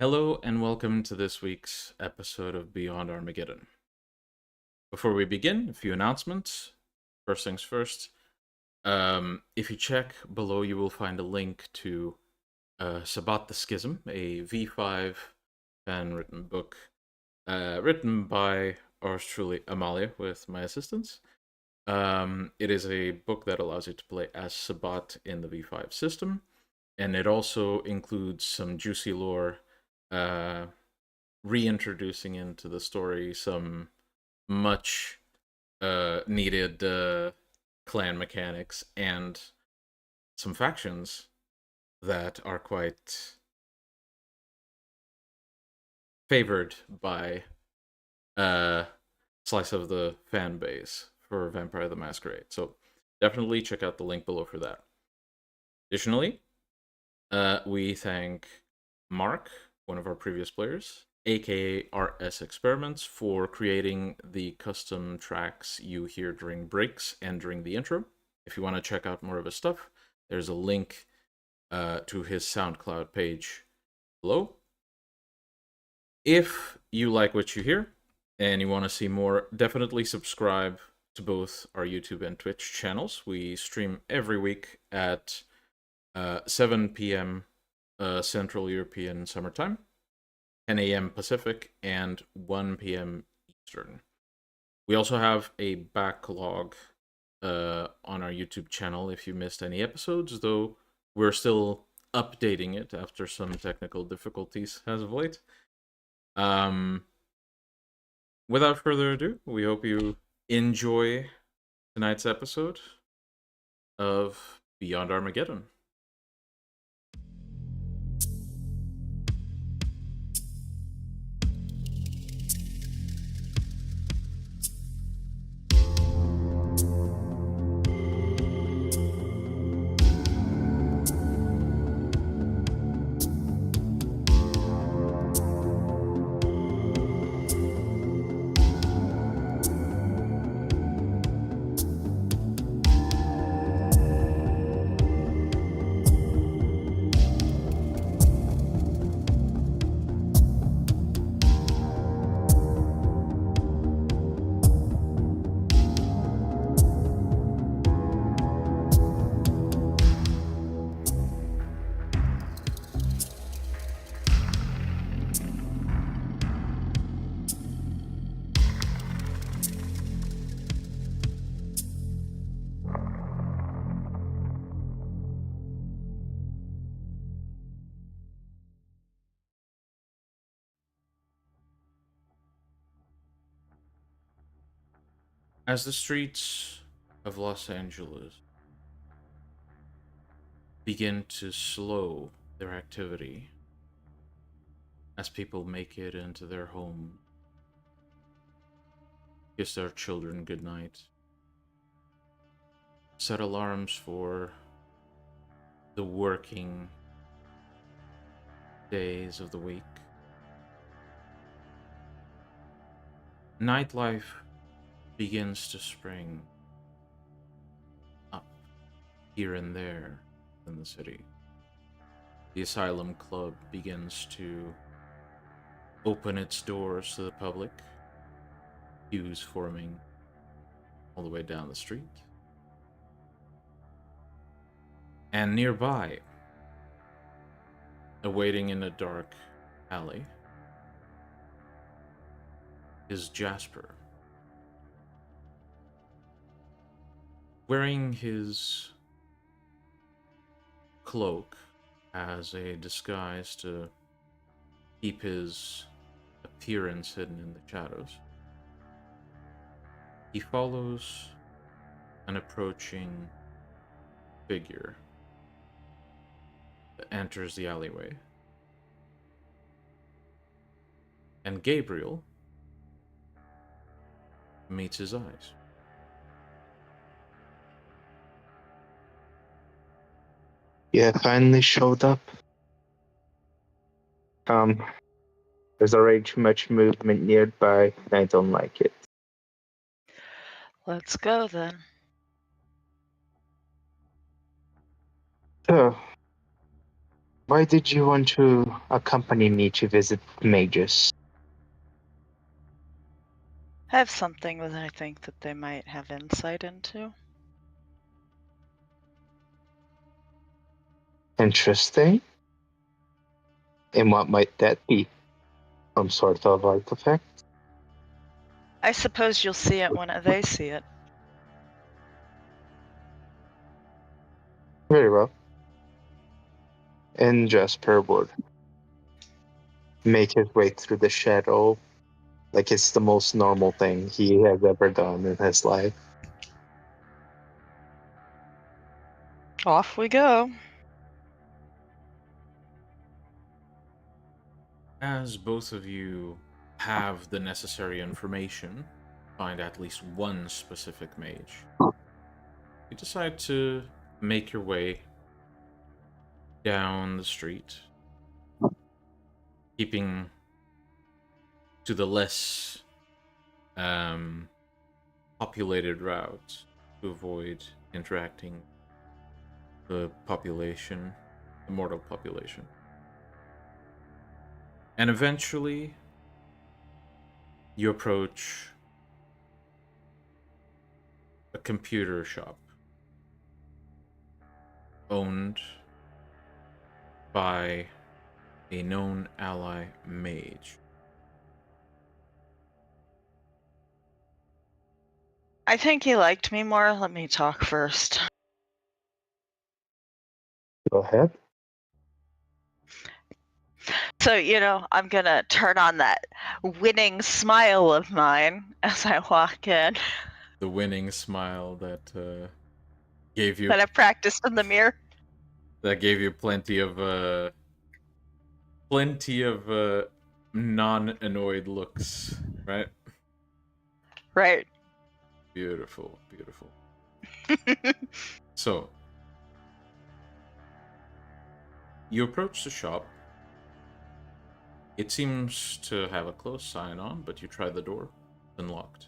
Hello and welcome to this week's episode of Beyond Armageddon. Before we begin, a few announcements. First things first, if you check below, you will find a link to Sabbat the Schism, a V5 fan-written book written by ours truly, Amalia, with my assistance. It is a book that allows you to play as Sabbat in the V5 system, and it also includes some juicy lore reintroducing into the story some much needed clan mechanics and some factions that are quite favored by a slice of the fan base for Vampire the Masquerade. So definitely check out the link below for that. Additionally, we thank Mark, one of our previous players, aka RS Experiments, for creating the custom tracks you hear during breaks and during the intro. If you want to check out more of his stuff, there's a link to his SoundCloud page below. If you like what you hear and you want to see more, definitely subscribe to both our YouTube and Twitch channels. We stream every week at 7 p.m. Central European Summertime, 10 a.m. Pacific, and 1 p.m. Eastern. We also have a backlog on our YouTube channel if you missed any episodes, though we're still updating it after some technical difficulties as of late. Without further ado, we hope you enjoy tonight's episode of Beyond Armageddon. As the streets of Los Angeles begin to slow their activity, as people make it into their home, kiss their children goodnight, set alarms for the working days of the week, nightlife begins to spring up here and there in the city. The Asylum Club begins to open its doors to the public, queues forming all the way down the street. And nearby, awaiting in a dark alley, is Jasper, wearing his cloak as a disguise to keep his appearance hidden in the shadows. He follows an approaching figure that enters the alleyway. And Gabriel meets his eyes. Yeah, finally showed up. There's already too much movement nearby, and I don't like it. Let's go then. So, Why did you want to accompany me to visit mages? I have something that I think that they might have insight into. Interesting. And what might that be? Some sort of artifact? I suppose you'll see it when they see it. Very well. And Jasper would make his way through the shadow like it's the most normal thing he has ever done in his life. Off we go. As both of you have the necessary information, find at least one specific mage, you decide to make your way down the street, keeping to the less populated route to avoid interacting the population, the mortal population. And eventually, you approach a computer shop owned by a known ally mage. I think he liked me more. Let me talk first. Go ahead. So, I'm gonna turn on that winning smile of mine as I walk in. The winning smile that gave you that I practiced in the mirror. That gave you plenty of non-annoyed looks, right? Right. Beautiful, beautiful. So, you approach the shop. It seems to have a closed sign on, but you try the door. It's unlocked.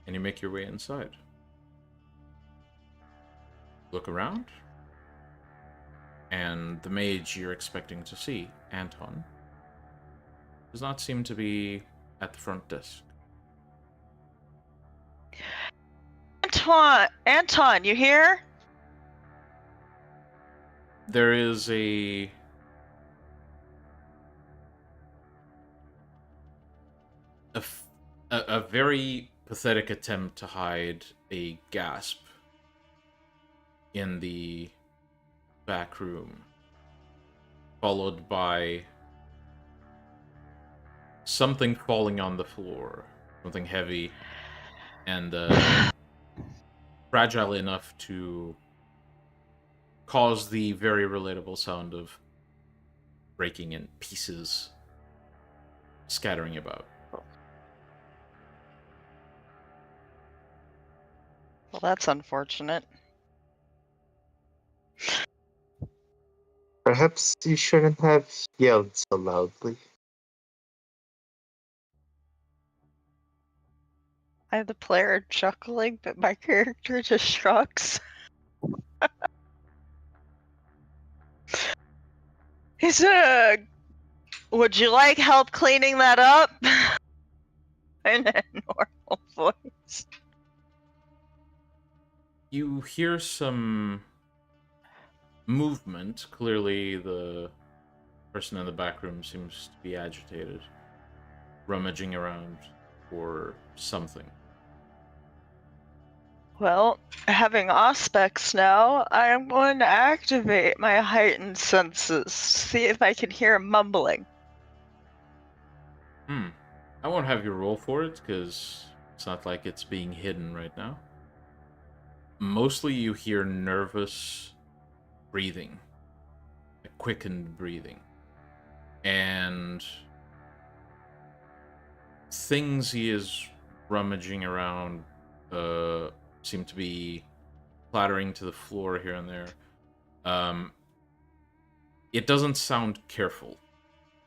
And you make your way inside. Look around. And the mage you're expecting to see, Anton, does not seem to be at the front desk. Anton, you here? There is a very pathetic attempt to hide a gasp in the back room, followed by something falling on the floor, something heavy and fragile enough to cause the very relatable sound of breaking in pieces, scattering about. Well, that's unfortunate. Perhaps you shouldn't have yelled so loudly. I have the player chuckling, but my character just shrugs. He said, "Would you like help cleaning that up?" In a normal voice. You hear some movement. Clearly, the person in the back room seems to be agitated, rummaging around for something. Well, having Auspex now, I'm going to activate my heightened senses, see if I can hear him mumbling. I won't have you roll for it, because it's not like it's being hidden right now. Mostly you hear nervous breathing, like quickened breathing. And things he is rummaging around seem to be clattering to the floor here and there. It doesn't sound careful.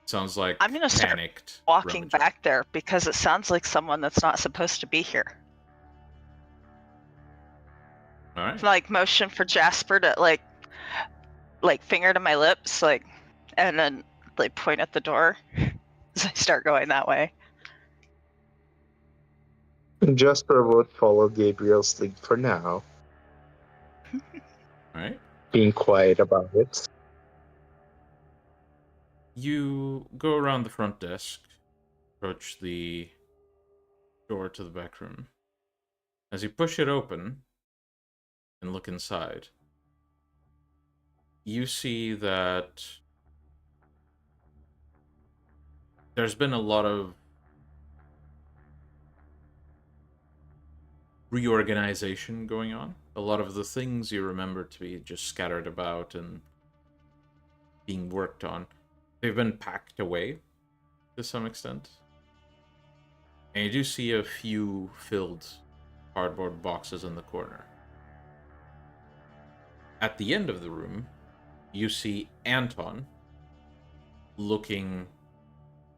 It sounds like I'm gonna start panicked walking rummaging. back there because it sounds like someone that's not supposed to be here. All right. Like motion for Jasper to like finger to my lips, like, and then like point at the door as I start going that way. Jasper would follow Gabriel's lead for now, Alright. being quiet about it. You go around the front desk, approach the door to the back room. As you push it open and look inside, you see that there's been a lot of reorganization going on. A lot of the things you remember to be just scattered about and being worked on, they've been packed away to some extent. And you do see a few filled cardboard boxes in the corner. At the end of the room, you see Anton looking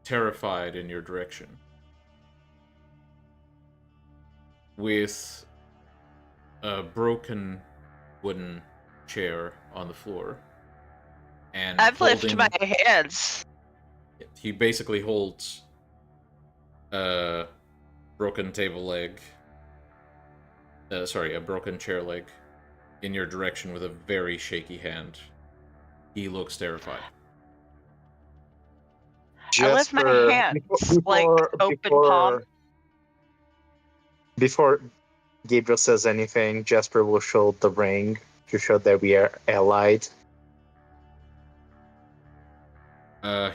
terrified in your direction, with a broken wooden chair on the floor. And I've lifted my hands. He basically holds a broken table leg, a broken chair leg in your direction with a very shaky hand. He looks terrified. I lift my hands, like open palm. Before Gabriel says anything, Jasper will show the ring to show that we are allied.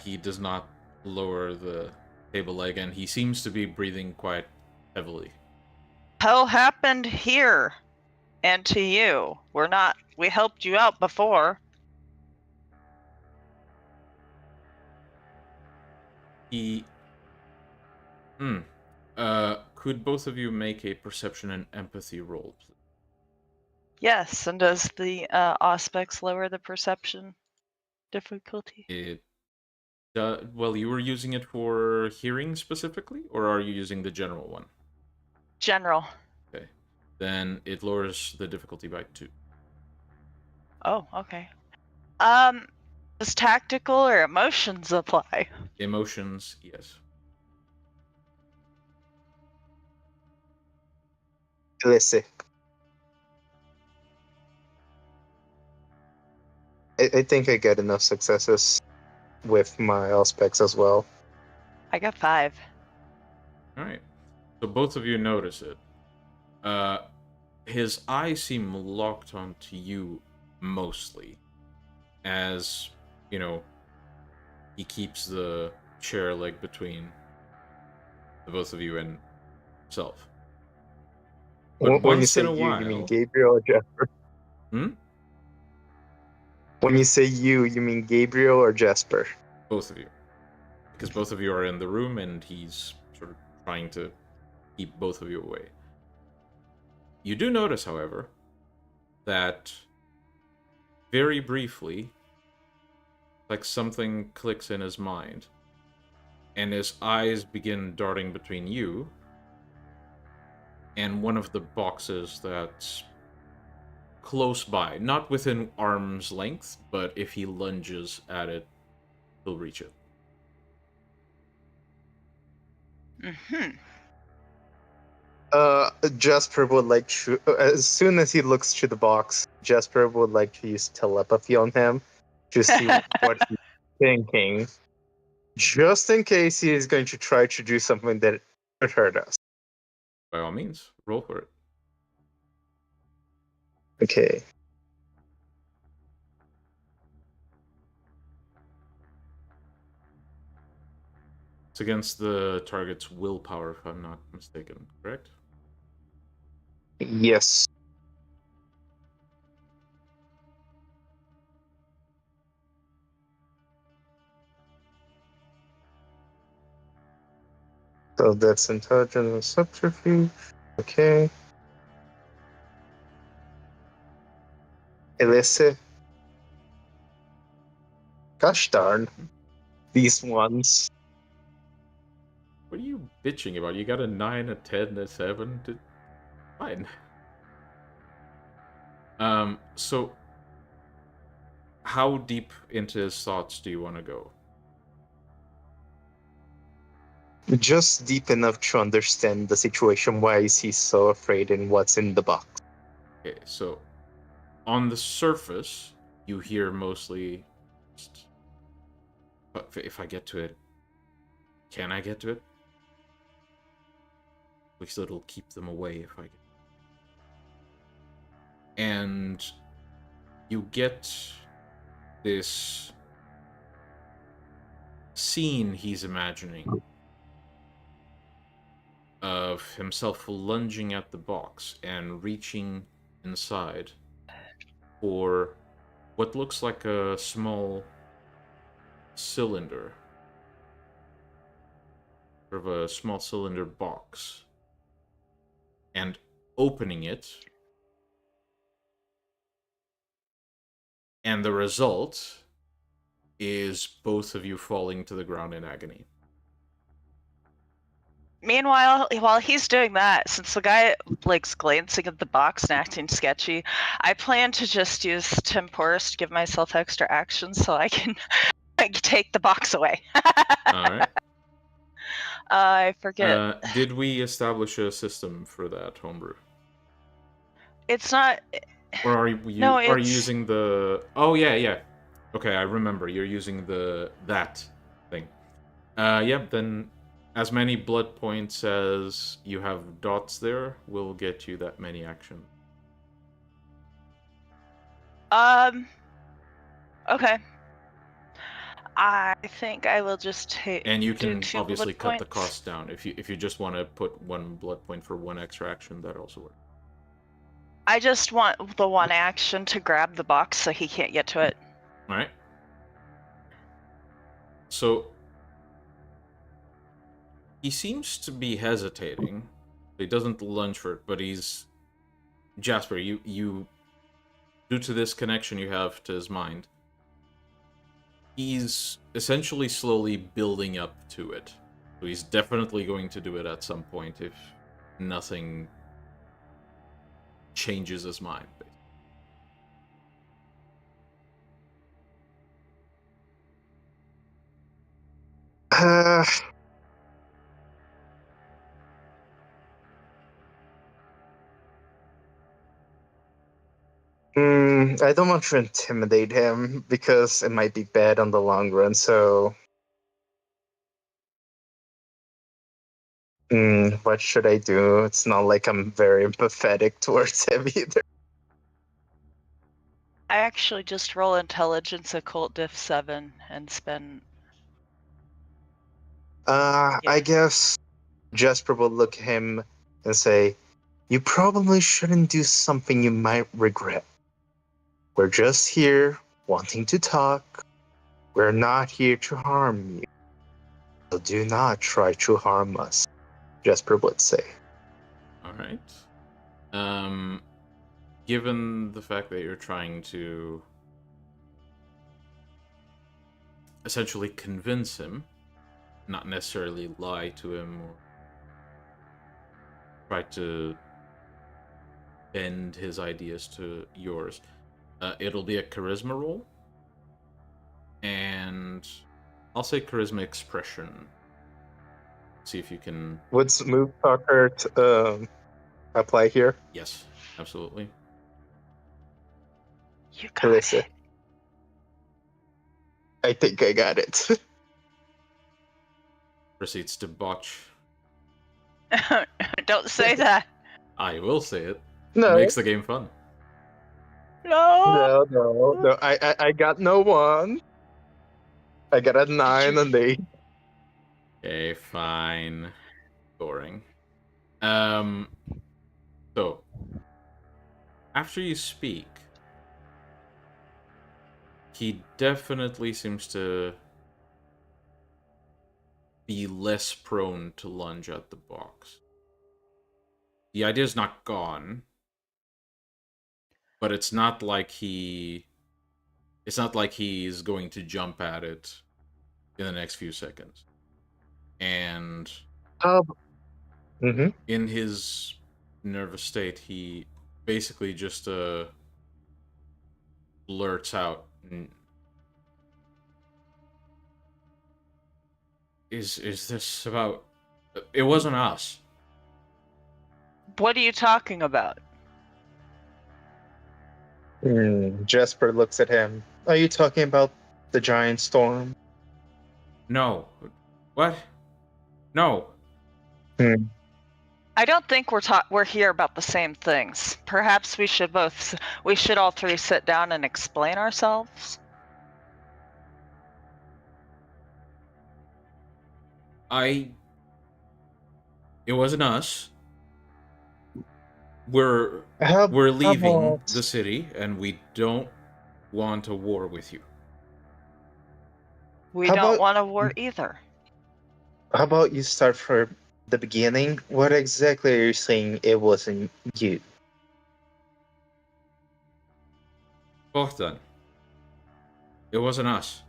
He does not lower the table leg, and he seems to be breathing quite heavily. Hell happened here, and to you. We helped you out before. Could both of you make a perception and empathy roll, please? Yes, and does the aspects lower the perception difficulty? Well, you were using it for hearing specifically, or are you using the general one? General. Okay. Then it lowers the difficulty by 2. Oh, okay. Does tactical or emotions apply? Emotions, yes. Listen. I think I get enough successes with my aspects as well. I got 5. Alright. So both of you notice it. His eyes seem locked onto you mostly, as, you know, he keeps the chair leg between the both of you and himself. But When you once say in a you, while... you mean Gabriel or Jasper? When you say you mean Gabriel or Jasper? Both of you. Because both of you are in the room, and he's sort of trying to keep both of you away. You do notice, however, that very briefly, like something clicks in his mind, and his eyes begin darting between you and one of the boxes that's close by. Not within arm's length, but if he lunges at it, he'll reach it. Mm-hmm. Jasper would like to, as soon as he looks to the box, Jasper would like to use telepathy on him to see what he's thinking, just in case he is going to try to do something that could hurt us. By all means, roll for it. Okay. It's against the target's willpower, if I'm not mistaken, correct? Yes. So that's intelligence and subterfuge. Okay. Illicit. Gosh darn. These ones. What are you bitching about? You got a 9, a 10, a 7? Fine. So how deep into his thoughts do you want to go? Just deep enough to understand the situation. Why is he so afraid and what's in the box? Okay, so on the surface, you hear mostly. But if I get to it, can I get to it? At least it'll keep them away if I get. And you get this scene he's imagining of himself lunging at the box and reaching inside for what looks like a small cylinder. Sort of a small cylinder box. And opening it. And the result is both of you falling to the ground in agony. Meanwhile, while he's doing that, since the guy likes glancing at the box and acting sketchy, I plan to just use Temporis to give myself extra action so I can take the box away. Alright. I forget. Did we establish a system for that homebrew? It's not. Or are you No, are you it's- using the? Oh yeah. Okay, I remember. You're using that thing. Yeah. Then, as many blood points as you have dots there will get you that many action. Okay. I think I will just take. And you do can 2 obviously blood cut the points. cost down if you just want to put 1 blood point for 1 extra action. That also works. I just want the 1 action to grab the box so he can't get to it. All right. So he seems to be hesitating. He doesn't lunge for it, but he's Jasper. You due to this connection you have to his mind, he's essentially slowly building up to it. So he's definitely going to do it at some point if nothing changes his mind. I don't want to intimidate him because it might be bad on the long run. So, what should I do? It's not like I'm very empathetic towards him either. I actually just roll intelligence occult diff 7 and spend. I Yeah. guess Jasper will look at him and say, "You probably shouldn't do something you might regret. We're just here wanting to talk. We're not here to harm you. So do not try to harm us," Jasper would say. All right. Given the fact that you're trying to essentially convince him, not necessarily lie to him or try to bend his ideas to yours, it'll be a charisma roll. And I'll say charisma expression. See if you can. Would Smooth Talker apply here? Yes, absolutely. You What do they got say? it. I think I got it. Proceeds to botch. Don't say that. I will say it. No, Makes the game fun. No. no. I got no 1. I got a 9 and 8. Okay, fine. Boring. So after you speak, he definitely seems to be less prone to lunge at the box. The idea's not gone, but it's not like he's going to jump at it in the next few seconds. And in his nervous state, he basically just blurts out, Is this about... It wasn't us. What are you talking about? Jasper looks at him. Are you talking about the giant storm? No. What? No. Hmm. I don't think we're here about the same things. Perhaps we should all three sit down and explain ourselves. It wasn't us. We're How leaving about, the city, and we don't want a war with you. We How don't about- want a war either. how about you start from the beginning? What exactly are you saying it wasn't you? Both done. It wasn't us.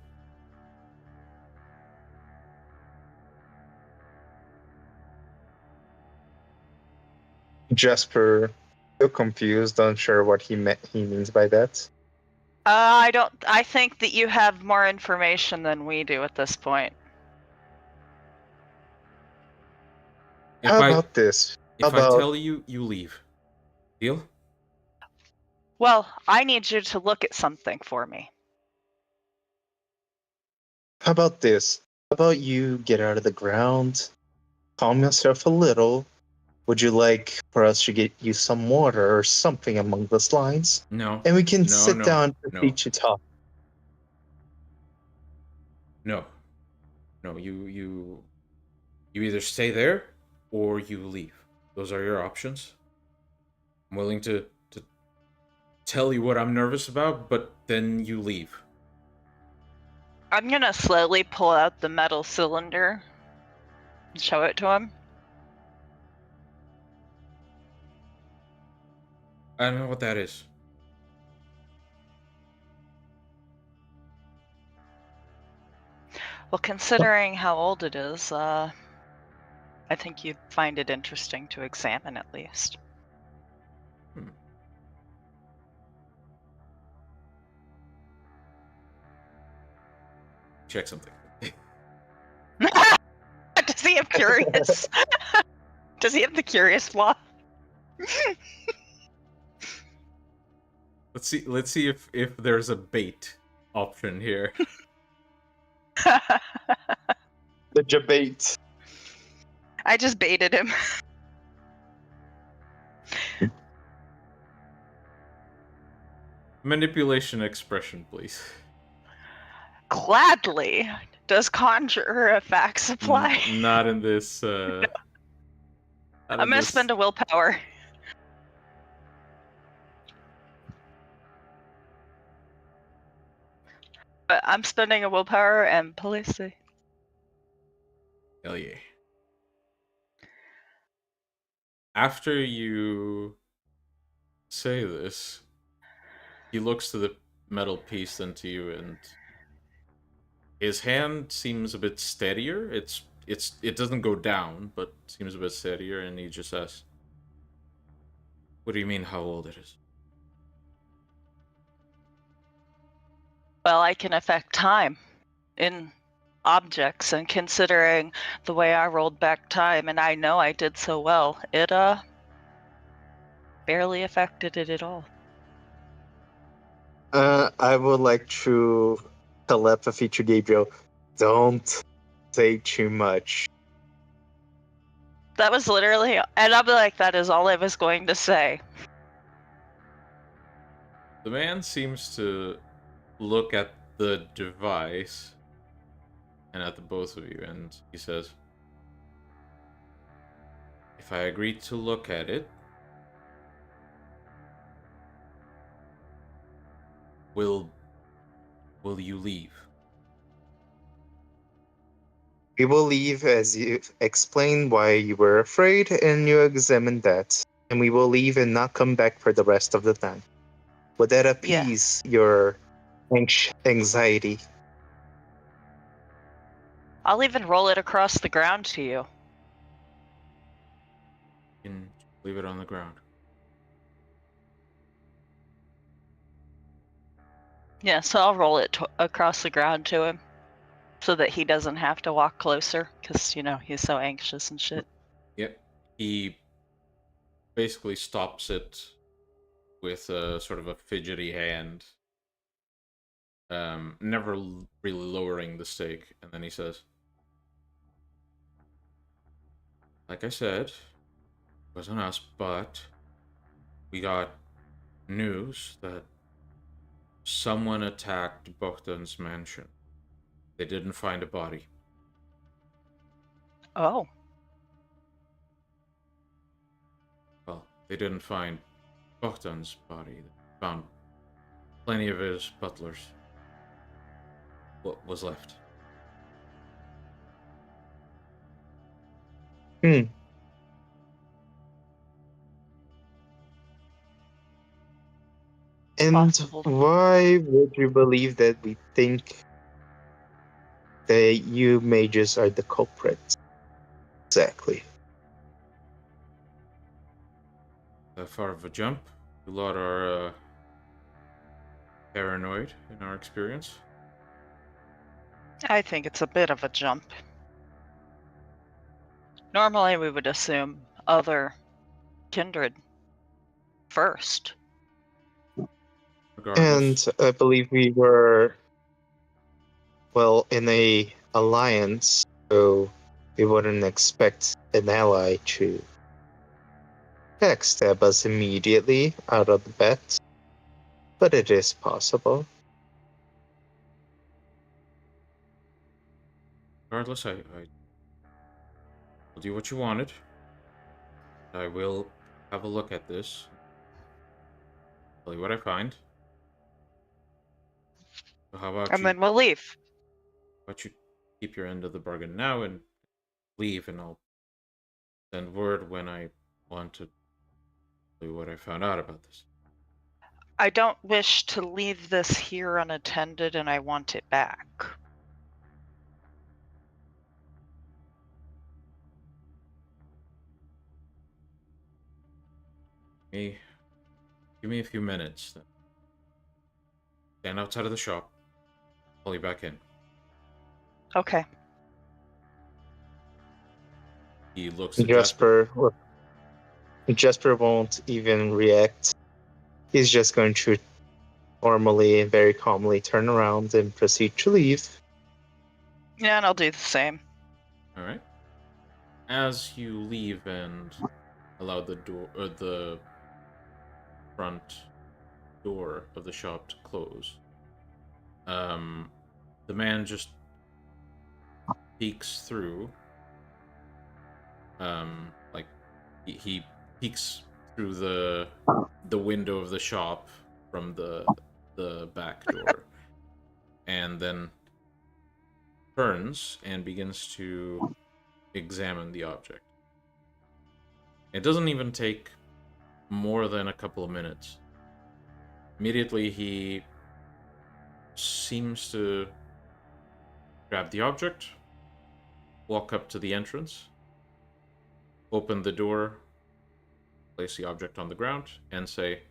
Jasper, still confused, unsure what he means by that. I think that you have more information than we do at this point. If How I about this? if I tell you, you leave. Deal? Well, I need you to look at something for me. How about this? How about you get out of the ground, calm yourself a little? Would you like for us to get you some water or something among those lines? No. And we can No, sit no, down and no. teach you talk. No. No, you either stay there or you leave. Those are your options. I'm willing to tell you what I'm nervous about, but then you leave. I'm gonna slowly pull out the metal cylinder and show it to him. I don't know what that is. Well, considering how old it is, I think you'd find it interesting to examine at least. Check something. Does he have curious? Does he have the curious flaw? Let's see if there's a bait option here. The debate. I just baited him. Manipulation expression, please. Gladly. Does conjure effects apply? Not in this. I'm gonna spend a willpower. But I'm spending a willpower and policy. Hell yeah. After you say this, he looks to the metal piece then to you, and his hand seems a bit steadier. It doesn't go down, but seems a bit steadier, and he just asks, "What do you mean how old it is?" Well, I can affect time in objects, and considering the way I rolled back time, and I know I did so well, it barely affected it at all. I would like to telepathy to Gabriel. Don't say too much. That was literally, and I'll be like, that is all I was going to say. The man seems to look at the device and at the both of you, and he says, "If I agree to look at it, will you leave?" We will leave as you explain why you were afraid and you examine that. And we will leave and not come back for the rest of the time. Would that appease your anxiety? I'll even roll it across the ground to you. You can leave it on the ground. Yeah, so I'll roll it across the ground to him. so that he doesn't have to walk closer, because, he's so anxious and shit. Yep. He basically stops it with a sort of a fidgety hand, never really lowering the stake, and then he says, like I said, it wasn't us, but we got news that someone attacked Bogdan's mansion. They didn't find a body. Oh. Well, they didn't find Bogdan's body. They found plenty of his butlers. What was left? Hmm. And Possible. why would you believe that we think that you mages are the culprits? Exactly. That far of a jump? A lot are paranoid in our experience. I think it's a bit of a jump. Normally we would assume other kindred first. Regardless. And I believe we were, well, in a alliance, so we wouldn't expect an ally to backstab us immediately out of the bat. But it is possible. Regardless, I told you what you wanted. I will have a look at this. Tell you what I find. So how about And then we'll leave. you keep your end of the bargain now and leave, and I'll send word when I want to tell you what I found out about this. I don't wish to leave this here unattended, and I want it back. Give me a few minutes. Then. Stand outside of the shop. Pull you back in. Okay. He looks at Jasper. Jasper won't even react. He's just going to normally and very calmly turn around and proceed to leave. Yeah, and I'll do the same. All right. As you leave and allow the door, or the front door of the shop to close, the man just peeks through. Like he peeks through the window of the shop from the back door, and then turns and begins to examine the object. It doesn't even take more than a couple of minutes. Immediately, he seems to grab the object, walk up to the entrance, open the door, place the object on the ground, and say,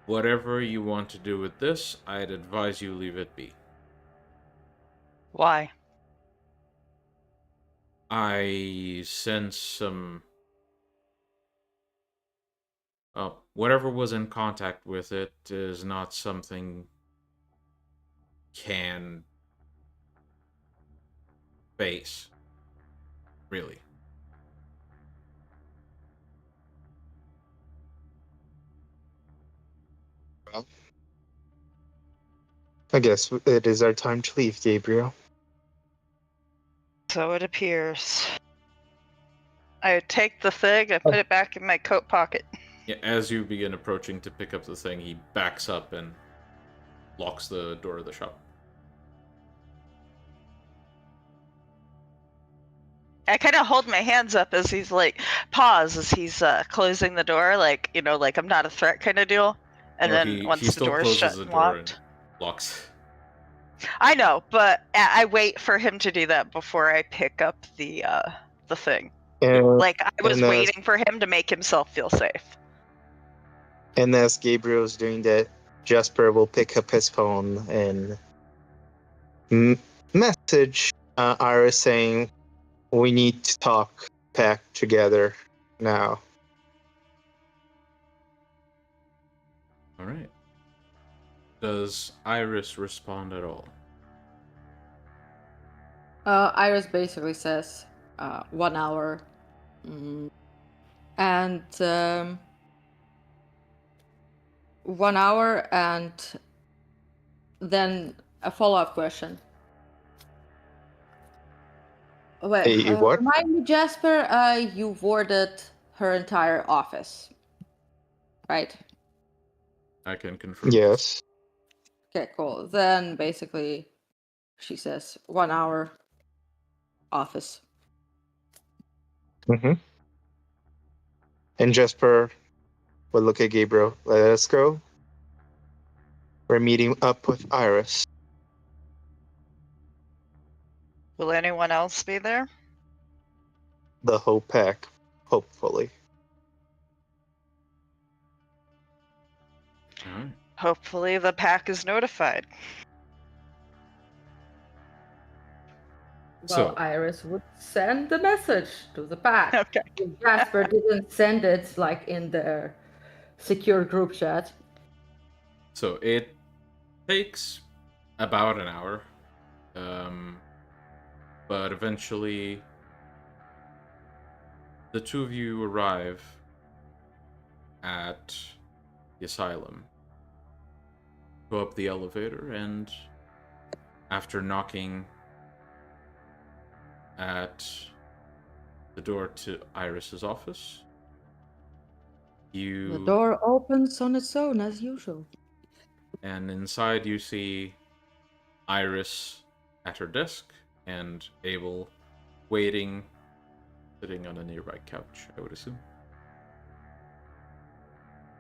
"Whatever you want to do with this, I'd advise you leave it be." Why? I sense some... whatever was in contact with it is not something can face, really. Well, I guess it is our time to leave, Gabriel. So it appears. I take the thing, I put it back in my coat pocket. Yeah, as you begin approaching to pick up the thing, he backs up and locks the door of the shop. I kind of hold my hands up as he's pause as he's closing the door, like I'm not a threat kind of deal. And then once the door is shut and locked, locks. I know, but I wait for him to do that before I pick up the thing. I was waiting for him to make himself feel safe. And as Gabriel's doing that, Jasper will pick up his phone and message Iris saying we need to talk back together now. All right. Does Iris respond at all? Iris basically says 1 hour. And 1 hour and then a follow-up question. Wait, What? remind me, Jasper, you warded her entire office, right? I can confirm. Yes. Okay, cool. Then basically she says 1 hour office. Mm-hmm. And Jasper will look at Gabriel. Let us go. We're meeting up with Iris. Will anyone else be there? The whole pack, hopefully. All right. Hopefully the pack is notified. Well, So- Iris would send the message to the pack. Okay. If Jasper didn't send it like in their secure group chat. So it takes about an hour, but eventually the two of you arrive at the asylum. Go up the elevator, and after knocking at the door to Iris's office, The door opens on its own as usual. and inside you see Iris at her desk and Abel waiting, sitting on a nearby couch, I would assume.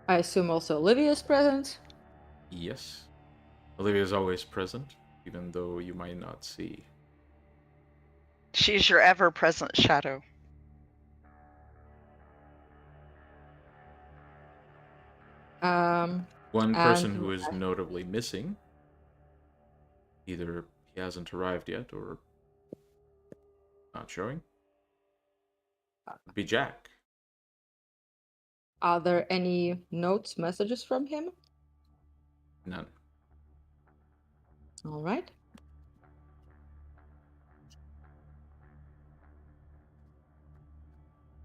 I assume also Olivia's present. Yes. Olivia is always present, even though you might not see. She's your ever-present shadow. One person And who is notably missing, either he hasn't arrived yet or not showing, would be Jack. are there any notes, messages from him? None. All right.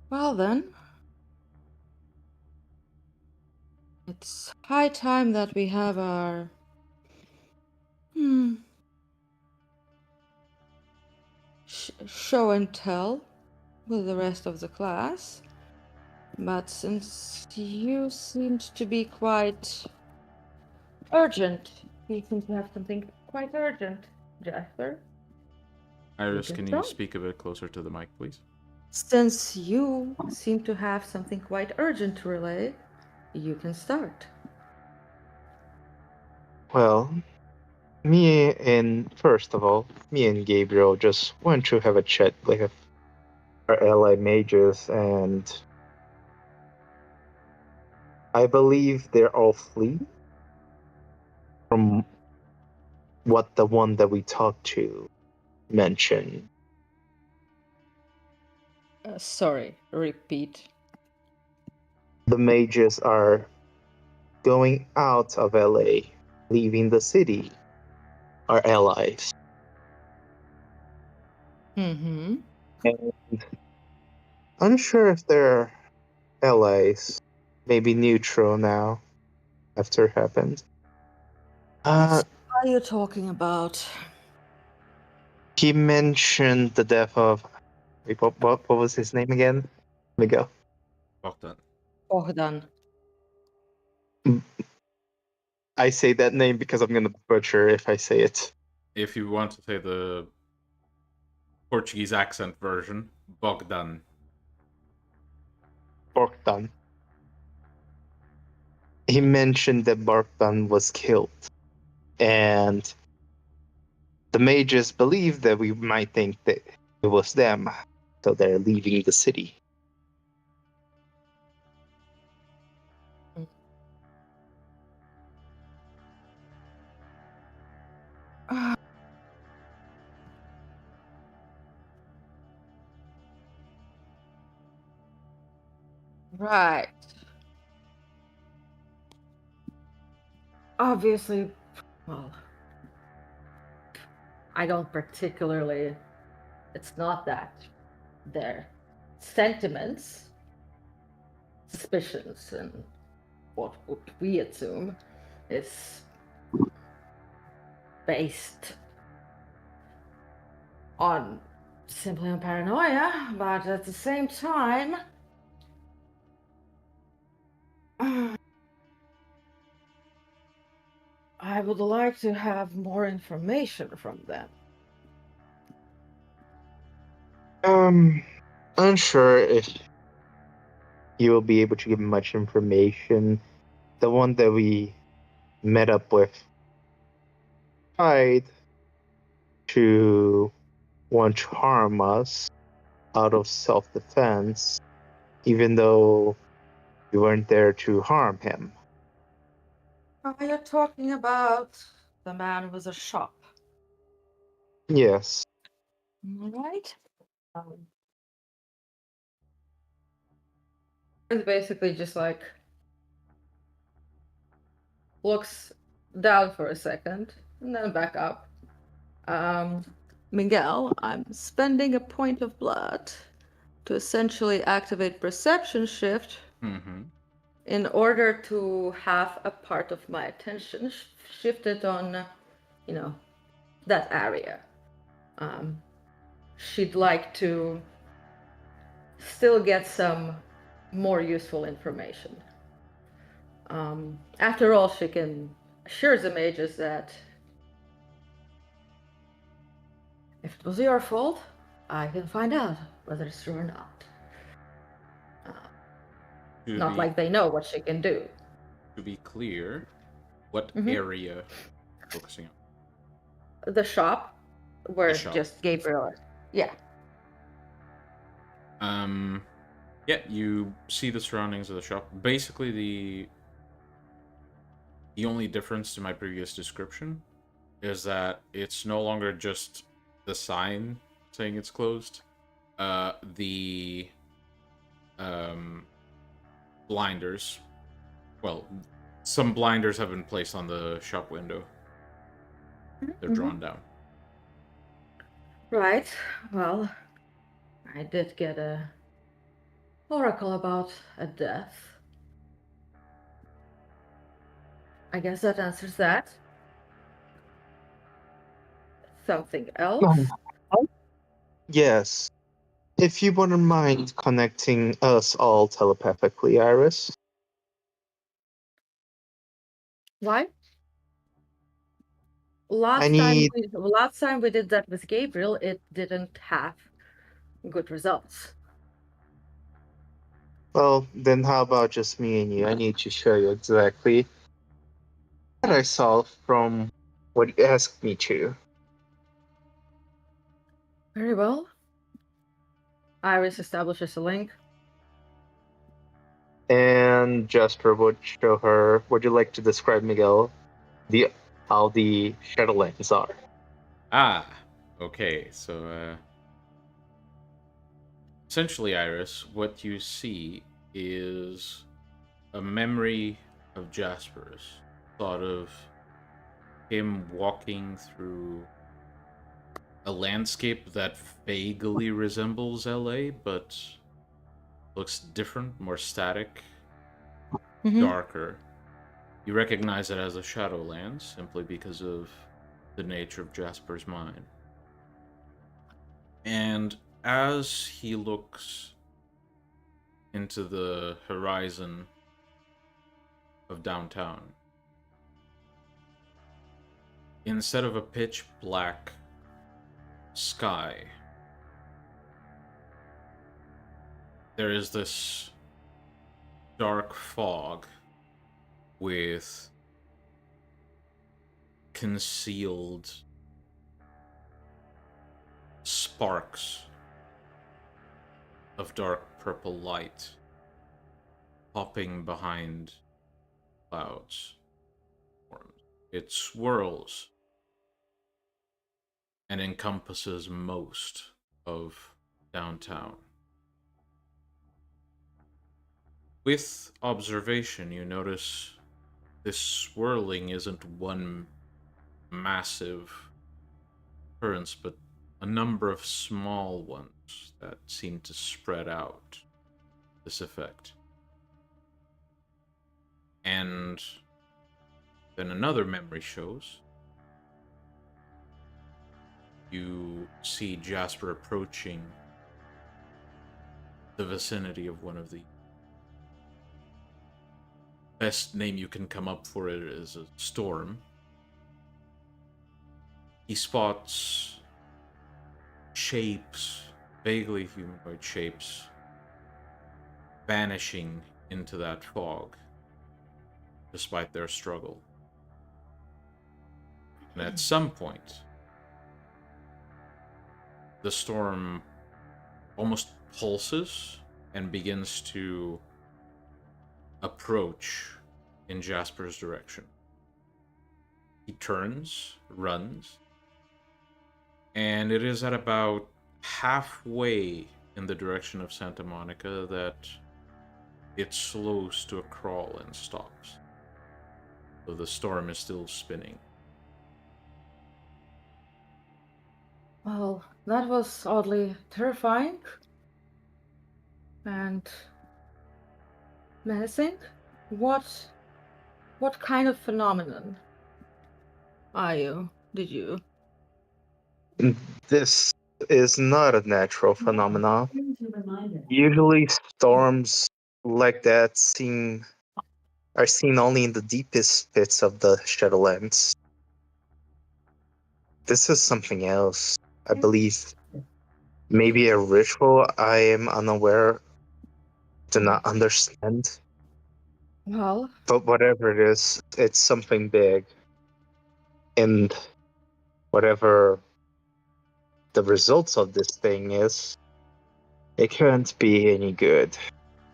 Well then, it's high time that we have our show and tell with the rest of the class. But since you seemed to be quite urgent, you seem to have something quite urgent, Jasper. Iris, You can can you start. speak a bit closer to the mic, please? Since you seem to have something quite urgent to relay, you can start. Well, first of all, me and Gabriel just want to have a chat with our ally mages, and I believe they're all fleeing from what the one that we talked to mentioned. Sorry, repeat. The mages are going out of LA, leaving the city. Our allies. Mm-hmm. And unsure if they're allies. Maybe neutral now, after it happened. What are you talking about? He mentioned the death of... Wait, what was his name again? Miguel. Bogdan. Bogdan. I say that name because I'm gonna butcher if I say it. If you want to say the Portuguese accent version, Bogdan. Bogdan. He mentioned that Bogdan was killed. And the mages believe that we might think that it was them. So they're leaving the city. Right. Obviously, well, I don't particularly. It's not that. Their sentiments, suspicions, and what would we assume is based on simply on paranoia, but at the same time, I would like to have more information from them. Unsure if you will be able to give much information. The one that we met up with tried to want to harm us out of self-defense, even though we weren't there to harm him. Are you talking about the man with a shop? Yes. All right. It's basically just like looks down for a second and then back up. Miguel, I'm spending a point of blood to essentially activate perception shift Mm-hmm. in order to have a part of my attention shifted on, that area. She'd like to still get some more useful information. After all, she can assure the mages that if it was your fault, I can find out whether it's true or not. Not like they know what she can do. To be clear, what Mhm. area focusing on? The shop, where The shop. just Gabriel. Yeah. Yeah, you see the surroundings of the shop. Basically, the only difference to my previous description is that it's no longer just the sign saying it's closed. The blinders. Well, some blinders have been placed on the shop window. They're drawn down. Right. Well, I did get a oracle about a death. I guess that answers that. Something else? Yes. If you wouldn't mind connecting us all telepathically, Iris. Why? I need. Last time we did that with Gabriel, it didn't have good results. Well, then how about just me and you? I need to show you exactly what I saw from what you asked me to. Very well. Iris establishes a link. And Jasper would show her. Would you like to describe, Miguel, how the shadowlands are? Ah, okay. So, essentially, Iris, what you see is a memory of Jasper's. Thought of him walking through a landscape that vaguely resembles LA, but looks different, more static, darker. You recognize it as a Shadowlands simply because of the nature of Jasper's mind. And as he looks into the horizon of downtown, instead of a pitch black sky, there is this dark fog with concealed sparks of dark purple light popping behind clouds. It swirls and encompasses most of downtown. with observation, you notice this swirling isn't one massive occurrence, but a number of small ones that seem to spread out this effect. And then another memory shows. You see Jasper approaching the vicinity of one of the best name you can come up for it is a storm. He spots shapes, vaguely humanoid shapes, vanishing into that fog, despite their struggle. And at some point, the storm almost pulses and begins to approach in Jasper's direction. He turns, runs, and it is at about halfway in the direction of Santa Monica that it slows to a crawl and stops. So the storm is still spinning. Well, that was oddly terrifying and menacing. What kind of phenomenon did you? This is not a natural phenomenon. Usually storms like that are seen only in the deepest pits of the Shadowlands. This is something else, I believe. Maybe a ritual I am unaware, do not understand. Well, But whatever it is, it's something big. And whatever the results of this thing is, it can't be any good.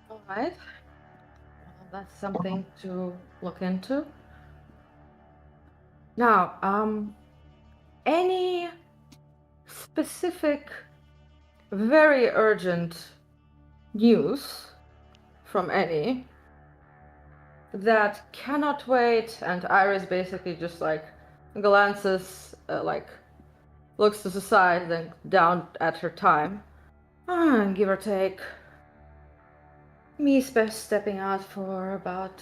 all right. Well, that's something to look into. Now, any specific, very urgent news from any that cannot wait? And Iris basically just glances, looks to the side, then down at her time. Give or take. Me stepping out for about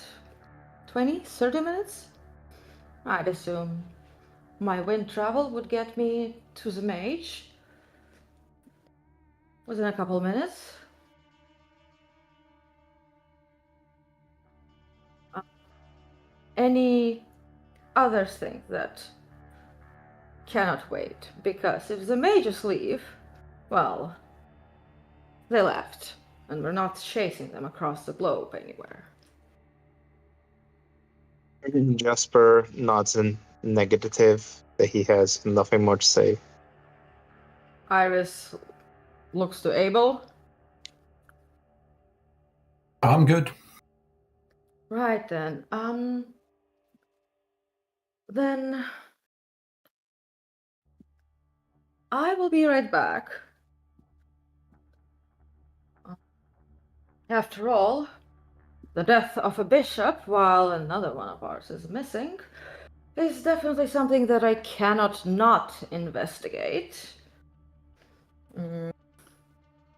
20, 30 minutes. I'd assume my wind travel would get me to the mage within a couple of minutes. Any other thing that cannot wait? Because if the mages leave, well, they left, and we're not chasing them across the globe anywhere. Jasper nods in negative, that he has nothing more to say. Iris looks to Abel. I'm good. Right then. Then I will be right back. After all, the death of a bishop, while another one of ours is missing, is definitely something that I cannot not investigate.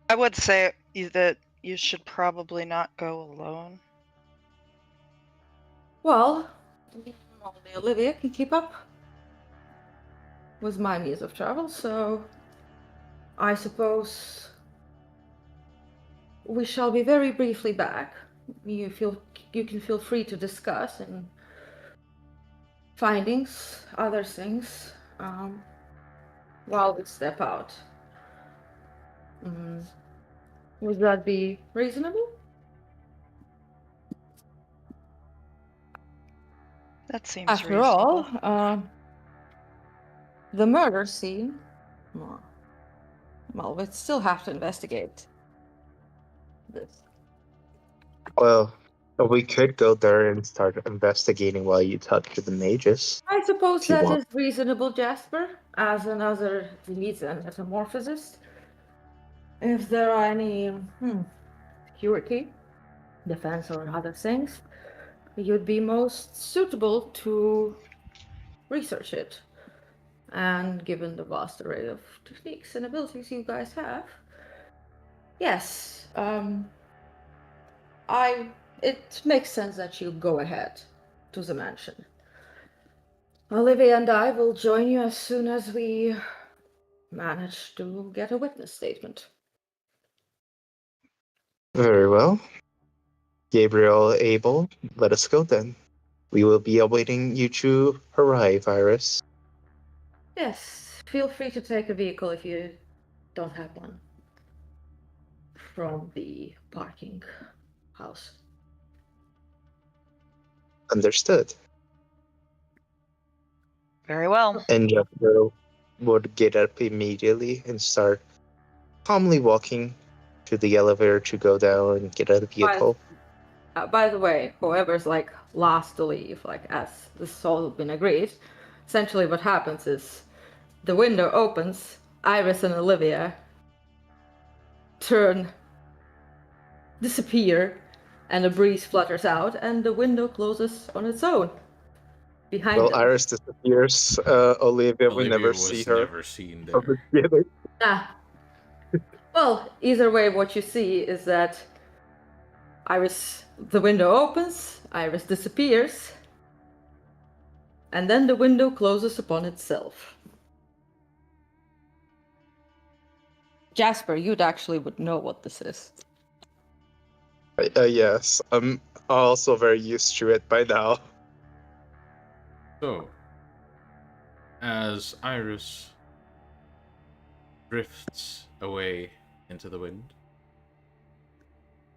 I would say that you should probably not go alone. Well, only Olivia can keep up with my means of travel, so I suppose we shall be very briefly back. You can feel free to discuss and findings, other things, while we step out. Would that be reasonable? That seems After reasonable. all, the murder scene. Well, we still have to investigate this. Well, we could go there and start investigating while you talk to the mages. I suppose If you that want. is reasonable, Jasper, as another legion metamorphosist. If there are any security defense or other things, you'd be most suitable to research it. And given the vast array of techniques and abilities you guys have, yes, it makes sense that you go ahead to the mansion. Olivia and I will join you as soon as we manage to get a witness statement. Very well. Gabriel, Abel, let us go then. We will be awaiting you to arrive, Iris. Yes, feel free to take a vehicle if you don't have one from the parking house. Understood. Very well. And Jethro would get up immediately and start calmly walking to the elevator to go down and get out of the vehicle. By the way, whoever's like last to leave, like as this has all been agreed, essentially what happens is the window opens, Iris and Olivia disappear, and a breeze flutters out, and the window closes on its own behind Well, them. Iris disappears. Olivia will Olivia never was see her. never seen there. Well, either way, what you see is that the window opens, Iris disappears, and then the window closes upon itself. Jasper, you'd actually would know what this is. Yes, I'm also very used to it by now. So, as Iris drifts away into the wind,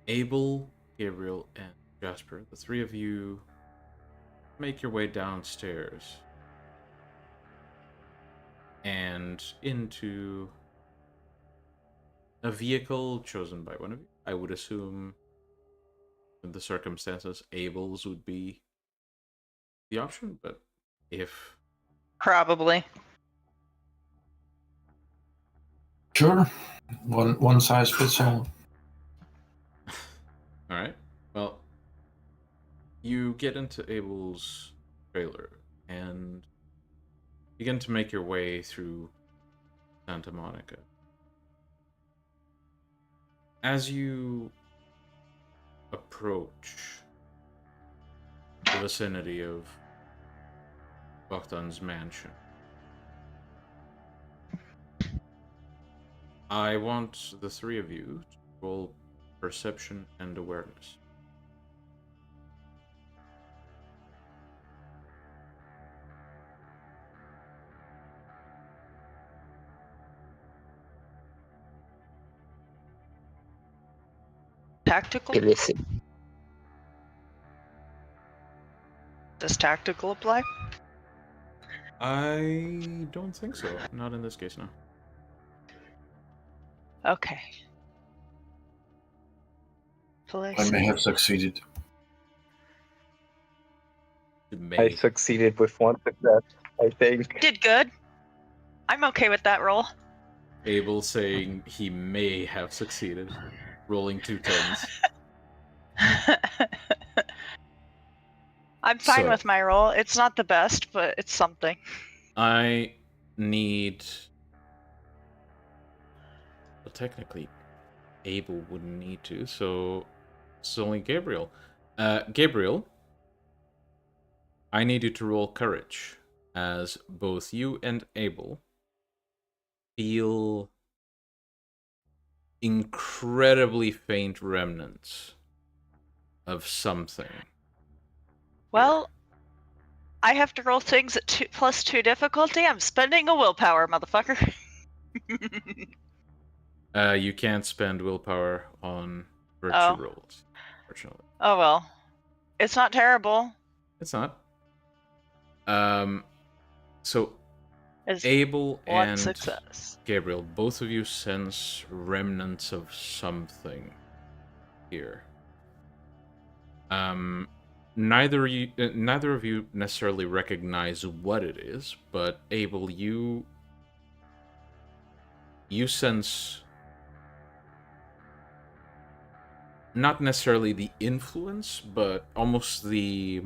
Abel, Gabriel, and Jasper, the three of you, make your way downstairs and into a vehicle chosen by one of you. I would assume, in the circumstances, Abel's would be the option, but if... Probably. Sure. One size fits all. Alright, well, you get into Abel's trailer and begin to make your way through Santa Monica. As you approach the vicinity of Bogdan's mansion, I want the three of you to roll perception and awareness. Tactical? Listen. Does tactical apply? I don't think so. Not in this case, no. Okay. I may have succeeded. I succeeded with one success, I think. Did good. I'm okay with that roll. Abel saying he may have succeeded, rolling 2 10s. I'm fine So- with my roll. It's not the best, but it's something. I need... Well, technically, Abel wouldn't need to, so it's only Gabriel. Gabriel, I need you to roll courage, as both you and Abel feel incredibly faint remnants of something. Well, I have to roll things at +2 difficulty. I'm spending a willpower, motherfucker. You can't spend willpower on virtue rolls, fortunately. Oh well. It's not terrible. It's not. So It's Abel one and success. Gabriel, both of you sense remnants of something here. Neither of you necessarily recognize what it is, but Abel, you sense not necessarily the influence, but almost the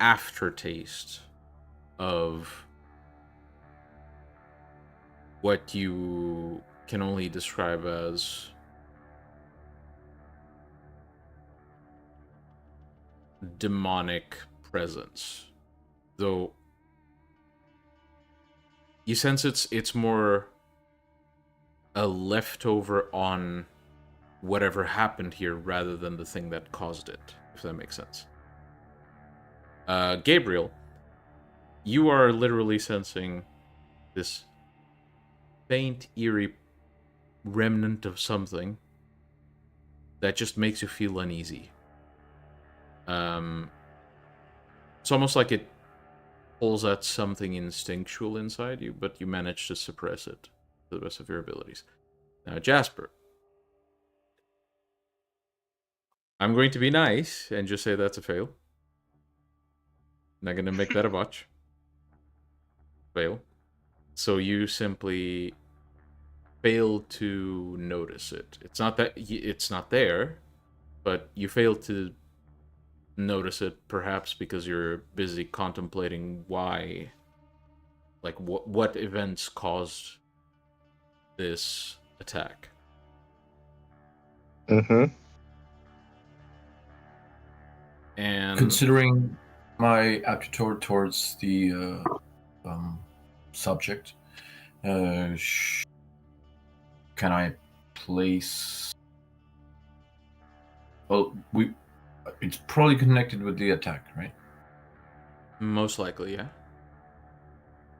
aftertaste of what you can only describe as demonic presence. Though you sense it's more a leftover on whatever happened here rather than the thing that caused it, if that makes sense. Gabriel, you are literally sensing this faint, eerie remnant of something that just makes you feel uneasy. It's almost like it pulls at something instinctual inside you, but you manage to suppress it to the best of your abilities. Now, Jasper, I'm going to be nice and just say that's a fail. Not going to make that a botch. Fail. So you simply fail to notice it. It's not that it's not there, but you fail to notice it, perhaps because you're busy contemplating why, like what events caused this attack. Mm-hmm. And Considering my aptitude towards the subject, can I place? Well, it's probably connected with the attack, right? most likely, yeah.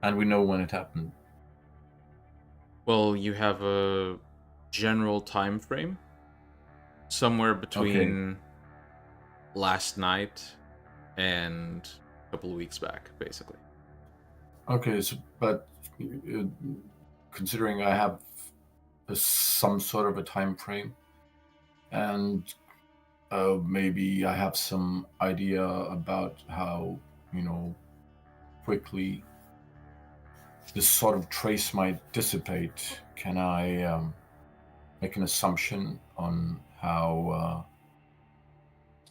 And we know when it happened. Well, you have a general time frame somewhere between last night and a couple of weeks back, basically. Okay, so but considering I have some sort of a time frame, and maybe I have some idea about how quickly this sort of trace might dissipate, can I make an assumption on how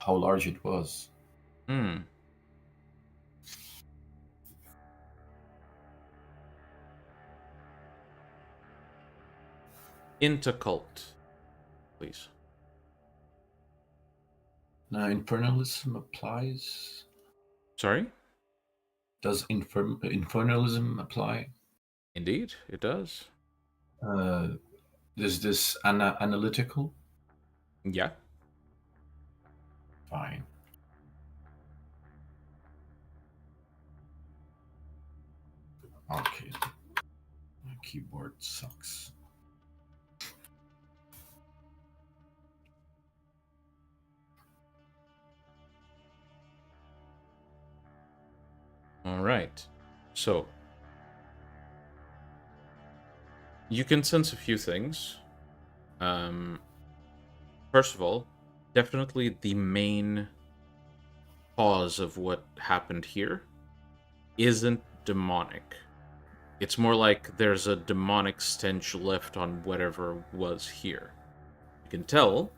large it was? Into cult, please. Now, infernalism applies. Sorry? Does infernalism apply? Indeed, it does. Is this analytical? Yeah. Fine. Okay. My keyboard sucks. All right. So, you can sense a few things. First of all, definitely the main cause of what happened here isn't demonic. It's more like there's a demonic stench left on whatever was here. You can tell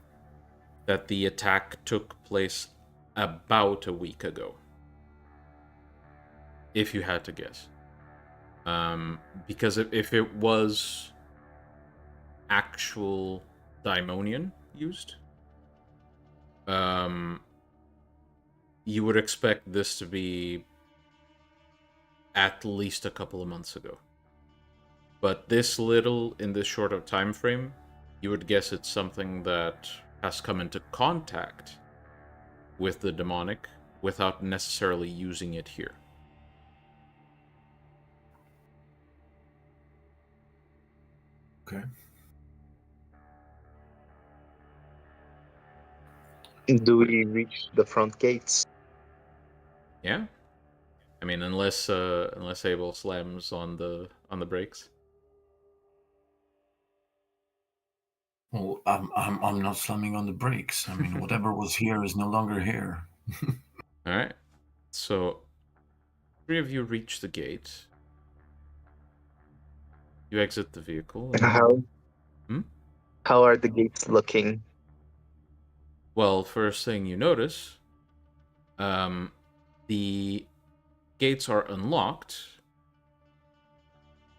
that the attack took place about a week ago, if you had to guess. Because if it was actual daimonian used, you would expect this to be at least a couple of months ago. But this little, in this short of time frame, you would guess it's something that has come into contact with the demonic without necessarily using it here. Okay. Do we reach the front gates? Yeah, I mean, unless Abel slams on the brakes. Well, I'm not slamming on the brakes. I mean, whatever was here is no longer here. All right. So, three of you reach the gate. You exit the vehicle. How? Hmm? How are the gates looking? Well, first thing you notice, the gates are unlocked,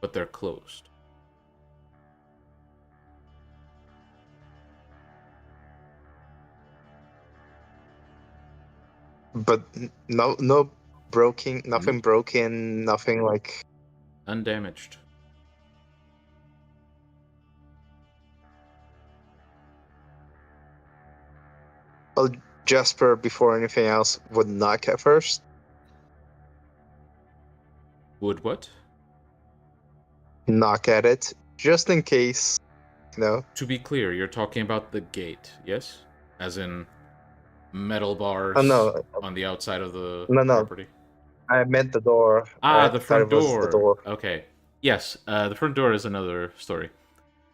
but they're closed. But no broken, nothing broken, nothing like. Undamaged. Well, Jasper, before anything else, would knock at first. Would what? Knock at it, just in case, To be clear, you're talking about the gate, yes? As in metal bars Oh no, on the outside of the no, property? I meant the door. Ah, I the thought front it was the door. Okay. Yes, the front door is another story.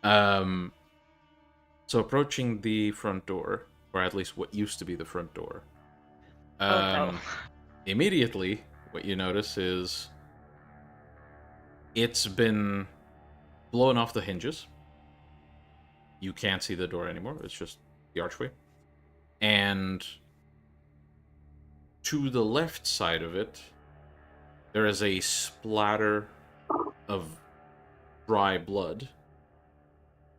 So approaching the front door, or at least what used to be the front door, Oh no. immediately what you notice is it's been blown off the hinges. You can't see the door anymore. It's just the archway. And to the left side of it, there is a splatter of dry blood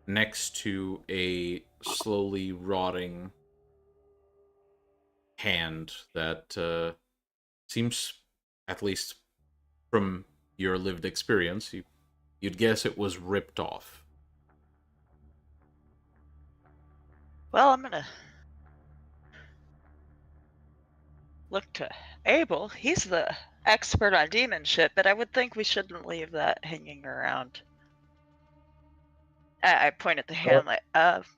next to a slowly rotting hand that seems, at least from your lived experience, you'd guess it was ripped off. Well, I'm gonna look to Abel. He's the expert on demon shit, but I would think we shouldn't leave that hanging around. I point at the hand like,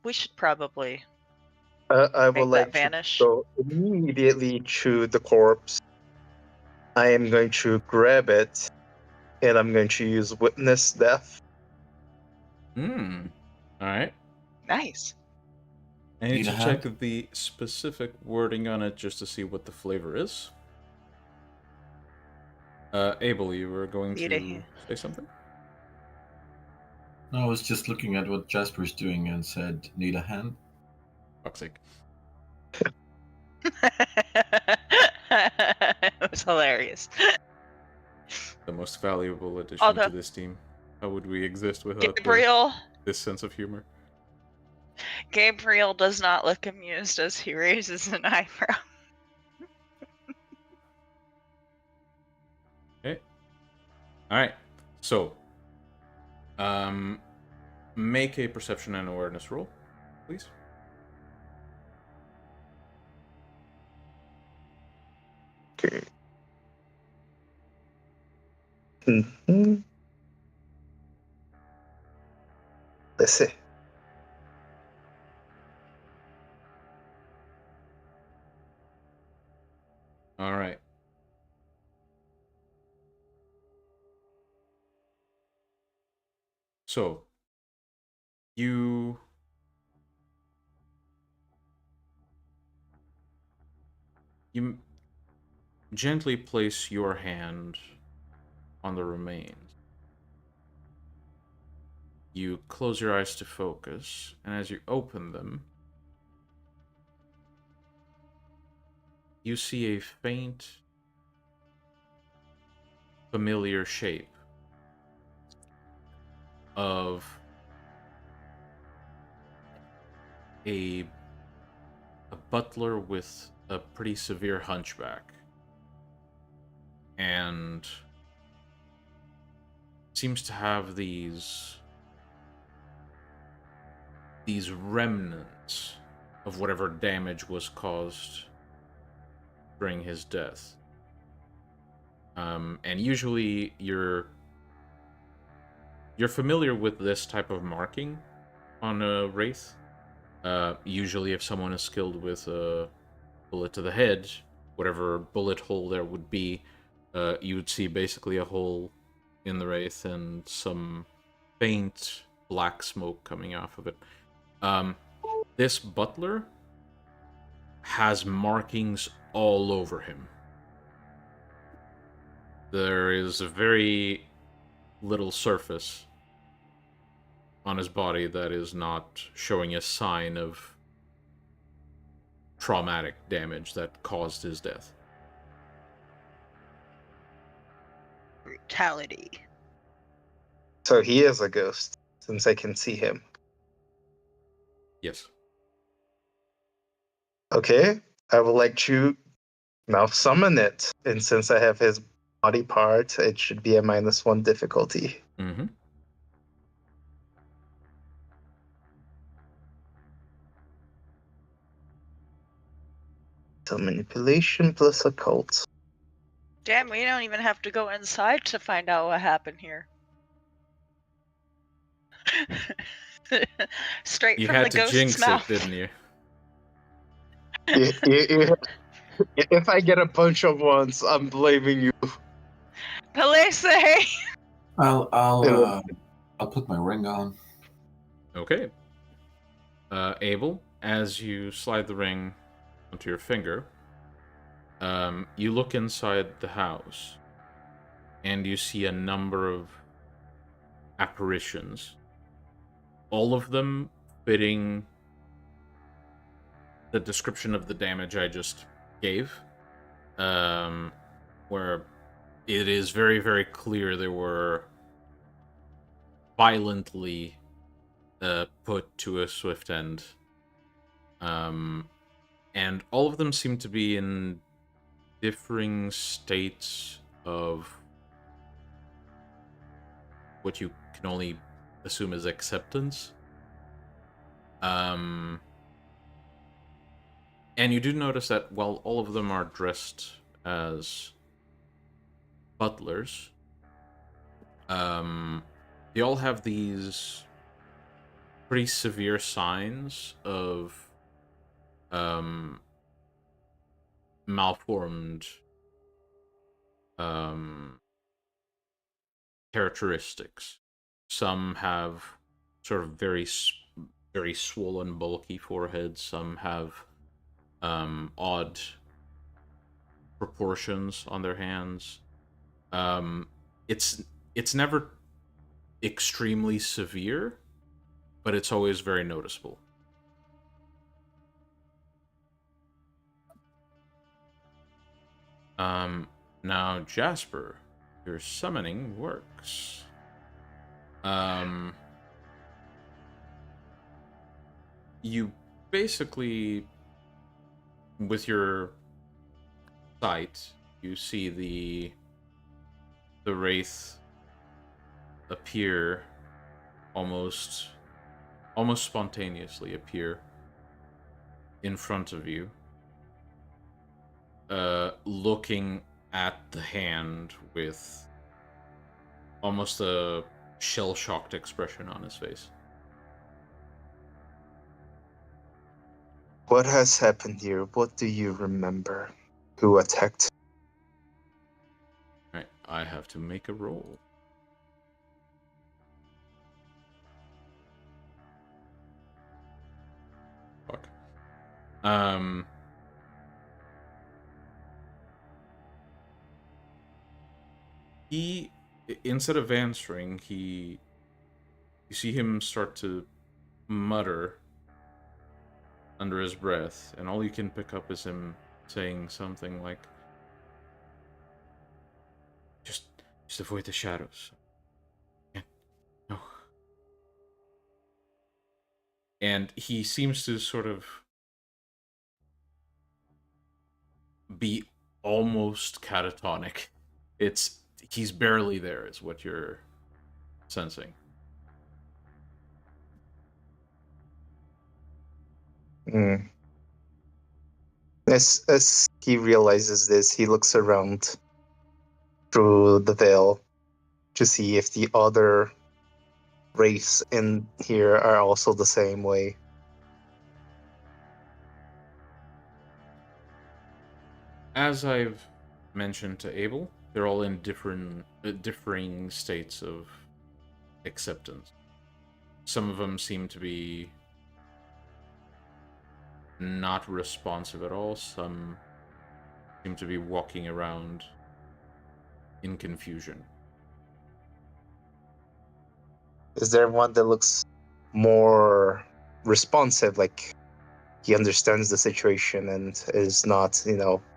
we should probably I make would that like vanish. to go immediately to the corpse. I am going to grab it, and I'm going to use witness death. Alright. Nice. I need Need a to hand? check the specific wording on it just to see what the flavor is. Abel, you were going Need a to hand. say something? No, I was just looking at what Jasper's doing and said, "Need a hand?" Fuck's sake. It was hilarious. The most valuable addition Although- to this team. How would we exist without this sense of humor? Gabriel does not look amused as he raises an eyebrow. Okay. Alright. So, make a perception and awareness roll, please. Okay. Mm-hmm. Let's see. Alright. So, you gently place your hand on the remains. You close your eyes to focus, and as you open them, you see a faint, familiar shape of a butler with a pretty severe hunchback, and seems to have these remnants of whatever damage was caused during his death. And usually you're familiar with this type of marking on a wraith. Usually if someone is skilled with a bullet to the head, whatever bullet hole there would be, you would see basically a hole in the wraith and some faint black smoke coming off of it. This butler has markings all over him. There is a very little surface on his body that is not showing a sign of traumatic damage that caused his death. Brutality. So he is a ghost, since I can see him. Yes. Okay, I would like to now summon it. And since I have his body part, it should be a -1 difficulty. Mm-hmm. So manipulation plus occult. Damn, we don't even have to go inside to find out what happened here. Straight You from had the to ghost's jinx mouth. it, didn't you? If I get a bunch of ones, I'm blaming you. Police! I'll put my ring on. Okay. Abel, as you slide the ring onto your finger, you look inside the house, and you see a number of apparitions, all of them fitting the description of the damage I just gave, where it is very, very clear they were violently put to a swift end. And all of them seem to be in differing states of what you can only assume is acceptance. And you do notice that while all of them are dressed as butlers, they all have these pretty severe signs of malformed characteristics. Some have sort of very swollen, bulky foreheads. Some have odd proportions on their hands. It's never extremely severe, but it's always very noticeable. Now, Jasper, your summoning works. You basically, with your sight, you see the wraith appear almost spontaneously appear in front of you, looking at the hand with almost a shell-shocked expression on his face. What has happened here? What do you remember? Who attacked? Right, I have to make a roll. Fuck. He, instead of answering, you see him start to mutter under his breath, and all you can pick up is him saying something like, just avoid the shadows. No. And he seems to sort of be almost catatonic. He's barely there, is what you're sensing. As he realizes this, he looks around through the veil to see if the other race in here are also the same way. As I've mentioned to Abel, they're all in differing states of acceptance. Some of them seem to be not responsive at all. Some seem to be walking around in confusion. Is there one that looks more responsive, like he understands the situation and is not,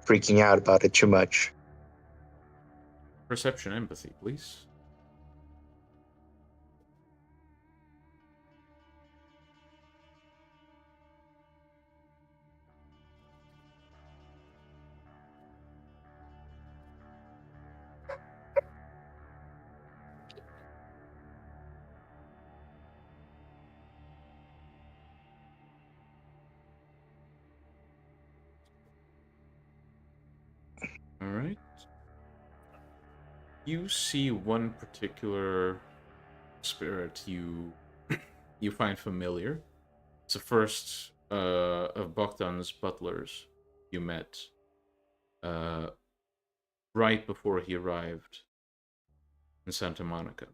freaking out about it too much. Perception empathy, please. All right. You see one particular spirit you find familiar. It's the first of Bogdan's butlers you met right before he arrived in Santa Monica.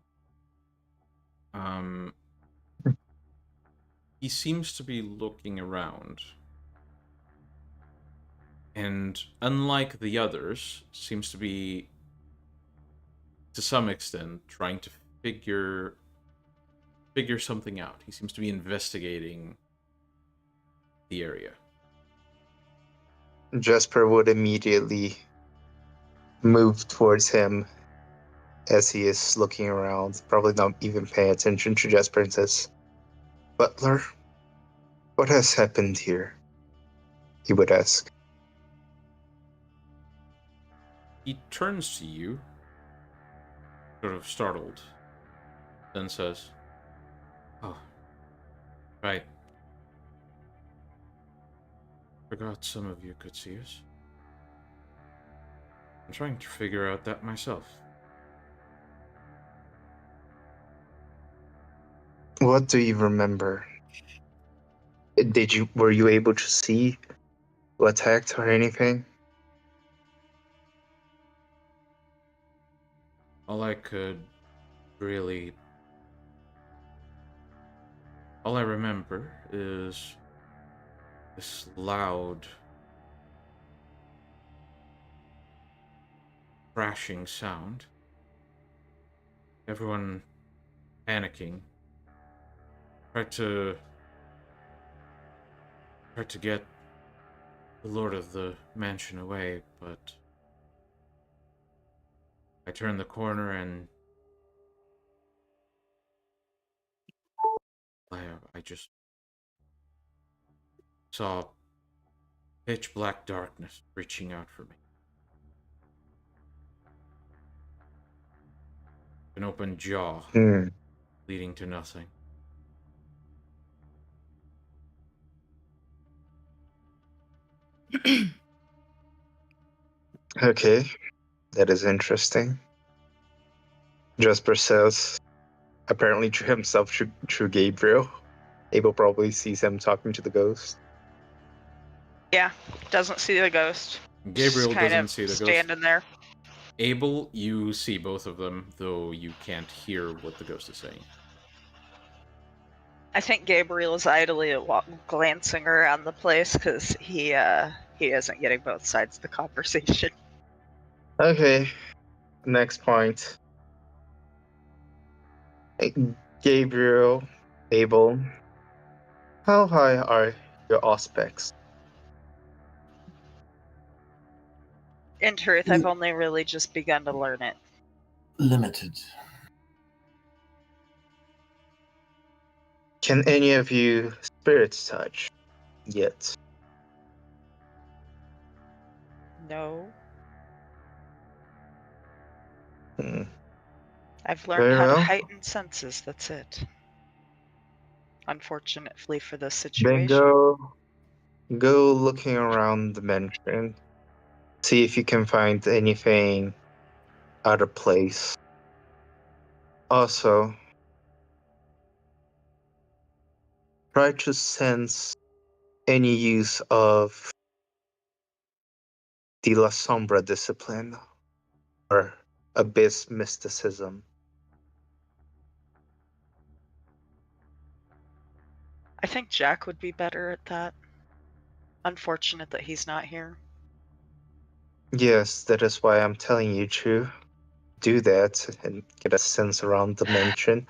He seems to be looking around, and unlike the others, seems to be, to some extent, trying to figure something out. He seems to be investigating the area. Jasper would immediately move towards him as he is looking around, probably not even paying attention to Jasper, and says, "Butler, what has happened here?" He would ask. He turns to you, sort of startled, then says, "Oh, right. Forgot some of you could see us. I'm trying to figure out that myself." What do you remember? Were you able to see who attacked or anything? All I remember is this loud crashing sound. Everyone panicking. Tried to get the Lord of the Mansion away, but I turned the corner and I just saw pitch black darkness reaching out for me. An open jaw leading to nothing. Okay, that is interesting. Jasper says, apparently to himself, through Gabriel. Abel probably sees him talking to the ghost. Yeah, doesn't see the ghost. Gabriel Just kind doesn't of see the ghost. standing there. Abel, you see both of them, though you can't hear what the ghost is saying. I think Gabriel is idly glancing around the place because he isn't getting both sides of the conversation. Okay, next point. Gabriel, Abel, how high are your aspects? In truth, I've only really just begun to learn it. Limited. Can any of you spirits touch yet? No. Hmm. I've learned Very how to well. heighten senses, that's it. Unfortunately for this Then situation. go looking around the mansion. See if you can find anything out of place. Also, try to sense any use of the La Sombra discipline or abyss mysticism. I think Jack would be better at that. Unfortunate that he's not here. Yes, that is why I'm telling you to do that and get a sense around the mansion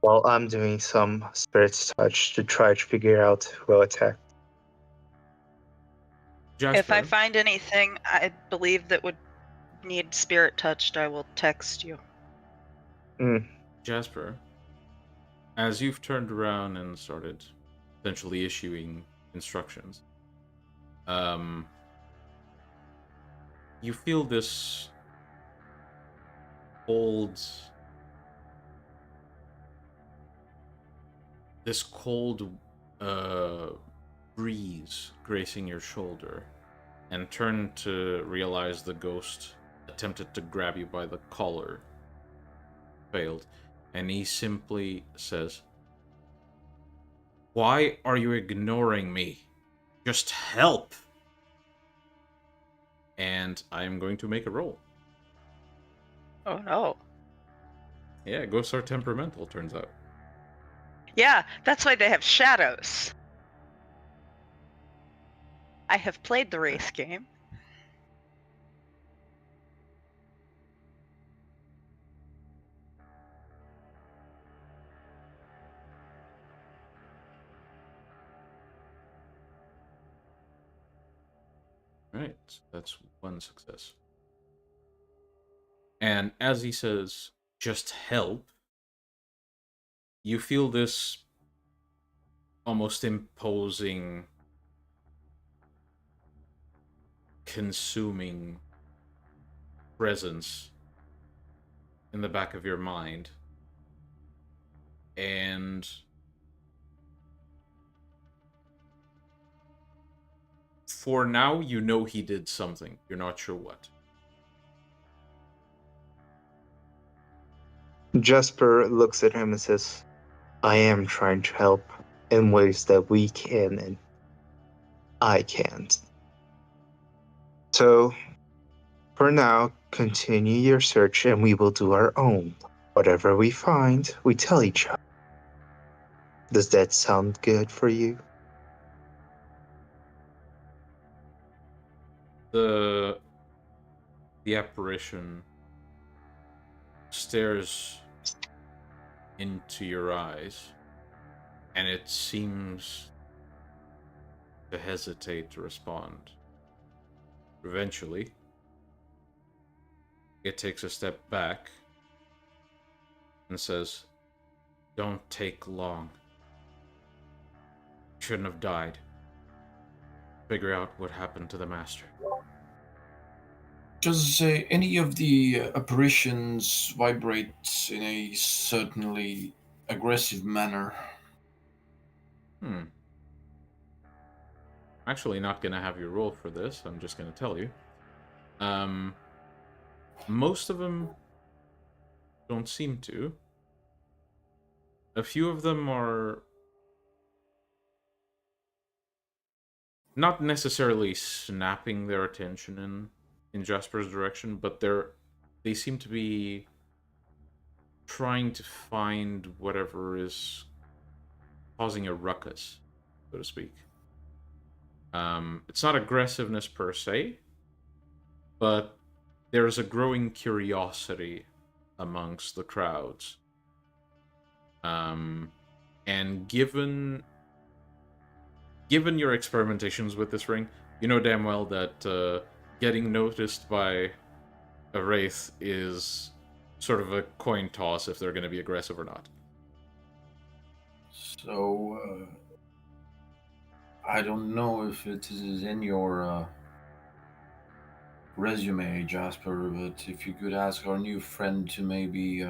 while I'm doing some spirits touch to try to figure out who attacked. Jasper, If I find anything I believe that would need spirit touched, I will text you. Jasper, as you've turned around and started essentially issuing instructions, you feel this cold breeze gracing your shoulder, and turn to realize the ghost attempted to grab you by the collar. Failed. And he simply says, "Why are you ignoring me? Just help!" And I'm going to make a roll. Oh no. Yeah, ghosts are temperamental, turns out. Yeah, that's why they have shadows. I have played the Wraith game. Right, that's one success. And as he says, "Just help," you feel this almost imposing, consuming presence in the back of your mind. And for now, you know he did something. You're not sure what. Jasper looks at him and says, I am trying to help in ways that we can and I can't. So, for now, continue your search and we will do our own. Whatever we find, we tell each other. Does that sound good for you? The apparition stares into your eyes, and it seems to hesitate to respond. Eventually, it takes a step back and says, "Don't take long. Shouldn't have died. Figure out what happened to the master." Does any of the apparitions vibrate in a certainly aggressive manner? Actually, not gonna have you roll for this. I'm just gonna tell you. Most of them don't seem to. A few of them are not necessarily snapping their attention in Jasper's direction, but they seem to be trying to find whatever is causing a ruckus, so to speak. It's not aggressiveness per se, but there's a growing curiosity amongst the crowds. And given your experimentations with this ring, you know damn well that getting noticed by a wraith is sort of a coin toss if they're going to be aggressive or not. So, I don't know if it is in your resume, Jasper, but if you could ask our new friend to maybe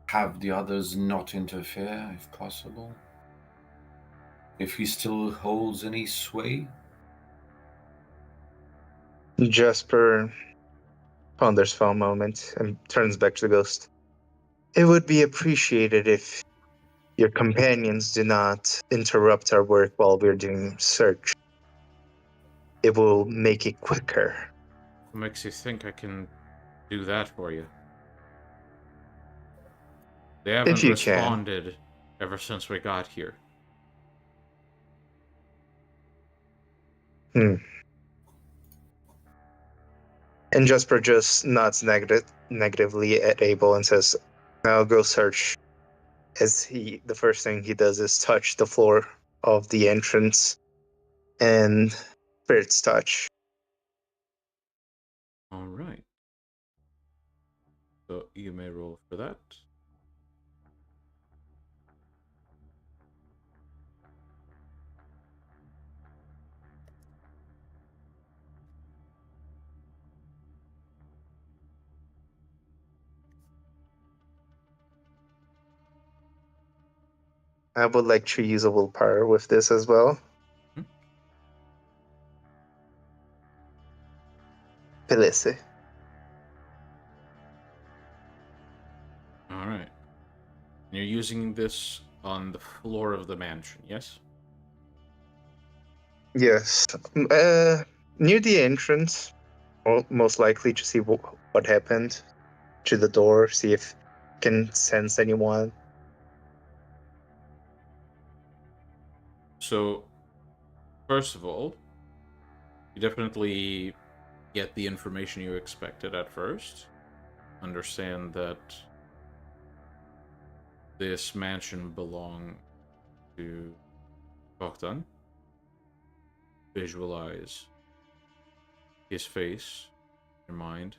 have the others not interfere, if possible. If he still holds any sway. Jasper ponders for a moment and turns back to the ghost. It would be appreciated if your companions do not interrupt our work while we're doing search. It will make it quicker. What makes you think I can do that for you? They haven't If you responded ever since we got here. And Jasper just nods negatively at Abel and says, I'll go search. As the first thing he does is touch the floor of the entrance and Spirit's Touch. All right. So you may roll for that. I would like to use a willpower with this as well. Hmm. Pelisse. All right. You're using this on the floor of the mansion, yes? Yes. Near the entrance, most likely to see what happened to the door, see if can sense anyone. So, first of all, you definitely get the information you expected at first. Understand that this mansion belonged to Bogdan. Visualize his face in your mind.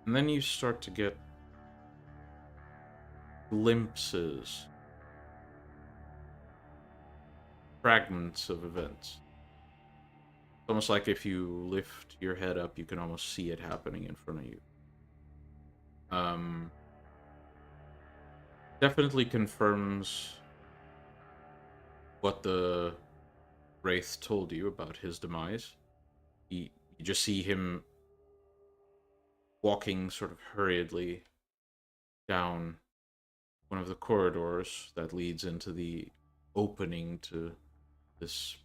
And then you start to get glimpses, fragments of events. It's almost like if you lift your head up, you can almost see it happening in front of you. Definitely confirms what the Wraith told you about his demise. You just see him walking sort of hurriedly down one of the corridors that leads into the opening to this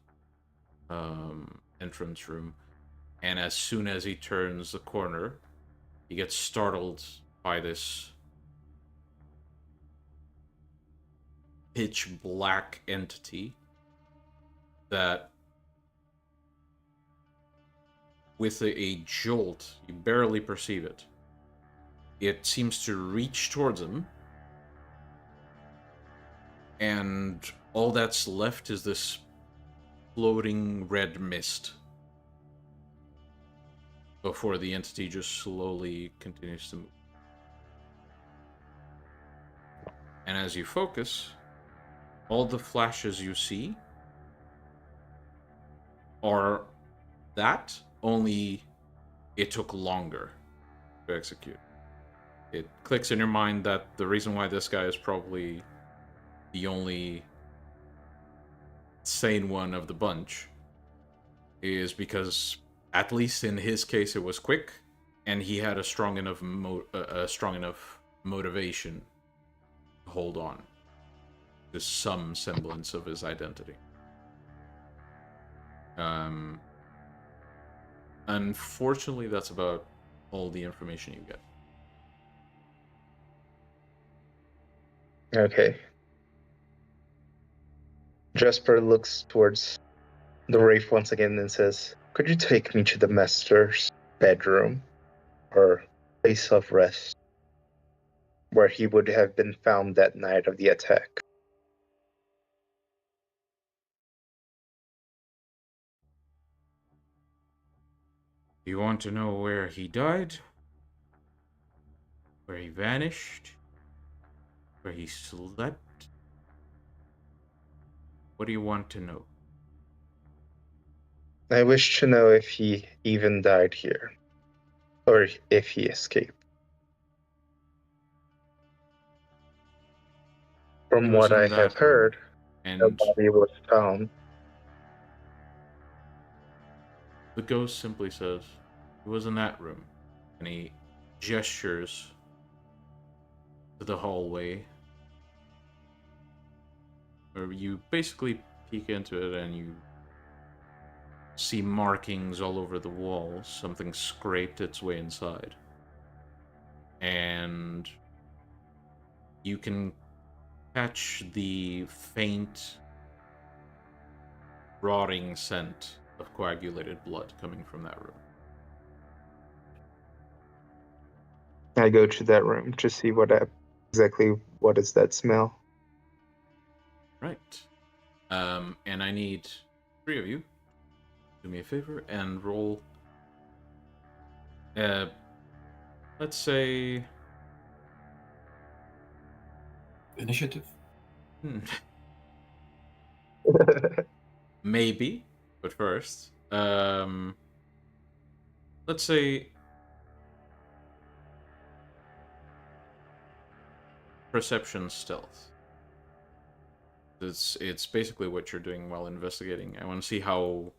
entrance room. And as soon as he turns the corner, he gets startled by this pitch black entity that, with a jolt, you barely perceive it. It seems to reach towards him, and all that's left is this floating red mist before the entity just slowly continues to move. And as you focus, all the flashes you see are that, only it took longer to execute. It clicks in your mind that the reason why this guy is probably the only sane one of the bunch is because, at least in his case, it was quick, and he had a strong enough motivation to hold on to some semblance of his identity. Unfortunately, that's about all the information you get. Okay. Jasper looks towards the Wraith once again and says, "Could you take me to the Master's bedroom, or place of rest, where he would have been found that night of the attack?" You want to know where he died? Where he vanished? Where he slept? What do you want to know? I wish to know if he even died here, or if he escaped. From He was what I in have that room, heard, the and body was found. the ghost simply says, he was in that room. And he gestures to the hallway, where you basically peek into it and you see markings all over the walls. Something scraped its way inside. And you can catch the faint, rotting scent of coagulated blood coming from that room. I go to that room to see exactly what is that smell. Right. And I need 3 of you. Do me a favor and roll. Let's say. Initiative. Maybe, but first, let's say perception stealth. It's basically what you're doing while investigating. I want to see how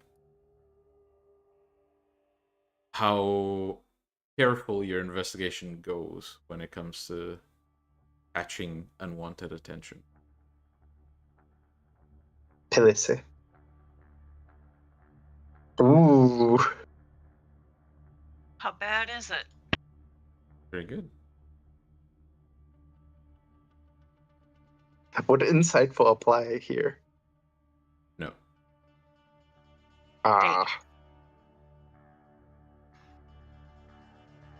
careful your investigation goes when it comes to catching unwanted attention. Pelisse. Ooh. How bad is it? Very good. Would insightful apply here? No. Ah.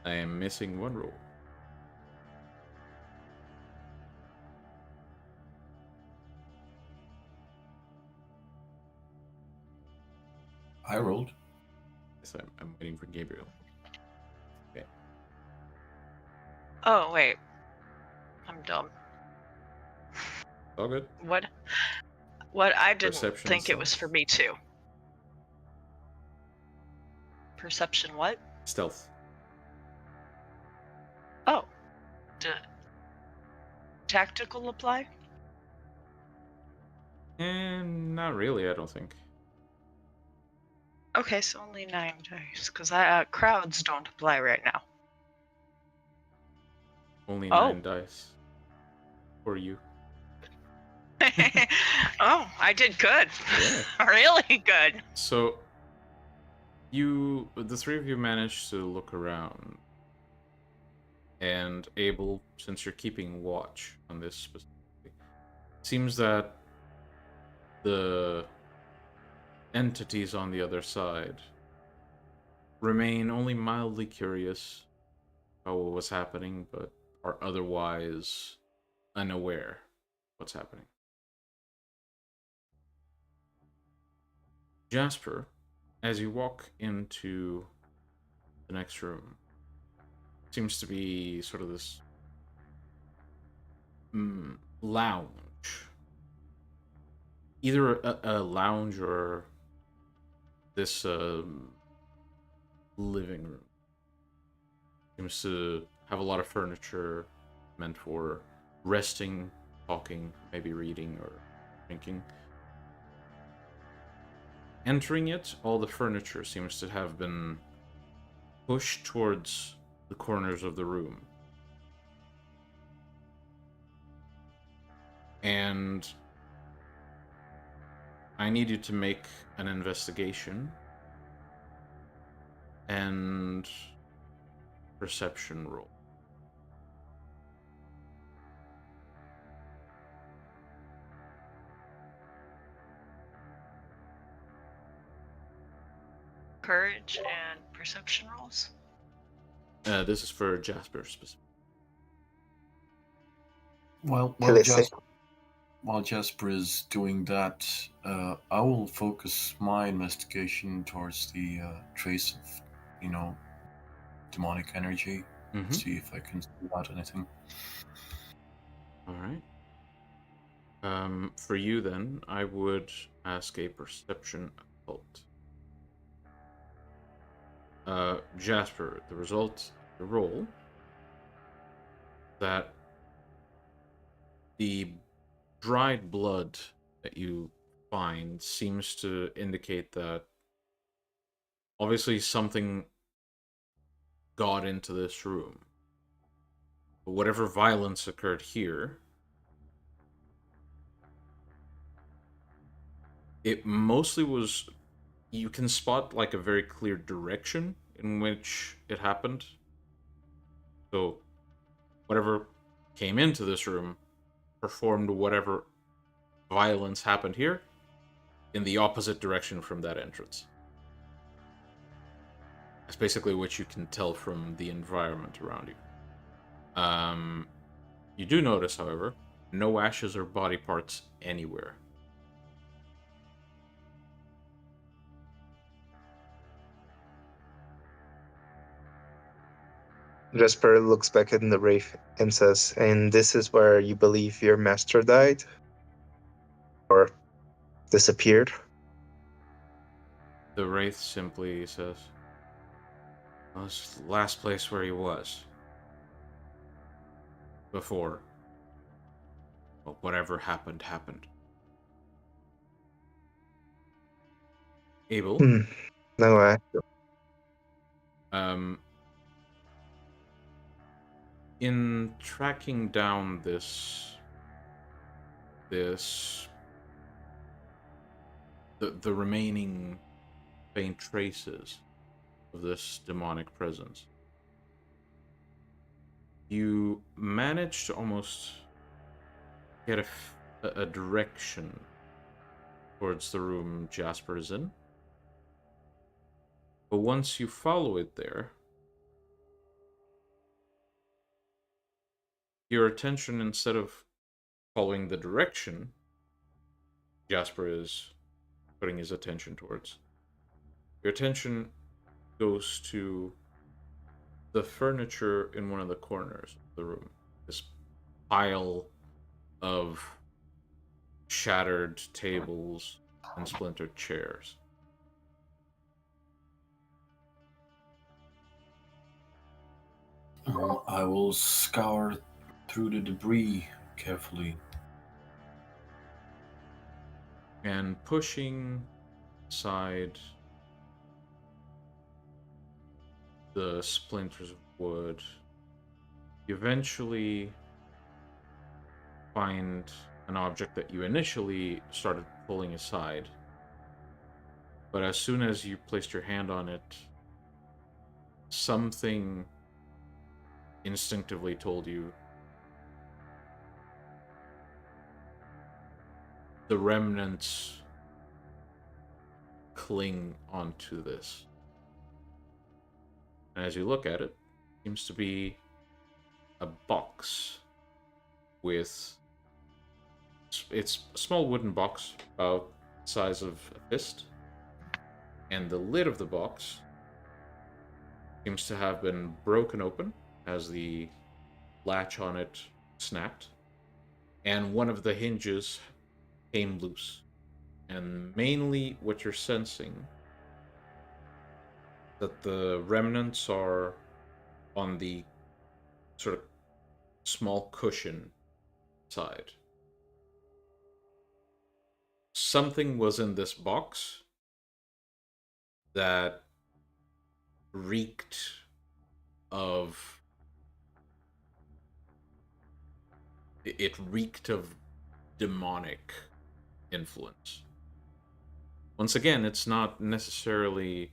I am missing 1 roll. I rolled. Yes, I'm waiting for Gabriel. Okay. Oh wait, I'm dumb. All good. What? I didn't Perception think it was stealth. for me too. Perception what? Stealth. Oh. Tactical apply? And not really, I don't think. Okay, so only 9 dice, because crowds don't apply right now. Only Oh. 9 dice. For you. Oh, I did good. Yeah. Really good. So, the 3 of you managed to look around. And Abel, since you're keeping watch on this specifically, seems that the entities on the other side remain only mildly curious about what was happening, but are otherwise unaware what's happening. Jasper, as you walk into the next room, seems to be sort of this lounge. Either a lounge or this living room. Seems to have a lot of furniture meant for resting, talking, maybe reading or drinking. Entering it, all the furniture seems to have been pushed towards the corners of the room. And I need you to make an investigation and perception roll. Courage and perception rolls? This is for Jasper specifically. While Pelisse. Jasper is doing that, I will focus my investigation towards the trace of, demonic energy. See if I can see out anything. All right. For you then, I would ask a perception occult. Jasper, the result, the roll, that the dried blood that you find seems to indicate that obviously something got into this room. But whatever violence occurred here, it mostly was, you can spot like a very clear direction in which it happened. So whatever came into this room performed whatever violence happened here in the opposite direction from that entrance. That's basically what you can tell from the environment around you. You do notice, however, no ashes or body parts anywhere. Jasper looks back in the wraith and says, "And this is where you believe your master died? Or disappeared?" The Wraith simply says, well, this is the last place where he was. Before. Well, whatever happened, happened. Abel? No, In tracking down the remaining faint traces of this demonic presence, you manage to almost get a direction towards the room Jasper is in. But once you follow it there, your attention, instead of following the direction Jasper is putting his attention towards, your attention goes to the furniture in one of the corners of the room. This pile of shattered tables and splintered chairs. I will scour through the debris carefully. And pushing aside the splinters of wood, you eventually find an object that you initially started pulling aside. But as soon as you placed your hand on it, something instinctively told you the remnants cling onto this. And as you look at it, it seems to be a box with... It's a small wooden box, about the size of a fist. And the lid of the box seems to have been broken open as the latch on it snapped. And one of the hinges came loose. And mainly what you're sensing, that the remnants are on the sort of small cushion side. Something was in this box that reeked of... It reeked of demonic influence. Once again, it's not necessarily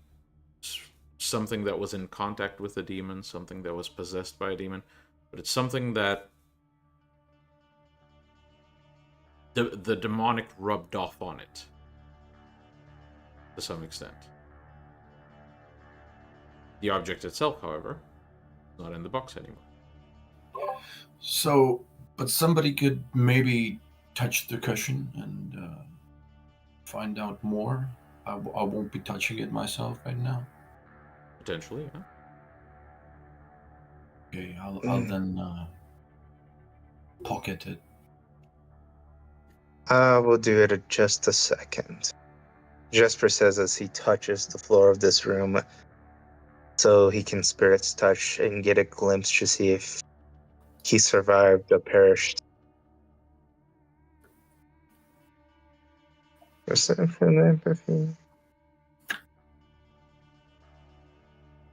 something that was in contact with a demon, something that was possessed by a demon, but it's something that the demonic rubbed off on it to some extent. The object itself, however, is not in the box anymore. So, but somebody could maybe touch the cushion and find out more. I won't be touching it myself right now. Potentially, yeah. Okay, I'll then pocket it. We'll do it in just a second. Jasper says as he touches the floor of this room so he can spirit's touch and get a glimpse to see if he survived or perished. Empathy.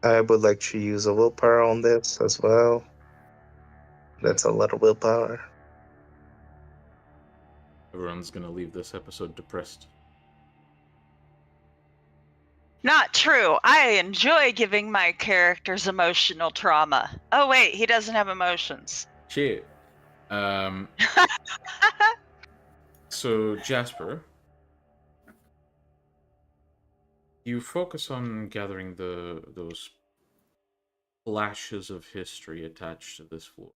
I would like to use a willpower on this as well. That's a lot of willpower. Everyone's gonna leave this episode depressed. Not true. I enjoy giving my characters emotional trauma. Oh wait, he doesn't have emotions. Shit. So, Jasper, you focus on gathering those flashes of history attached to this floor.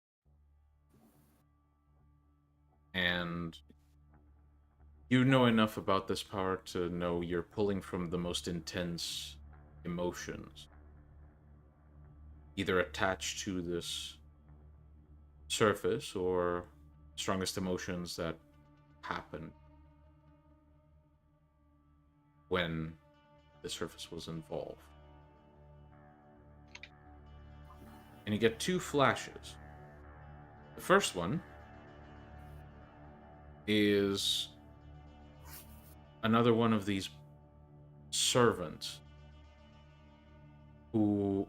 And you know enough about this power to know you're pulling from the most intense emotions. either attached to this surface or strongest emotions that happened when the surface was involved. And you get 2 flashes. The first one is another one of these servants who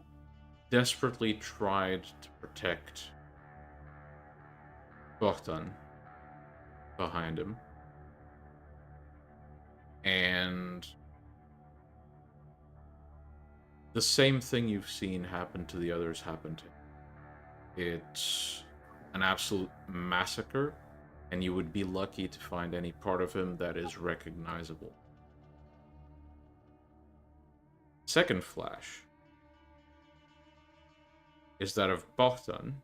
desperately tried to protect Bogdan behind him. And the same thing you've seen happen to the others happened to him. It's an absolute massacre, and you would be lucky to find any part of him that is recognizable. Second flash is that of Bogdan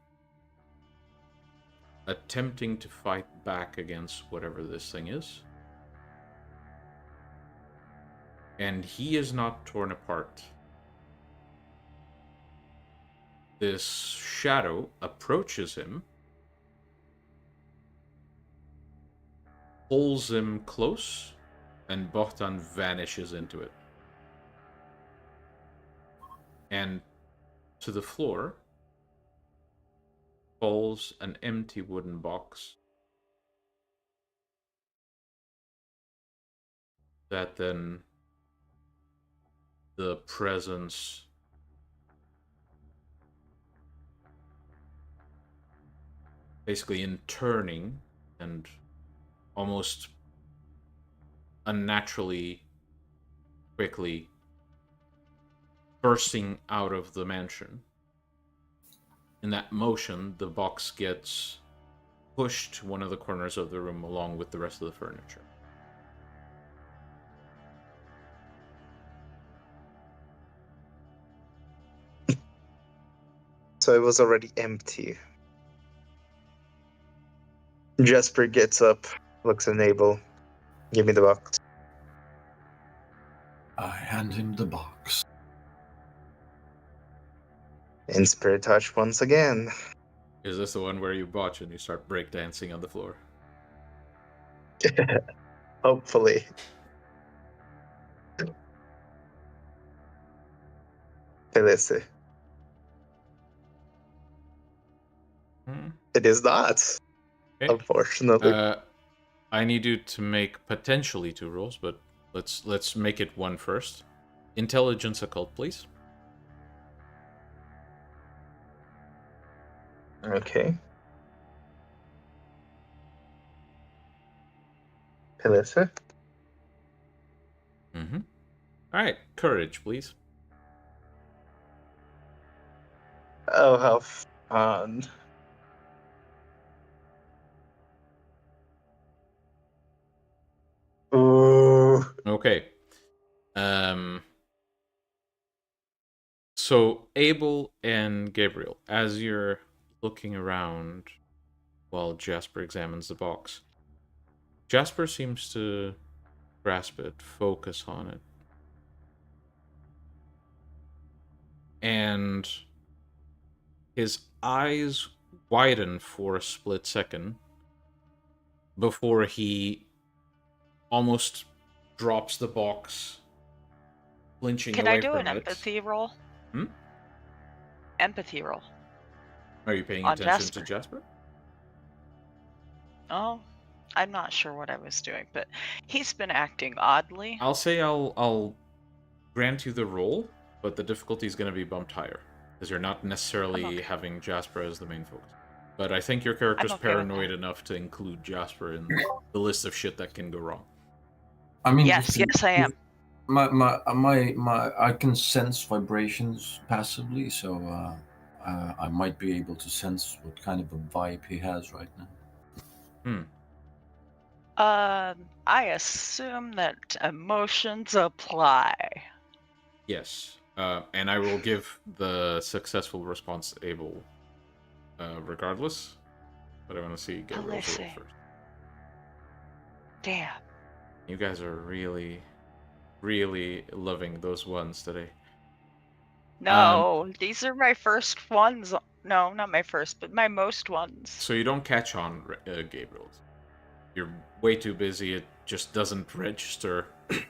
attempting to fight back against whatever this thing is. And he is not torn apart. This shadow approaches him, pulls him close, and Bogdan vanishes into it. And to the floor falls an empty wooden box that then the presence basically in turning and almost unnaturally quickly bursting out of the mansion. In that motion, the box gets pushed to one of the corners of the room along with the rest of the furniture. So it was already empty. Jasper gets up, looks at Abel. Give me the box. I hand him the box. In spirit touch once again. Is this the one where you botch and you start breakdancing on the floor? Hopefully. Felicity. It is not. Okay. Unfortunately. I need you to make potentially 2 rolls, but let's make it 1 first. Intelligence occult, please. Okay. Felicity. Mm-hmm. All right, courage, please. Oh, how fun. Ooh. Okay. So Abel and Gabriel, as you're looking around while Jasper examines the box, Jasper seems to grasp it, focus on it. And his eyes widen for a split second before he almost drops the box, flinching Can away I do from an it. empathy roll? Hmm? Empathy roll. Are you paying On attention Jasper. to Jasper? Oh, I'm not sure what I was doing, but he's been acting oddly. I'll say I'll grant you the roll, but the difficulty is going to be bumped higher because you're not necessarily okay. having Jasper as the main focus. But I think your character's I'm okay with paranoid that. enough to include Jasper in the list of shit that can go wrong. I mean, Yes, yes, I am. I can sense vibrations passively, so I might be able to sense what kind of a vibe he has right now. I assume that emotions apply. Yes, and I will give the successful response to Abel regardless, but I want to see Gabriel's roll see. first. Damn. You guys are really, really loving those ones today. No, these are my first ones. No, not my first, but my most ones. So you don't catch on, Gabriel. You're way too busy. It just doesn't register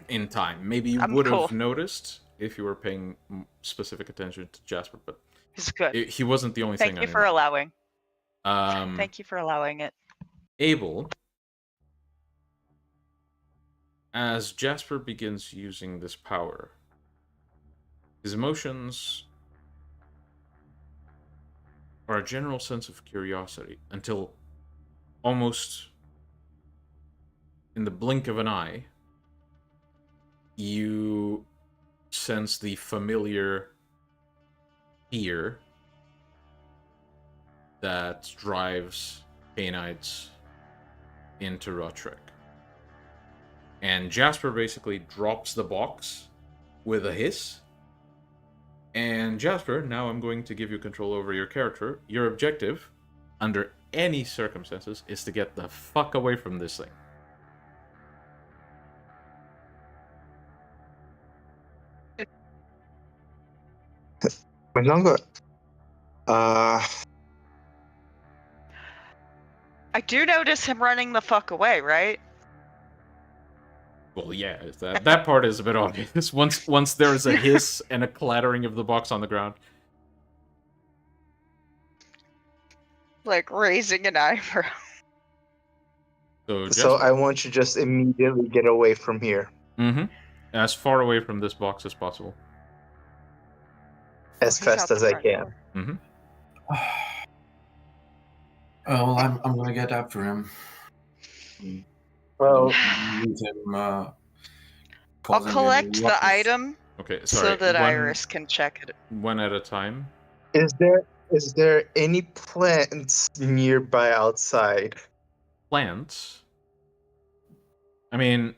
in time. Maybe you I'm would cool. have noticed if you were paying specific attention to Jasper, but It's good. he wasn't the only thing. Thank you for allowing. allowing. Thank you for allowing it. Abel, as Jasper begins using this power, his emotions are a general sense of curiosity until almost in the blink of an eye, you sense the familiar fear that drives Cainites into Rotrek. And Jasper basically drops the box with a hiss. And Jasper, now I'm going to give you control over your character. Your objective, under any circumstances, is to get the fuck away from this thing. Manongo. I do notice him running the fuck away, right? Well, yeah, that part is a bit obvious. Once there's a hiss and a clattering of the box on the ground. Like raising an eyebrow. So So I want you to just immediately get away from here. Mm-hmm. As far away from this box as possible. As He's fast out as the I front can. door. Mm-hmm. Well, I'm gonna get after him. Well, Leave him, I'll causing any collect the ruckus. item Okay, sorry. so that Iris can check it. One at a time. is there any plants nearby outside? Plants. I mean,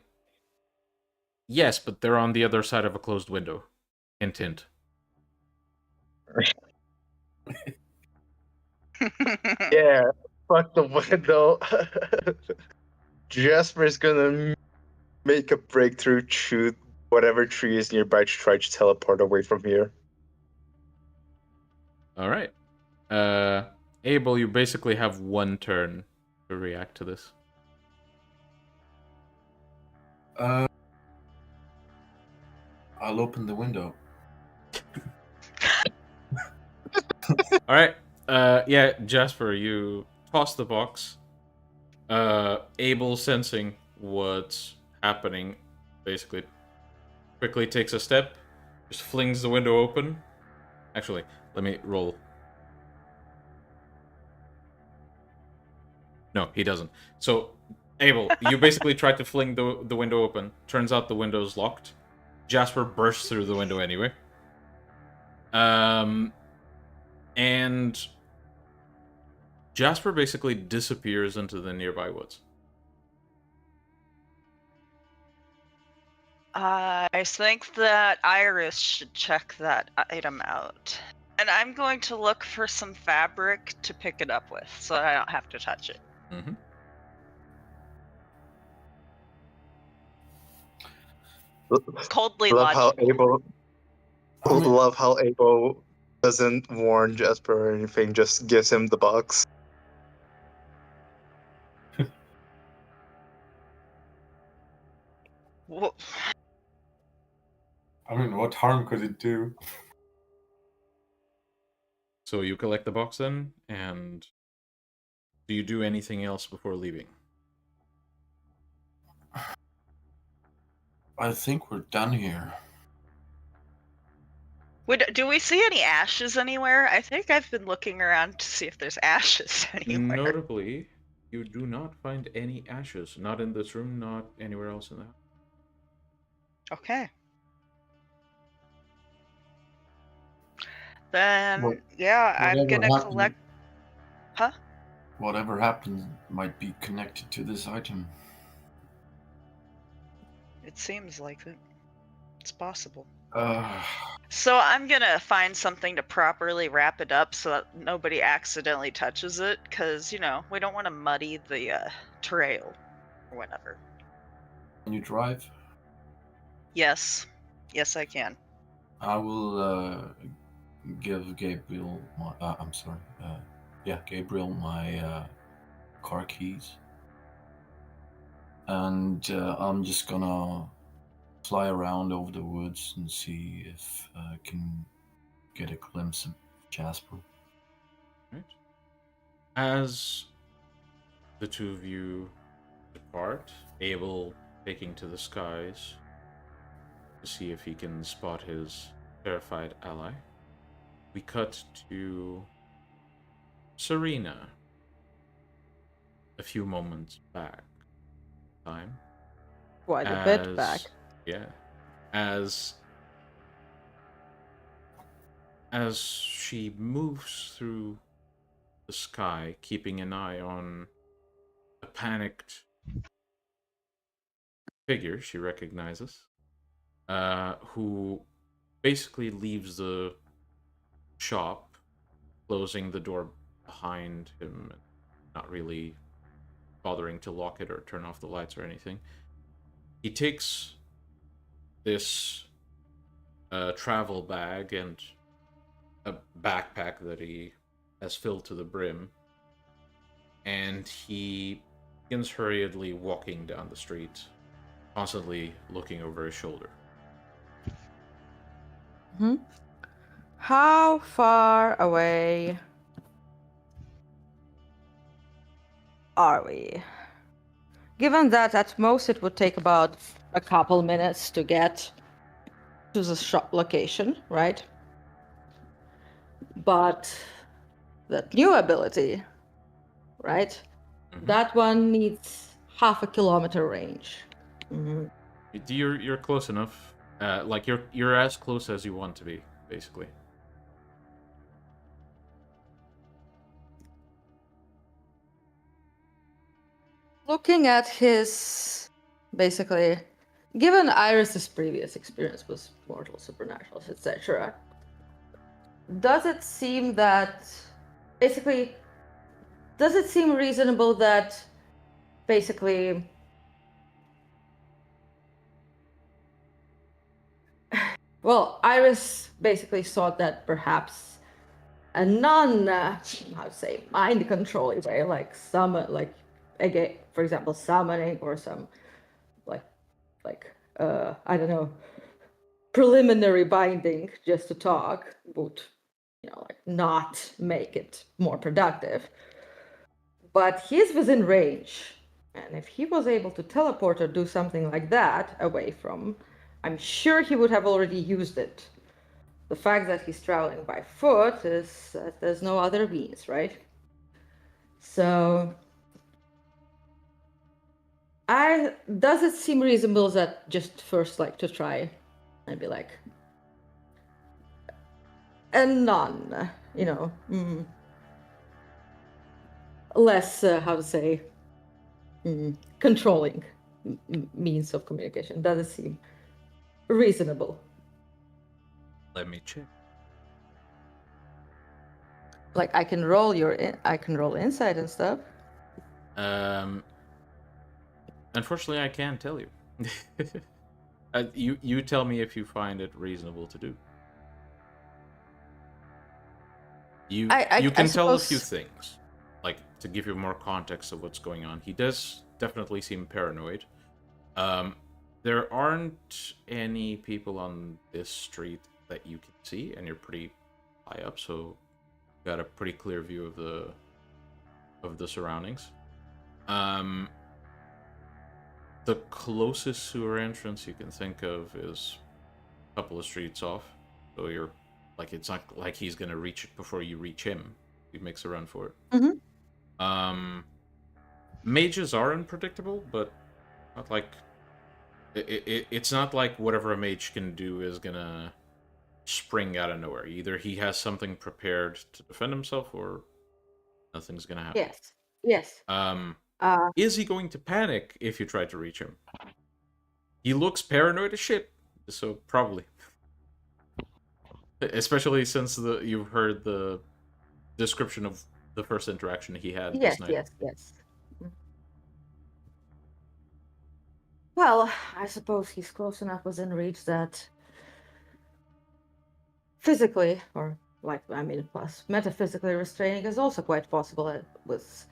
yes, but they're on the other side of a closed window. Hint, hint. Yeah, fuck the window. Jasper's gonna make a breakthrough, shoot whatever tree is nearby to try to teleport away from here. All right. Abel, you basically have one turn to react to this. I'll open the window. All right. Yeah, Jasper, you toss the box. Abel, sensing what's happening, basically quickly takes a step, just flings the window open. Actually, let me roll. No, he doesn't. So, Abel, you basically try to fling the window open. Turns out the window's locked. Jasper bursts through the window anyway. And Jasper basically disappears into the nearby woods. I think that Iris should check that item out. And I'm going to look for some fabric to pick it up with, so I don't have to touch it. Mm-hmm. Coldly Love how logical. Abel doesn't warn Jasper or anything, just gives him the box. Wha- I mean, what harm could it do? So you collect the box then, and do you do anything else before leaving? I think we're done here. Do we see any ashes anywhere? I think I've been looking around to see if there's ashes anywhere. Notably, you do not find any ashes. Not in this room, not anywhere else in the house. Okay. Then, Well, yeah, I'm whatever gonna happened- collect. Huh? Whatever happened might be connected to this item. It seems like it. It's possible. Uh, So I'm gonna find something to properly wrap it up so that nobody accidentally touches it, because, you know, we don't want to muddy the trail or whatever. can you drive? Yes. Yes, I can. I will give Gabriel my, I'm sorry, Gabriel my car keys. And I'm just gonna fly around over the woods and see if I can get a glimpse of Jasper. Right. As the two of you depart, Abel taking to the skies to see if he can spot his terrified ally, we cut to Serena a few moments back. Time. Quite a bit back. Yeah. As she moves through the sky, keeping an eye on a panicked figure she recognizes, who basically leaves the shop, closing the door behind him, not really bothering to lock it or turn off the lights or anything. He takes this travel bag and a backpack that he has filled to the brim, and he begins hurriedly walking down the street, constantly looking over his shoulder. How far away are we? Given that at most it would take about a couple minutes to get to the shop location, right? But that new ability, right? Mhm. That one needs half a kilometer range. You're close enough. Like you're as close as you want to be, basically. Looking at his, basically, given Iris's previous experience with mortal supernaturals, etc., does it seem that, basically, does it seem reasonable that, basically, well, Iris basically thought that perhaps a non, how to say, mind control way, like summon, like, again, for example, summoning or some, I don't know, preliminary binding just to talk would, not make it more productive. But he's within range, and if he was able to teleport or do something like that away from, I'm sure he would have already used it. The fact that he's traveling by foot is that there's no other means, right? So, does it seem reasonable that just first like to try and be like a non, less how to say controlling means of communication? Does it seem reasonable? Let me check. Like I can roll insight and stuff. Unfortunately, I can't tell you. You tell me if you find it reasonable to do. You can tell a few things, like to give you more context of what's going on. He does definitely seem paranoid. There aren't any people on this street that you can see, and you're pretty high up, so you got a pretty clear view of the surroundings. The closest sewer entrance you can think of is a couple of streets off, so you're like, it's not like he's gonna reach it before you reach him. He makes a run for it. Mm-hmm. Mages are unpredictable, but not like it's not like whatever a mage can do is gonna spring out of nowhere. Either he has something prepared to defend himself, or nothing's gonna happen. Yes. Is he going to panic if you try to reach him? He looks paranoid as shit, so probably. Especially since you've heard the description of the first interaction he had this night. Yes. Well, I suppose he's close enough within reach that physically, or plus metaphysically restraining is also quite possible with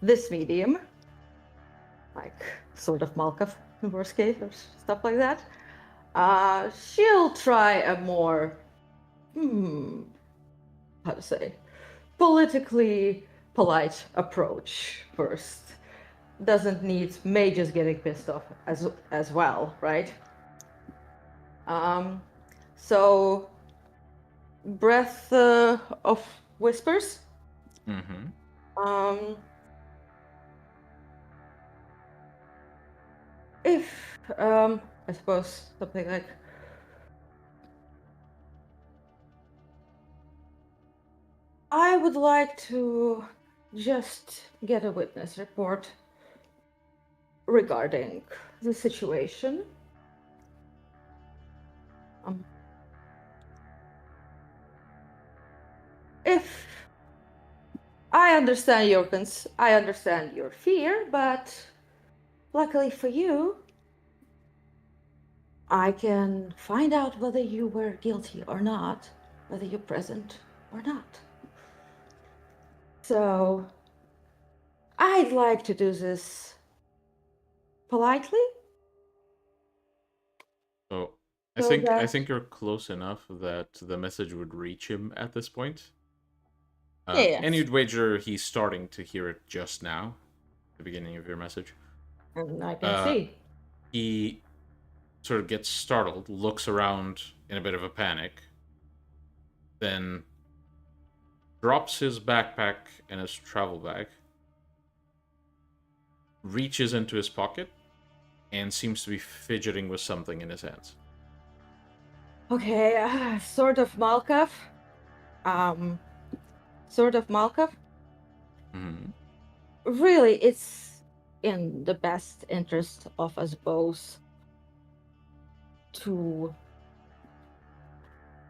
this medium. Like, sort of Malkav, in worst case, or stuff like that. She'll try a more, how to say, politically polite approach first. Doesn't need mages getting pissed off as well, right? So, breath of whispers. Mm-hmm. If I suppose something like, I would like to just get a witness report regarding the situation. If I understand I understand your fear, but luckily for you, I can find out whether you were guilty or not, whether you're present or not. So, I'd like to do this politely. So So I that- think you're close enough that the message would reach him at this point. Yes. And you'd wager he's starting to hear it just now, the beginning of your message. And I can see. He sort of gets startled, looks around in a bit of a panic, then drops his backpack and his travel bag, reaches into his pocket, and seems to be fidgeting with something in his hands. Okay, sort of Malkav. Sort of Malkav. Mm-hmm. Really, it's in the best interest of us both to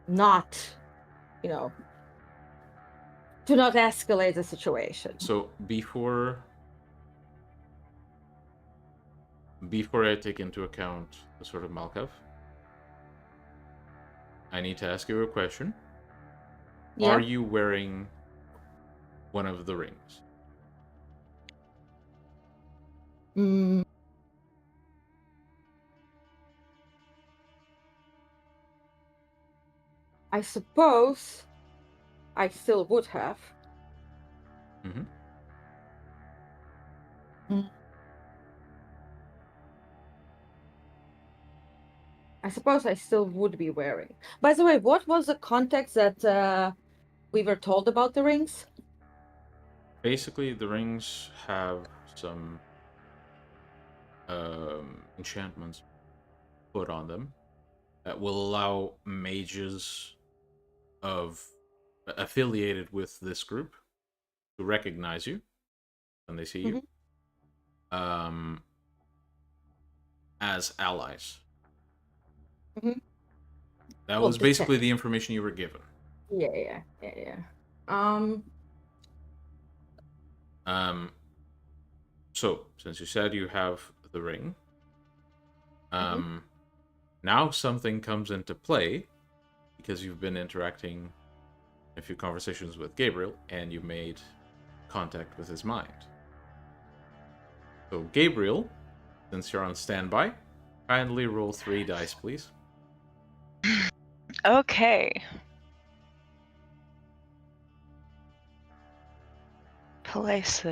not, to not escalate the situation. So before I take into account the sort of Malkav, I need to ask you a question. Yeah. Are you wearing one of the rings? I suppose I still would have. Mm-hmm. I suppose I still would be wearing. By the way, what was the context that we were told about the rings? Basically, the rings have some enchantments put on them that will allow mages affiliated with this group to recognize you when they see you as allies. Mm-hmm. That Well, was basically detect. the information you were given. Yeah. So, since you said you have the ring, now something comes into play because you've been interacting in a few conversations with Gabriel and you made contact with his mind. So, Gabriel, since you're on standby, kindly roll 3 dice, please. Okay. Police.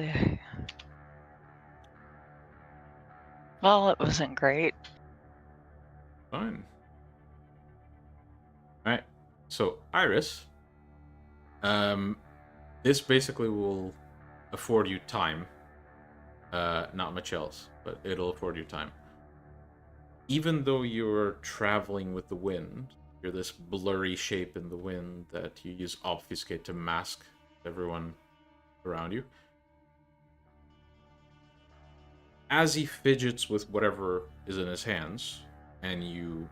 Well, it wasn't great. Fine. Alright. So, Iris, this basically will afford you time. Not much else, but it'll afford you time. Even though you're traveling with the wind, you're this blurry shape in the wind that you use obfuscate to mask everyone around you. As he fidgets with whatever is in his hands, and you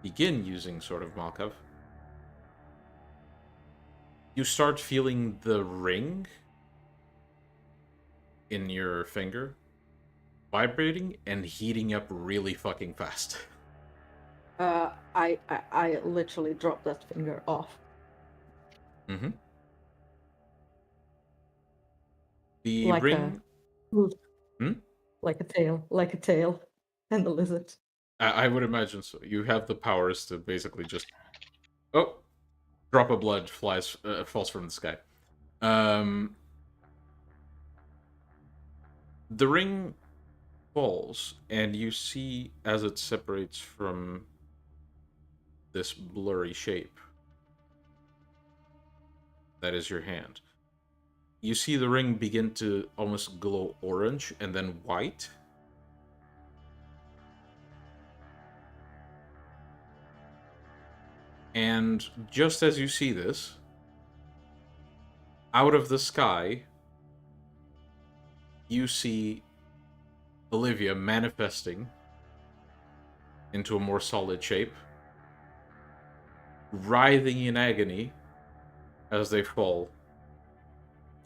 begin using sort of Malkav, you start feeling the ring in your finger vibrating and heating up really fucking fast. I literally dropped that finger off. Mm-hmm. The Like ring. Hmm? like a tail, and the lizard. I would imagine so. You have the powers to basically just. Oh, drop of blood falls from the sky. The ring falls, and you see as it separates from this blurry shape that is your hand. You see the ring begin to almost glow orange and then white. And just as you see this, out of the sky, you see Olivia manifesting into a more solid shape, writhing in agony as they fall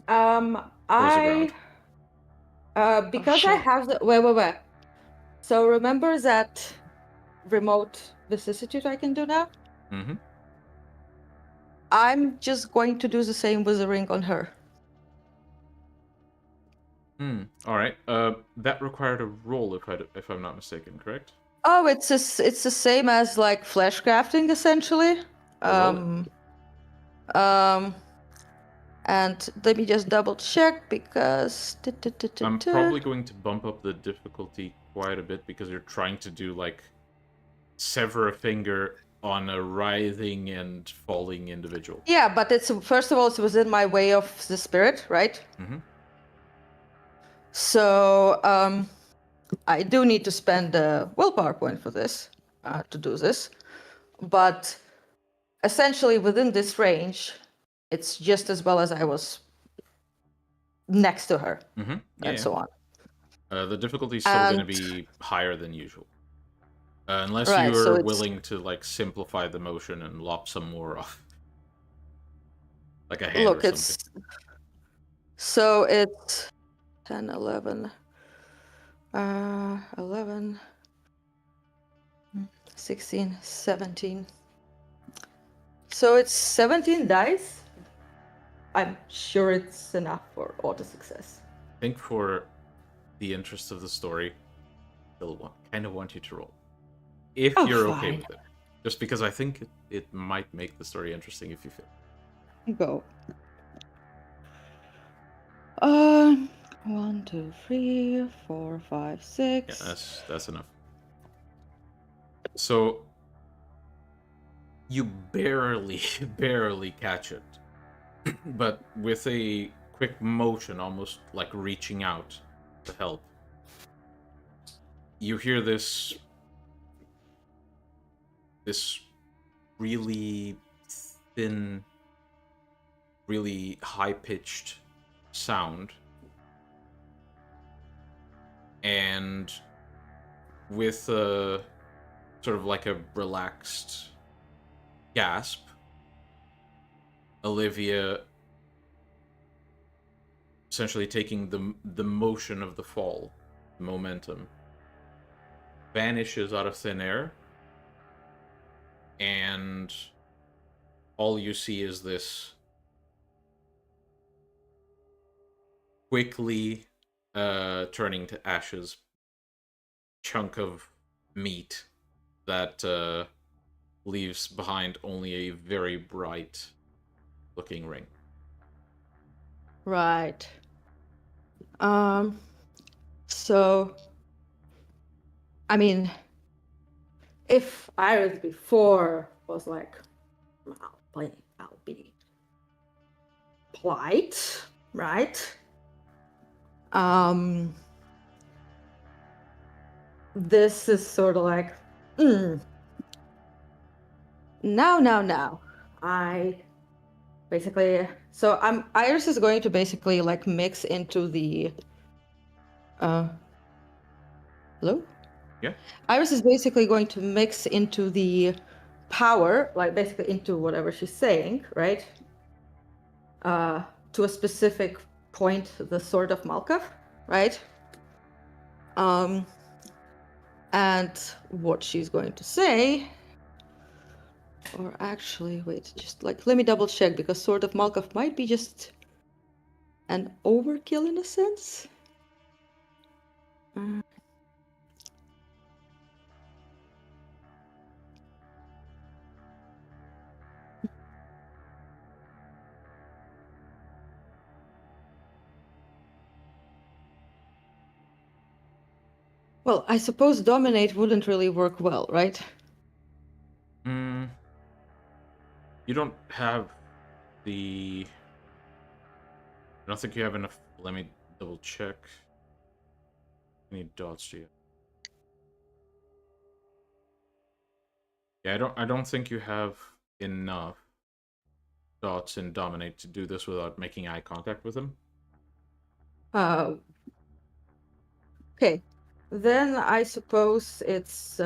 towards the ground. Because shit. I have the wait. So remember that remote vicissitude I can do now? Mm-hmm. I'm just going to do the same with the ring on her. All right. That required a roll, if I'm not mistaken, correct? Oh, it's the same as like flesh crafting essentially. Roll it. And let me just double check because I'm probably going to bump up the difficulty quite a bit because you're trying to do like sever a finger on a writhing and falling individual. Yeah, but it's first of all it's within my way of the spirit, right? Mm-hmm. So I do need to spend a willpower point for this to do this, but essentially within this range, it's just as well as I was next to her Mm-hmm. Yeah, and so on. the difficulty is still going to be higher than usual. Unless Right, so you're it's- willing to like simplify the motion and lop some more off. Like a hand Look, or it's something. so it's 10, 11, 11, 16, 17. So it's 17 dice. I'm sure it's enough for auto success. I think for the interest of the story, I kind of want you to roll. If you're okay fine. with it. Just because I think it might make the story interesting if you fail. Go. 1, 2, 3, 4, 5, 6. Yeah, that's enough. So you barely catch it. But with a quick motion, almost like reaching out to help, you hear this really thin, really high-pitched sound, and with a sort of like a relaxed gasp, Olivia, essentially taking the motion of the fall, the momentum, vanishes out of thin air, and all you see is this quickly turning to ashes chunk of meat that leaves behind only a very bright looking ring. Right. So, I mean, if Iris before was like, I'll be polite, right? This is sort of like, now. I basically, so Iris is going to basically like mix into the, hello? Yeah. Iris is basically going to mix into the power, like basically into whatever she's saying, right? To a specific point, the Sword of Malkav, right? And what she's going to say Or actually, wait, just like let me double check because Sword of Malkuth might be just an overkill in a sense. Well, I suppose Dominate wouldn't really work well, right? You don't have the... I don't think you have enough... Let me double check. How many dots do you have? Yeah, I don't think you have enough dots in Dominate to do this without making eye contact with him. Okay. Then I suppose it's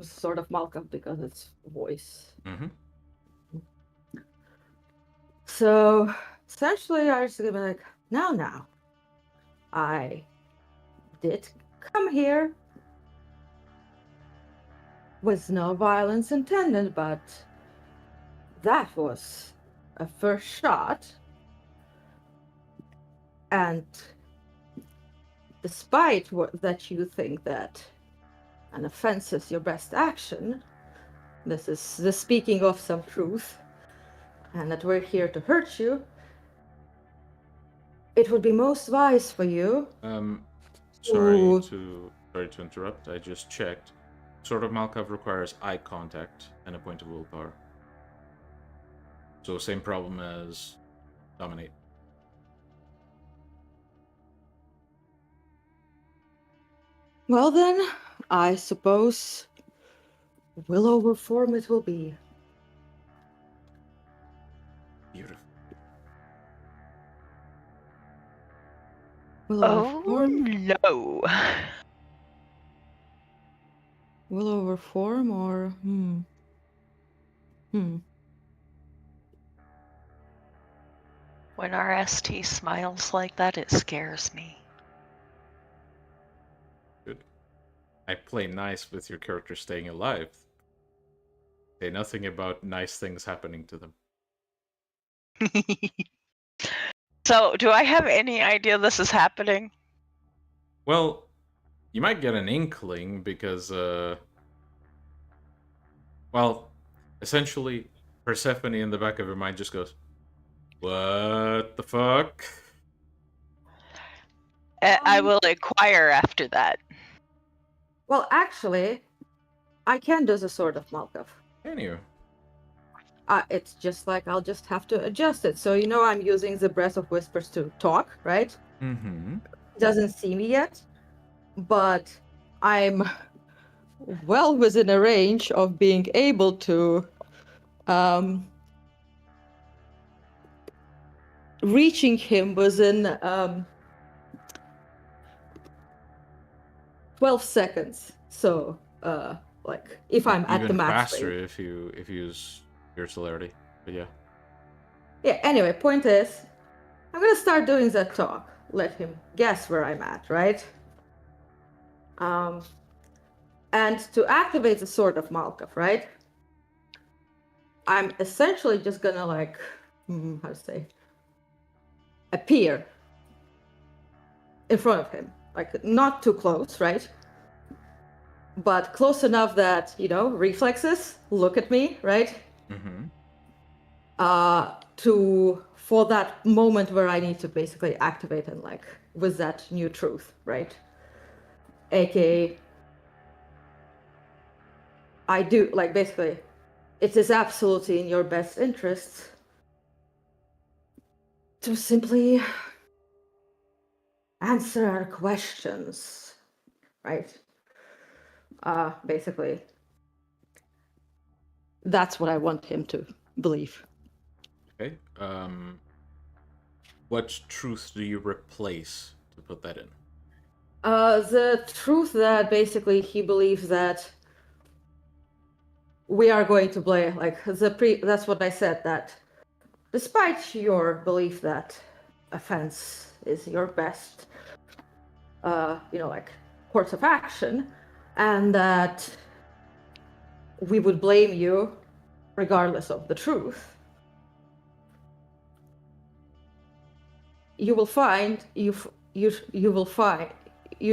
Sword of Malkuth because it's voice. Mm-hmm. So essentially I was gonna be like, now. I did come here with no violence intended, but that was a first shot. And despite that you think that an offense is your best action, this is the speaking of some truth, and that we're here to hurt you, it would be most wise for you. Sorry to interrupt. I just checked. Sword of Malkuth requires eye contact and a point of willpower. So same problem as Dominate. Well then, I suppose will over form it will be. Beautiful. Will over Oh form? no. Will over form or When RST smiles like that, it scares me. Good. I play nice with your character staying alive. Say nothing about nice things happening to them. So, do I have any idea this is happening? Well, you might get an inkling because, well, essentially, Persephone in the back of her mind just goes, "What the fuck?" I will inquire after that. Well, actually, I can do the Sword of Malkuth. Can you? It's just like I'll just have to adjust it. So I'm using the Breath of Whispers to talk, right? Mm-hmm. Doesn't see me yet, but I'm well within a range of being able to reaching him within 12 seconds. So like if I'm at the Even max faster rate. if you use your celerity. But yeah. Yeah, anyway, point is, I'm gonna start doing that talk. Let him guess where I'm at, right? And to activate the Sword of Malkuth, right? I'm essentially just gonna how to say, appear in front of him. Like not too close, right? But close enough that, reflexes, look at me, right? Mm-hmm. For that moment where I need to basically activate and with that new truth, right? AKA, I do basically, it is absolutely in your best interests to simply answer our questions, right? Basically, that's what I want him to believe. Okay. What truth do you replace to put that in? The truth that basically he believes that we are going to play that's what I said, that despite your belief that offense is your best course of action, and that we would blame you regardless of the truth, you will find you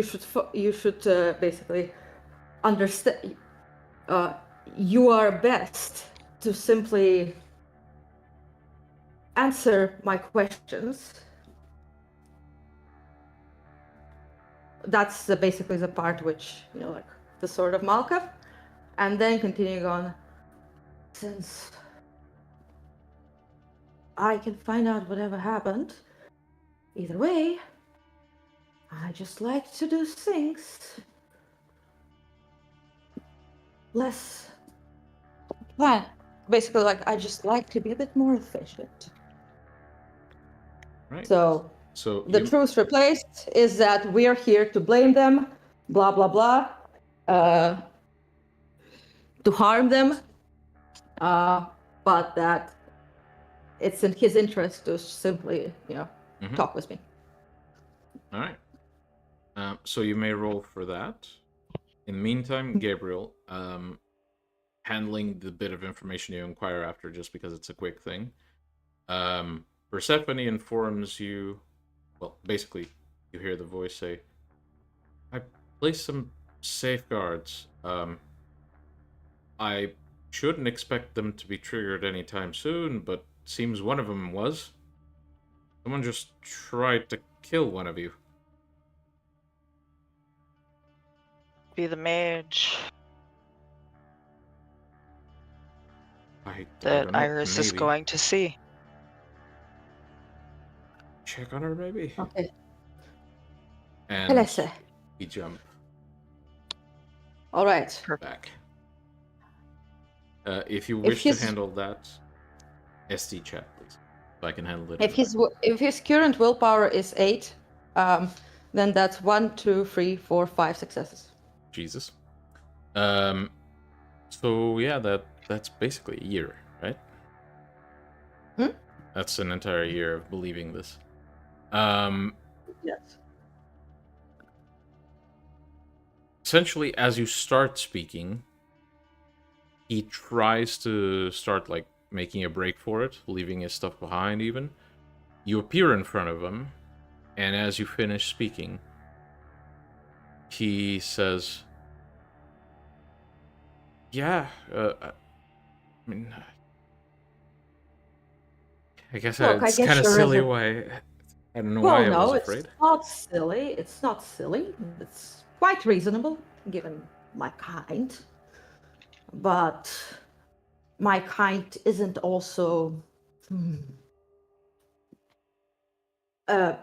should basically understand. You are best to simply answer my questions. That's basically the part which, like the Sword of Malkav, and then continuing on. Since I can find out whatever happened, either way, I just like to do things less plan. Basically, like, I just like to be a bit more efficient. Right. So the you, truth replaced is that we are here to blame them, blah blah blah, to harm them, but that it's in his interest to simply, talk with me. All right. So you may roll for that. In the meantime, Gabriel, handling the bit of information you inquire after, just because it's a quick thing. Persephone informs you. Well, basically, you hear the voice say, "I placed some safeguards. I shouldn't expect them to be triggered anytime soon, but seems one of them was. Someone just tried to kill one of you." Be the mage I that don't know. Iris is Maybe. going to see. Check on her, maybe? Okay. And Let's we jump all right. back. If you wish to handle that, SD chat, please. So I can handle it. If his current willpower is 8, then that's 1, 2, 3, 4, 5 successes. Jesus. So yeah, that's basically a year, right? That's an entire year of believing this. Yes. Essentially, as you start speaking, he tries to start like making a break for it, leaving his stuff behind even. You appear in front of him, and as you finish speaking, he says, "Yeah, I mean, I guess Look, it's I guess kind of your silly reser- why. I don't know Well, why I no, was it's afraid. not silly. It's not silly. It's quite reasonable, given my kind. But my kind isn't also a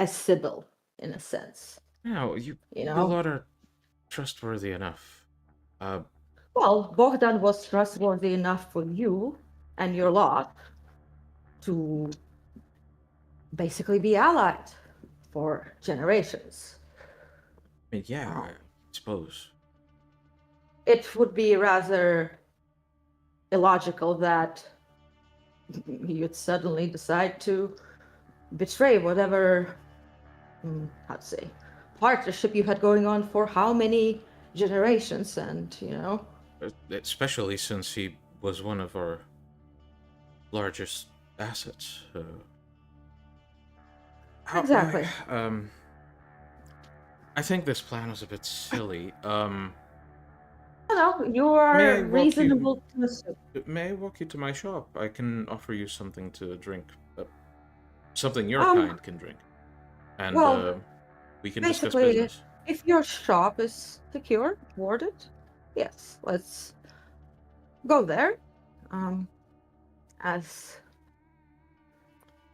Sybil, in a sense. No, you know? lot are trustworthy enough. Well, Bogdan was trustworthy enough for you and your lot to basically be allied for generations. I mean, yeah, I suppose. It would be rather illogical that you'd suddenly decide to betray whatever, how to say, partnership you had going on for how many generations, and Especially since he was one of our largest assets. Exactly. I think this plan was a bit silly. You are reasonable to assume. May I walk you to my shop? I can offer you something to drink. Something your kind can drink. And we can discuss business. If your shop is secure, warded, yes, let's go there. As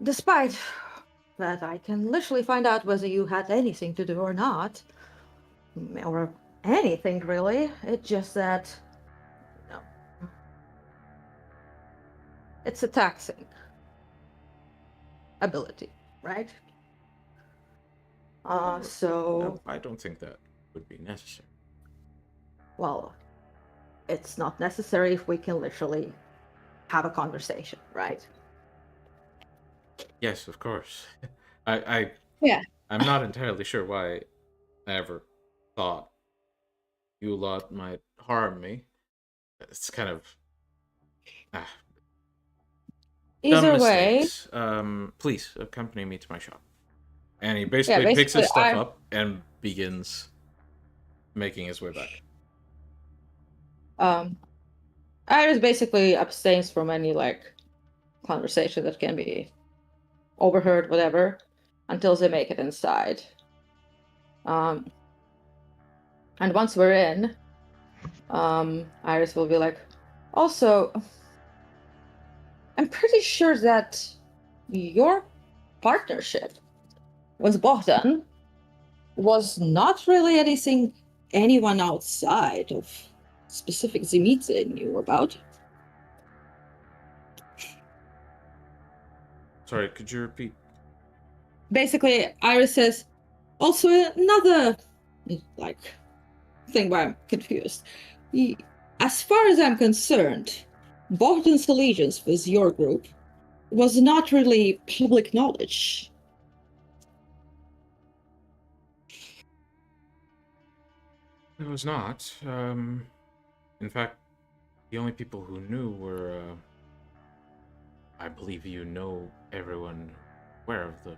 despite that, I can literally find out whether you had anything to do or not, or anything really. It's just that it's a taxing ability, right? So I don't think that would be necessary. Well, it's not necessary if we can literally have a conversation, right? Yes, of course. Yeah. I'm not entirely sure why I ever thought you lot might harm me. It's kind of dumb Either way, mistakes. Please accompany me to my shop. And he yeah, basically picks basically, his stuff up and begins making his way back. Iris basically abstains from any like conversation that can be overheard, whatever, until they make it inside. And once we're in, Iris will be like, also, I'm pretty sure that your partnership with Bogdan was not really anything anyone outside of specific Zimitze knew about. Sorry, could you repeat? Basically, Iris says, also another, like, thing where I'm confused. As far as I'm concerned, Bogdan's allegiance with your group was not really public knowledge. It was not. In fact, the only people who knew were, I believe you know everyone aware of the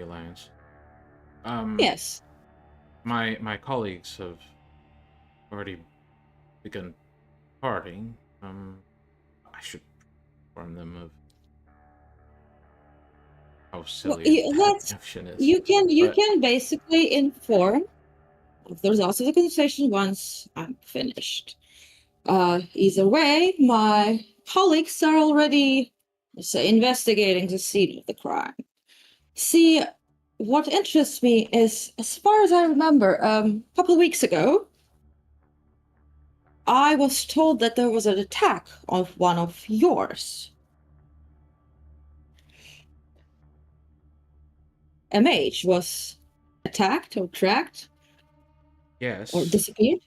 Alliance. Yes. My colleagues have already begun parting. I should inform them of how silly that notion is. You But- can basically inform of the results of the conversation once I'm finished. Either way, my colleagues are already, let's say, investigating the scene of the crime. See, what interests me is, as far as I remember, a couple of weeks ago, I was told that there was an attack on one of yours. A mage was attacked or tracked Yes. or disappeared.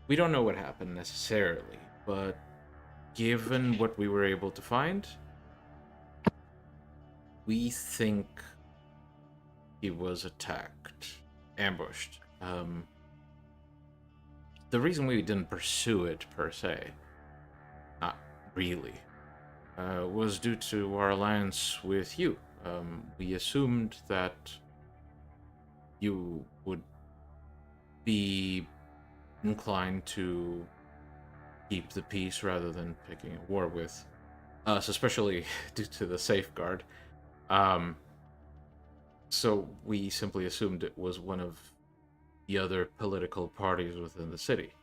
We don't know what happened necessarily, but given what we were able to find, we think he was attacked, ambushed. The reason we didn't pursue it per se, not really, was due to our alliance with you. We assumed that you would be inclined to keep the peace rather than picking a war with us, especially due to the safeguard. So we simply assumed it was one of the other political parties within the city.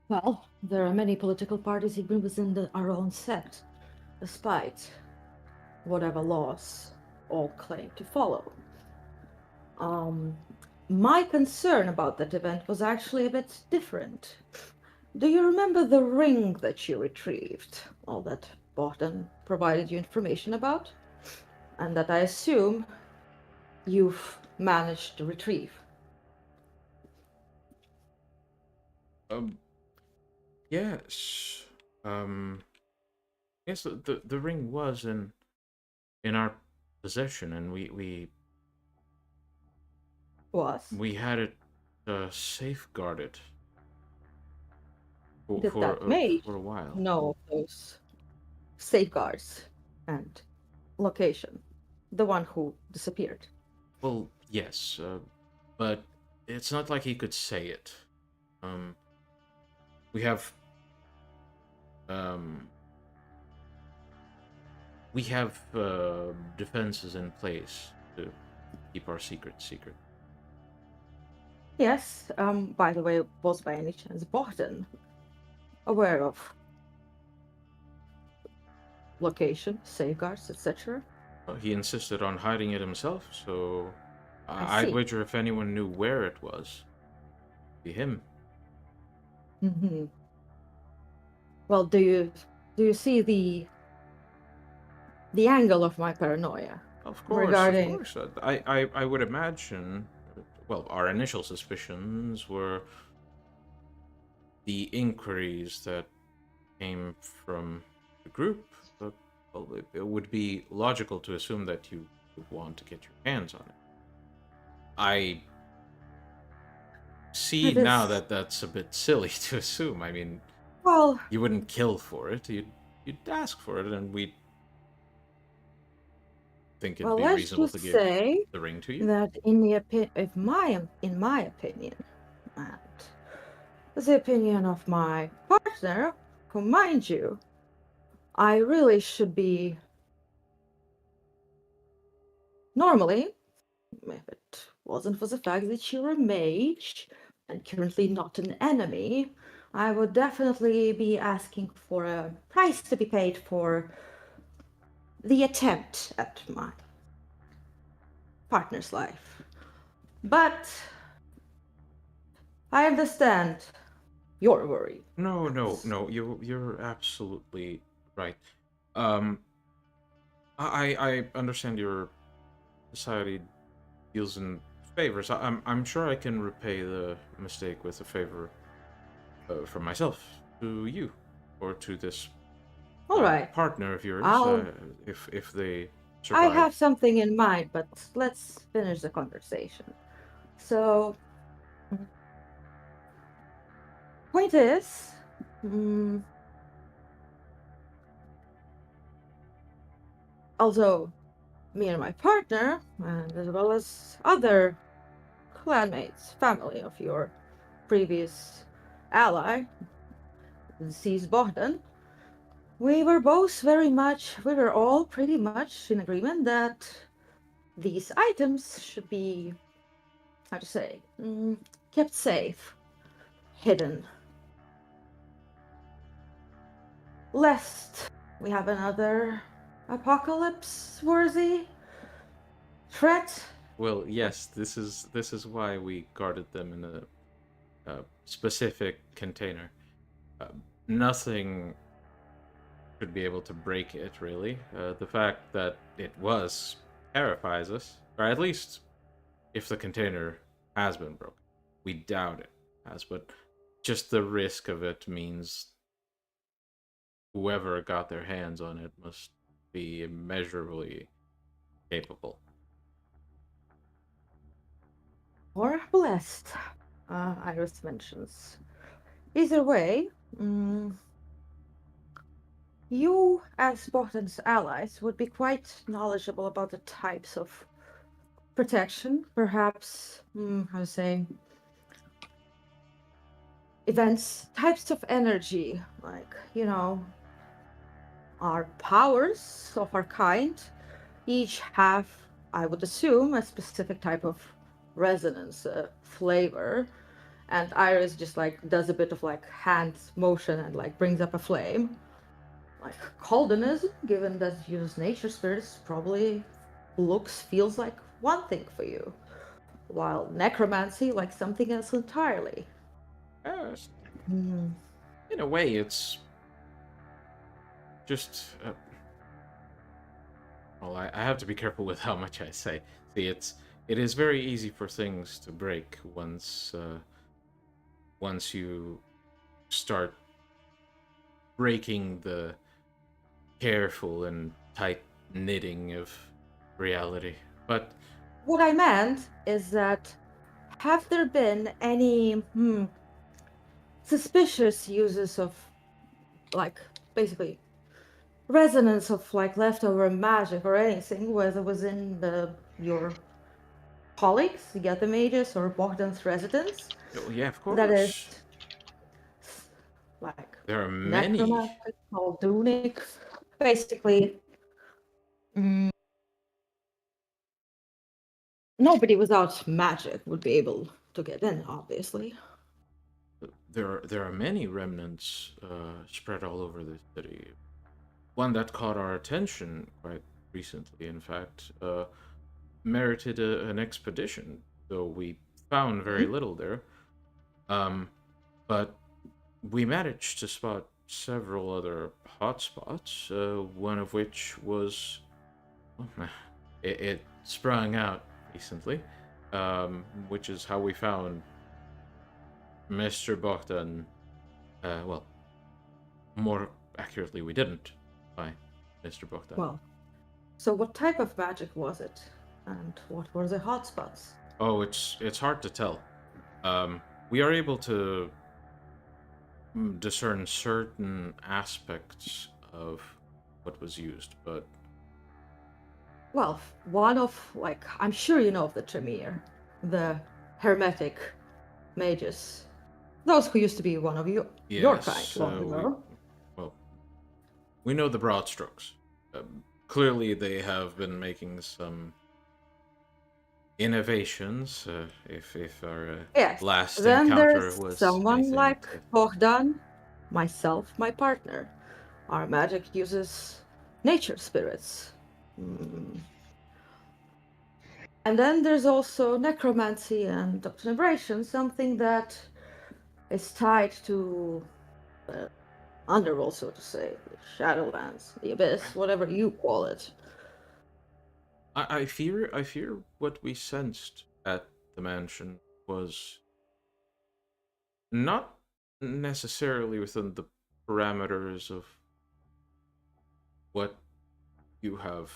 Well, there are many political parties even within our own sect, despite whatever laws all claim to follow. My concern about that event was actually a bit different. Do you remember the ring that you retrieved? All that Bogdan provided you information about? And that I assume you've managed to retrieve. Yes. Yes, the ring was in our possession, and we had it safeguarded Did that mage for a while. know those safeguards and location? The one who disappeared. Well, yes, but it's not like he could say it. We have defenses in place to keep our secret secret. Yes, by the way, was by any chance Bogdan aware of location, safeguards, etc.? He insisted on hiding it himself, so I I'd see. wager if anyone knew where it was, it'd be him. Mm-hmm. Well, do you see the angle of my paranoia? Of course, Regarding... of course. I would imagine. Well, our initial suspicions were the inquiries that came from the group, but well, it would be logical to assume that you would want to get your hands on it. I see It is- now that that's a bit silly to assume. I mean, Well, you wouldn't kill for it. You'd ask for it, and we'd think it'd be let's reasonable just to give say the ring to you. that in my opinion, and the opinion of my partner, who, mind you, I really should be normally, if it wasn't for the fact that you're a mage and currently not an enemy, I would definitely be asking for a price to be paid for the attempt at my partner's life. But I understand your worry. No. You're absolutely right. Um, I understand your society deals in favors. I'm sure I can repay the mistake with a favor from myself to you, or to this All right, partner of yours, I'll- if they I survive. have something in mind, but let's finish the conversation. So, point is, although me and my partner, and as well as other clanmates, family of your previous ally, deceased Bogdan, we were all pretty much in agreement that these items should be, how to say, kept safe, hidden. Lest we have another apocalypse-worthy threat. Well, yes, this is why we guarded them in a specific container. Nothing should be able to break it, really. The fact that it was terrifies us, or at least if the container has been broken. We doubt it has, but just the risk of it means whoever got their hands on it must be immeasurably capable. Or blessed, Iris mentions. Either way, you, as Bogdan's allies, would be quite knowledgeable about the types of protection, perhaps, how to say, events, types of energy, like, our powers of our kind each have, I would assume, a specific type of resonance, flavor. And Iris just does a bit of hand motion and brings up a flame. Like Caldenism, given that you use nature spirits, probably feels like one thing for you, while necromancy like something else entirely. Yes. Mm. In a way, it's just. Well, I have to be careful with how much I say. See, it is very easy for things to break once you start breaking the careful and tight knitting of reality. But What I meant is that have there been any suspicious uses of basically resonance of leftover magic or anything, whether within your colleagues, the other mages, or Bogdan's residence? oh, yeah, of That is course, there are many. necromantic, Aldunic, basically. Nobody without magic would be able to get in, obviously. There are many remnants spread all over the city. One that caught our attention quite recently, in fact, merited an expedition, though we found very little there. But we managed to spot several other hotspots, one of which was... it sprung out recently, which is how we found Mr. Bogdan. Well, more accurately, we didn't find Mr. Bogdan. Well, so what type of magic was it? And what were the hotspots? Oh, it's hard to tell. We are able to discern certain aspects of what was used, but Well, one of, like, I'm sure you know of the Tremere, the Hermetic mages. Those who used to be one of your kind long ago. We know the broad strokes. Clearly, they have been making some innovations. If our Yes. last Then encounter there's was someone anything like to- Bogdan, myself, my partner. Our magic uses nature spirits. Mm. And then there's also necromancy and doctrination, something that is tied to the underworld, so to say, the Shadowlands, the Abyss, whatever you call it. I fear what we sensed at the mansion was not necessarily within the parameters of what you have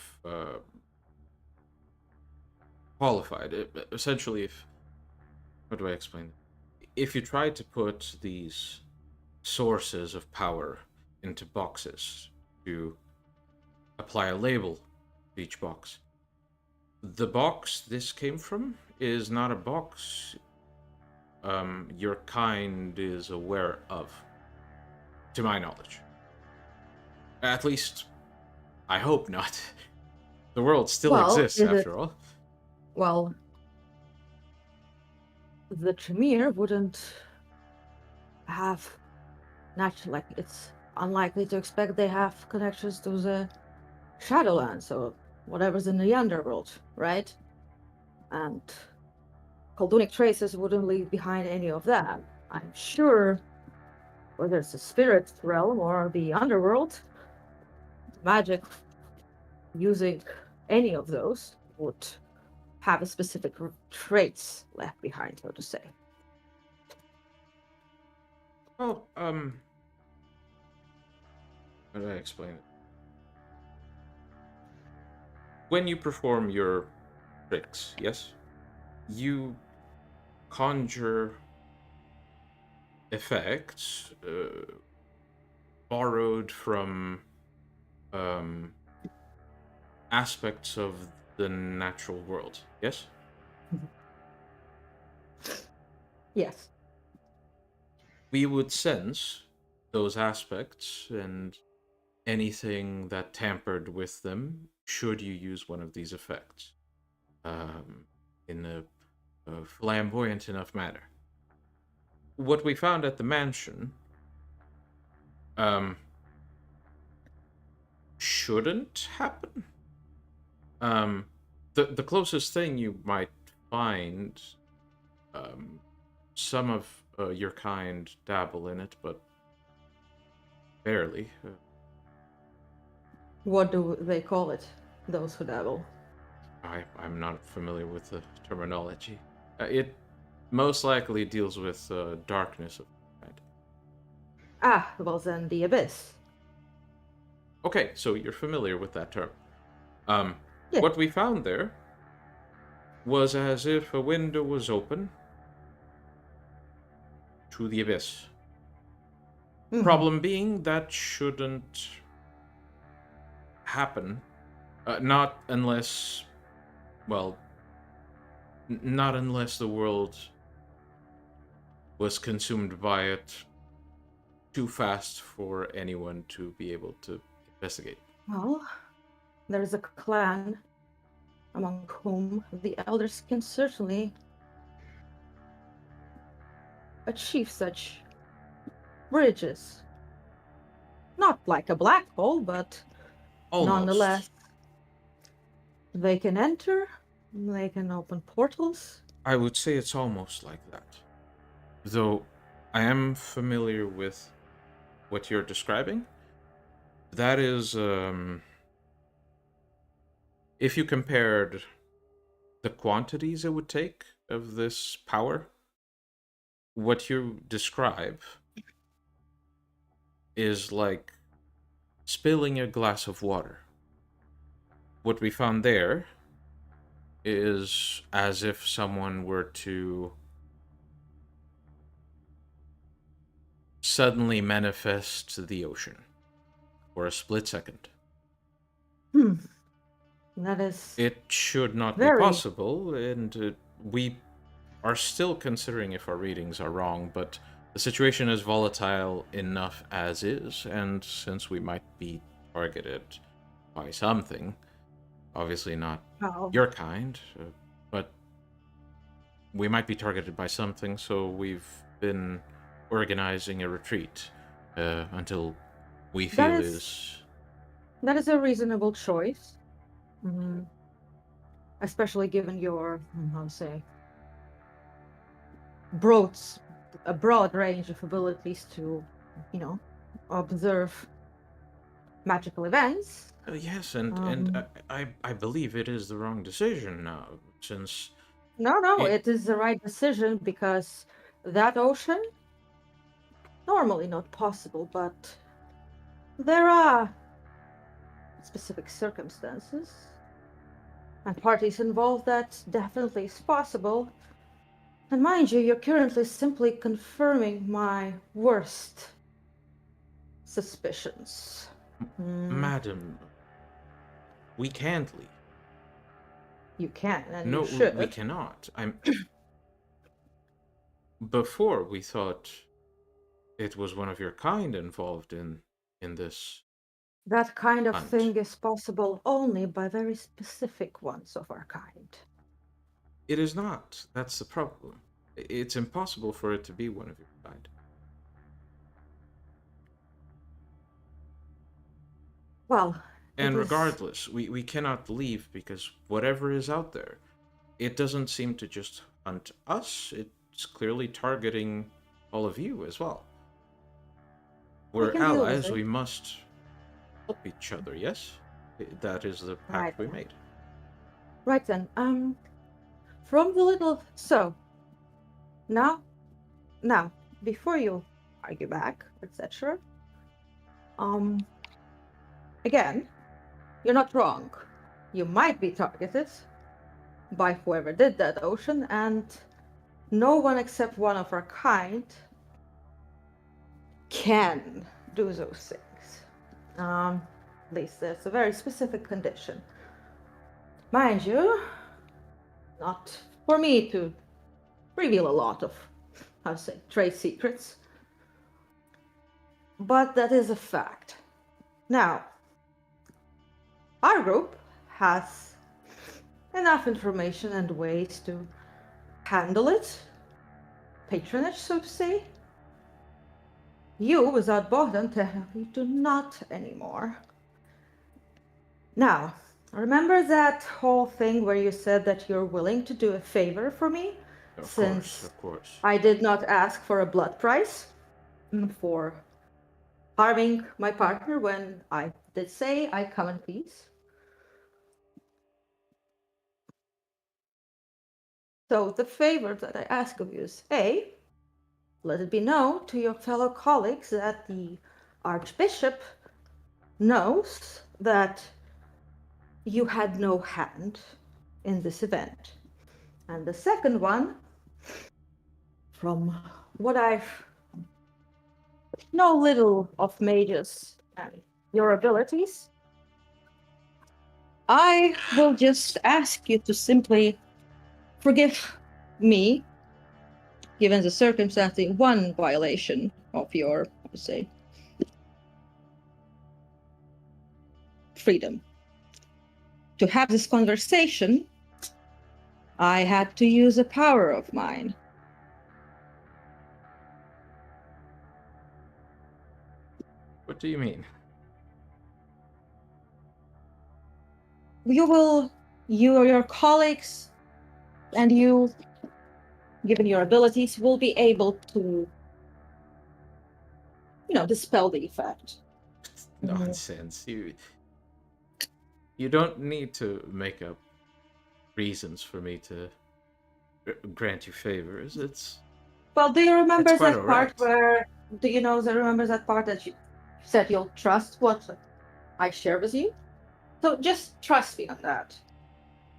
qualified. Essentially, if how do I explain it? If you try to put these sources of power into boxes to apply a label to each box, the box this came from is not a box your kind is aware of, to my knowledge. At least, I hope not. The world still exists, after all. Well, the Tremere wouldn't have natural, like, it's unlikely to expect they have connections to the Shadowlands or whatever's in the underworld, right? And Coldunic traces wouldn't leave behind any of that. I'm sure whether it's the spirit realm or the underworld, magic using any of those would have a specific traits left behind, so to say. Well, how do I explain it? When you perform your tricks, yes, you conjure effects borrowed from aspects of the natural world, yes? Yes. We would sense those aspects and anything that tampered with them should you use one of these effects in a flamboyant enough manner. What we found at the mansion shouldn't happen. The closest thing you might find, some of your kind dabble in it, but barely. What do they call it, those who dabble? I'm not familiar with the terminology. It most likely deals with darkness of some kind. Ah, well then the Abyss. Okay, so you're familiar with that term. Yeah. What we found there was as if a window was open to the Abyss. Mhm. Problem being, that shouldn't happen. Not unless, well, not unless the world was consumed by it too fast for anyone to be able to investigate. Well, there's a clan among whom the elders can certainly achieve such bridges. Not like a black hole, but Almost. nonetheless, they can enter, they can open portals. I would say it's almost like that. Though I am familiar with what you're describing. That is, if you compared the quantities it would take of this power, what you describe is like spilling a glass of water what we found there is as if someone were to suddenly manifest the ocean for a split second. That is It should not be very possible, and we are still considering if our readings are wrong, but the situation is volatile enough as is, and since we might be targeted by something, obviously not Wow. your kind, but we might be targeted by something, so we've been organizing a retreat until we That feel is- That is a reasonable choice. Especially given your, how to say, a broad range of abilities to, observe magical events. Yes, and I believe it is the wrong decision now, since No, It- it is the right decision because that ocean, normally not possible, but there are specific circumstances and parties involved that definitely is possible. And mind you, you're currently simply confirming my worst suspicions. Madam, we can't leave. You can and No, you should. we cannot. Before we thought it was one of your kind involved in this. That kind of Hunt. thing is possible only by very specific ones of our kind. It is not. That's the problem. It's impossible for it to be one of your kind. Well, And it is- regardless, we cannot leave because whatever is out there, it doesn't seem to just hunt us. It's clearly targeting all of you as well. We're can deal with allies. it. We must help each other. Yes, that is the pact Right. we made. Right then, from the little, so, now, before you argue back, etc., again, you're not wrong. You might be targeted by whoever did that ocean, and no one except one of our kind can do those things. At least there's a very specific condition. Mind you, not for me to reveal a lot of, how to say, trade secrets, but that is a fact. Now, our group has enough information and ways to handle it, patronage, so to say. You, without Bogdan, technically do not anymore. Now, remember that whole thing where you said that you're willing to do a favor for me? Of course. I did not ask for a blood price for harming my partner when I did say I come in peace. So the favor that I ask of you is A, let it be known to your fellow colleagues that the Archbishop knows that you had no hand in this event. And the second one, from what I've know little of mages and your abilities, I will just ask you to simply forgive me, given the circumstance, one violation of your, say, freedom. To have this conversation, I had to use a power of mine. What do you mean? You or your colleagues, and you, given your abilities, will be able to, dispel the effect. Nonsense. You don't need to make up reasons for me to grant you favors. Well, do you remember It's quite that part alright. where, remember that part that you said you'll trust what I share with you? So just trust me on that.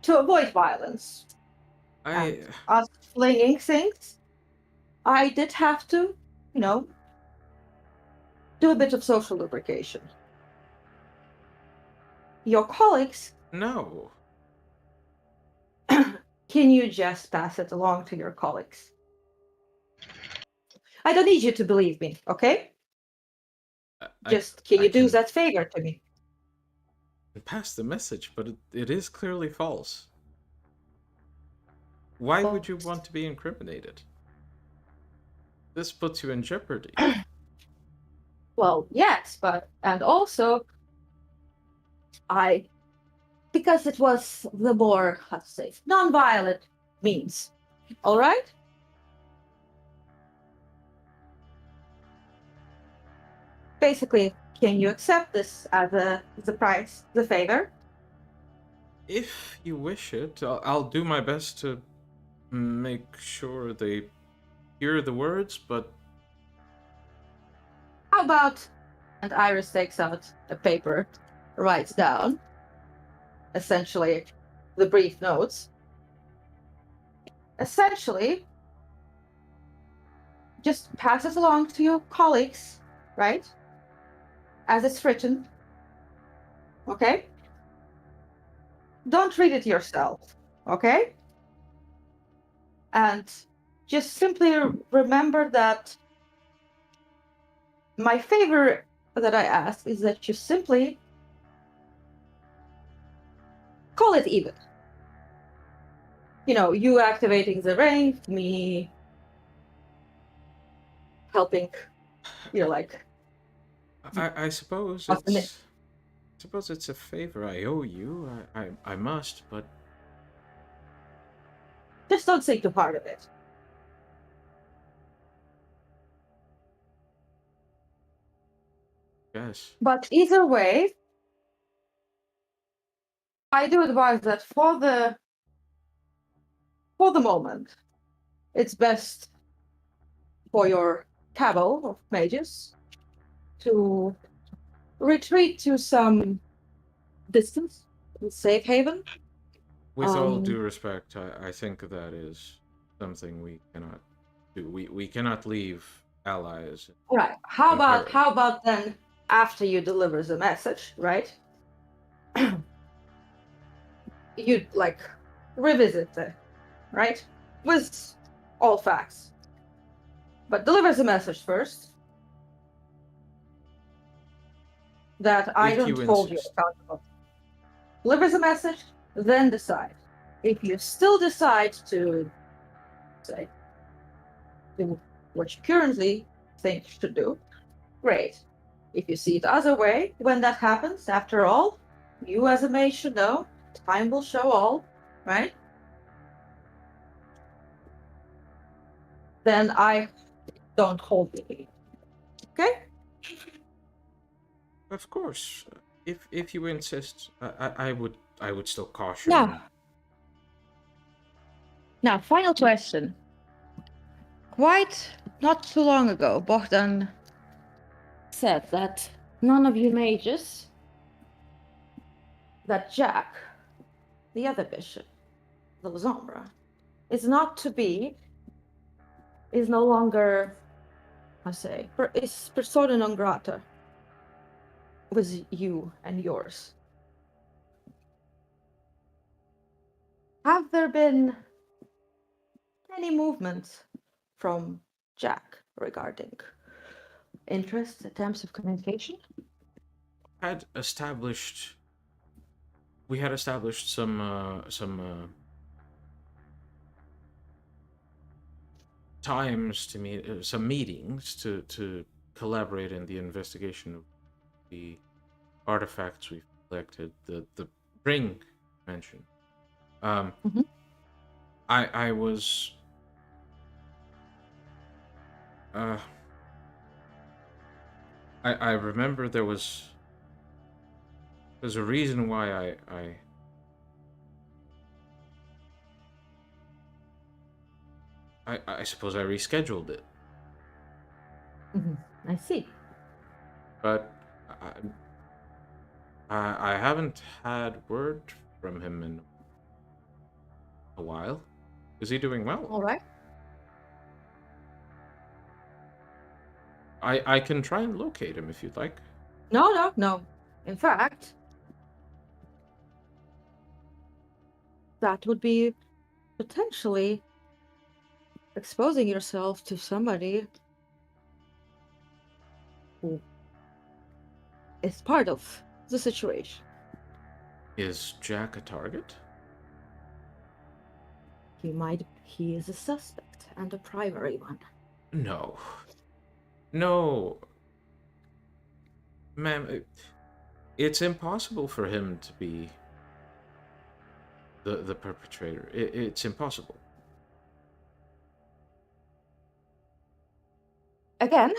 To avoid violence and us flinging things, I did have to, do a bit of social lubrication. Your colleagues, No. can you just pass it along to your colleagues? I don't need you to believe me, okay? Can you do that favor to me? Pass the message, but it is clearly false. Why would you want to be incriminated? This puts you in jeopardy. Well, yes, and also, because it was the more, let's say, non-violent means, all right? Basically, can you accept this as the price, the favor? If you wish it, I'll do my best to make sure they hear the words, but... How about, and Iris takes out a paper, writes down, essentially, the brief notes. Essentially, just pass it along to your colleagues, right? As it's written. Okay? Don't read it yourself, okay? And just simply remember that my favor that I ask is that you simply call it even. You activating the ring, me helping, I suppose it's a favor I owe you. I must, but... Just don't think too hard of it. Yes. But either way, I do advise that for the moment, it's best for your cabal of mages to retreat to some distance, safe haven. With all due respect, I think that is something we cannot do. We cannot leave allies. Right. How about then, after you deliver the message, right? You'd revisit it, right? With all facts. But deliver the message first. That I don't hold you accountable. Deliver the message, then decide. If you still decide to do what you currently think you should do, great. If you see it the other way, when that happens, after all, you as a mage should know, time will show all, right? Then I don't hold you. Okay? Of course. If you insist, I would still caution. Now, final question. Quite not too long ago, Bogdan said that none of you mages, that Jack, the other bishop, the Zombra, is no longer, is persona non grata with you and yours. Have there been any movement from Jack regarding interest, attempts of communication? We had established some times to meet, some meetings to collaborate in the investigation of the artifacts we've collected. The ring mentioned. I was I remember there's a reason why I suppose I rescheduled it. I see. But I haven't had word from him in a while. Is he doing well? All right. I can try and locate him if you'd like. No. In fact, that would be potentially exposing yourself to somebody who is part of the situation. Is Jack a target? He is a suspect and a primary one. No. No. Ma'am, it's impossible for him to be the perpetrator. It's impossible. Again,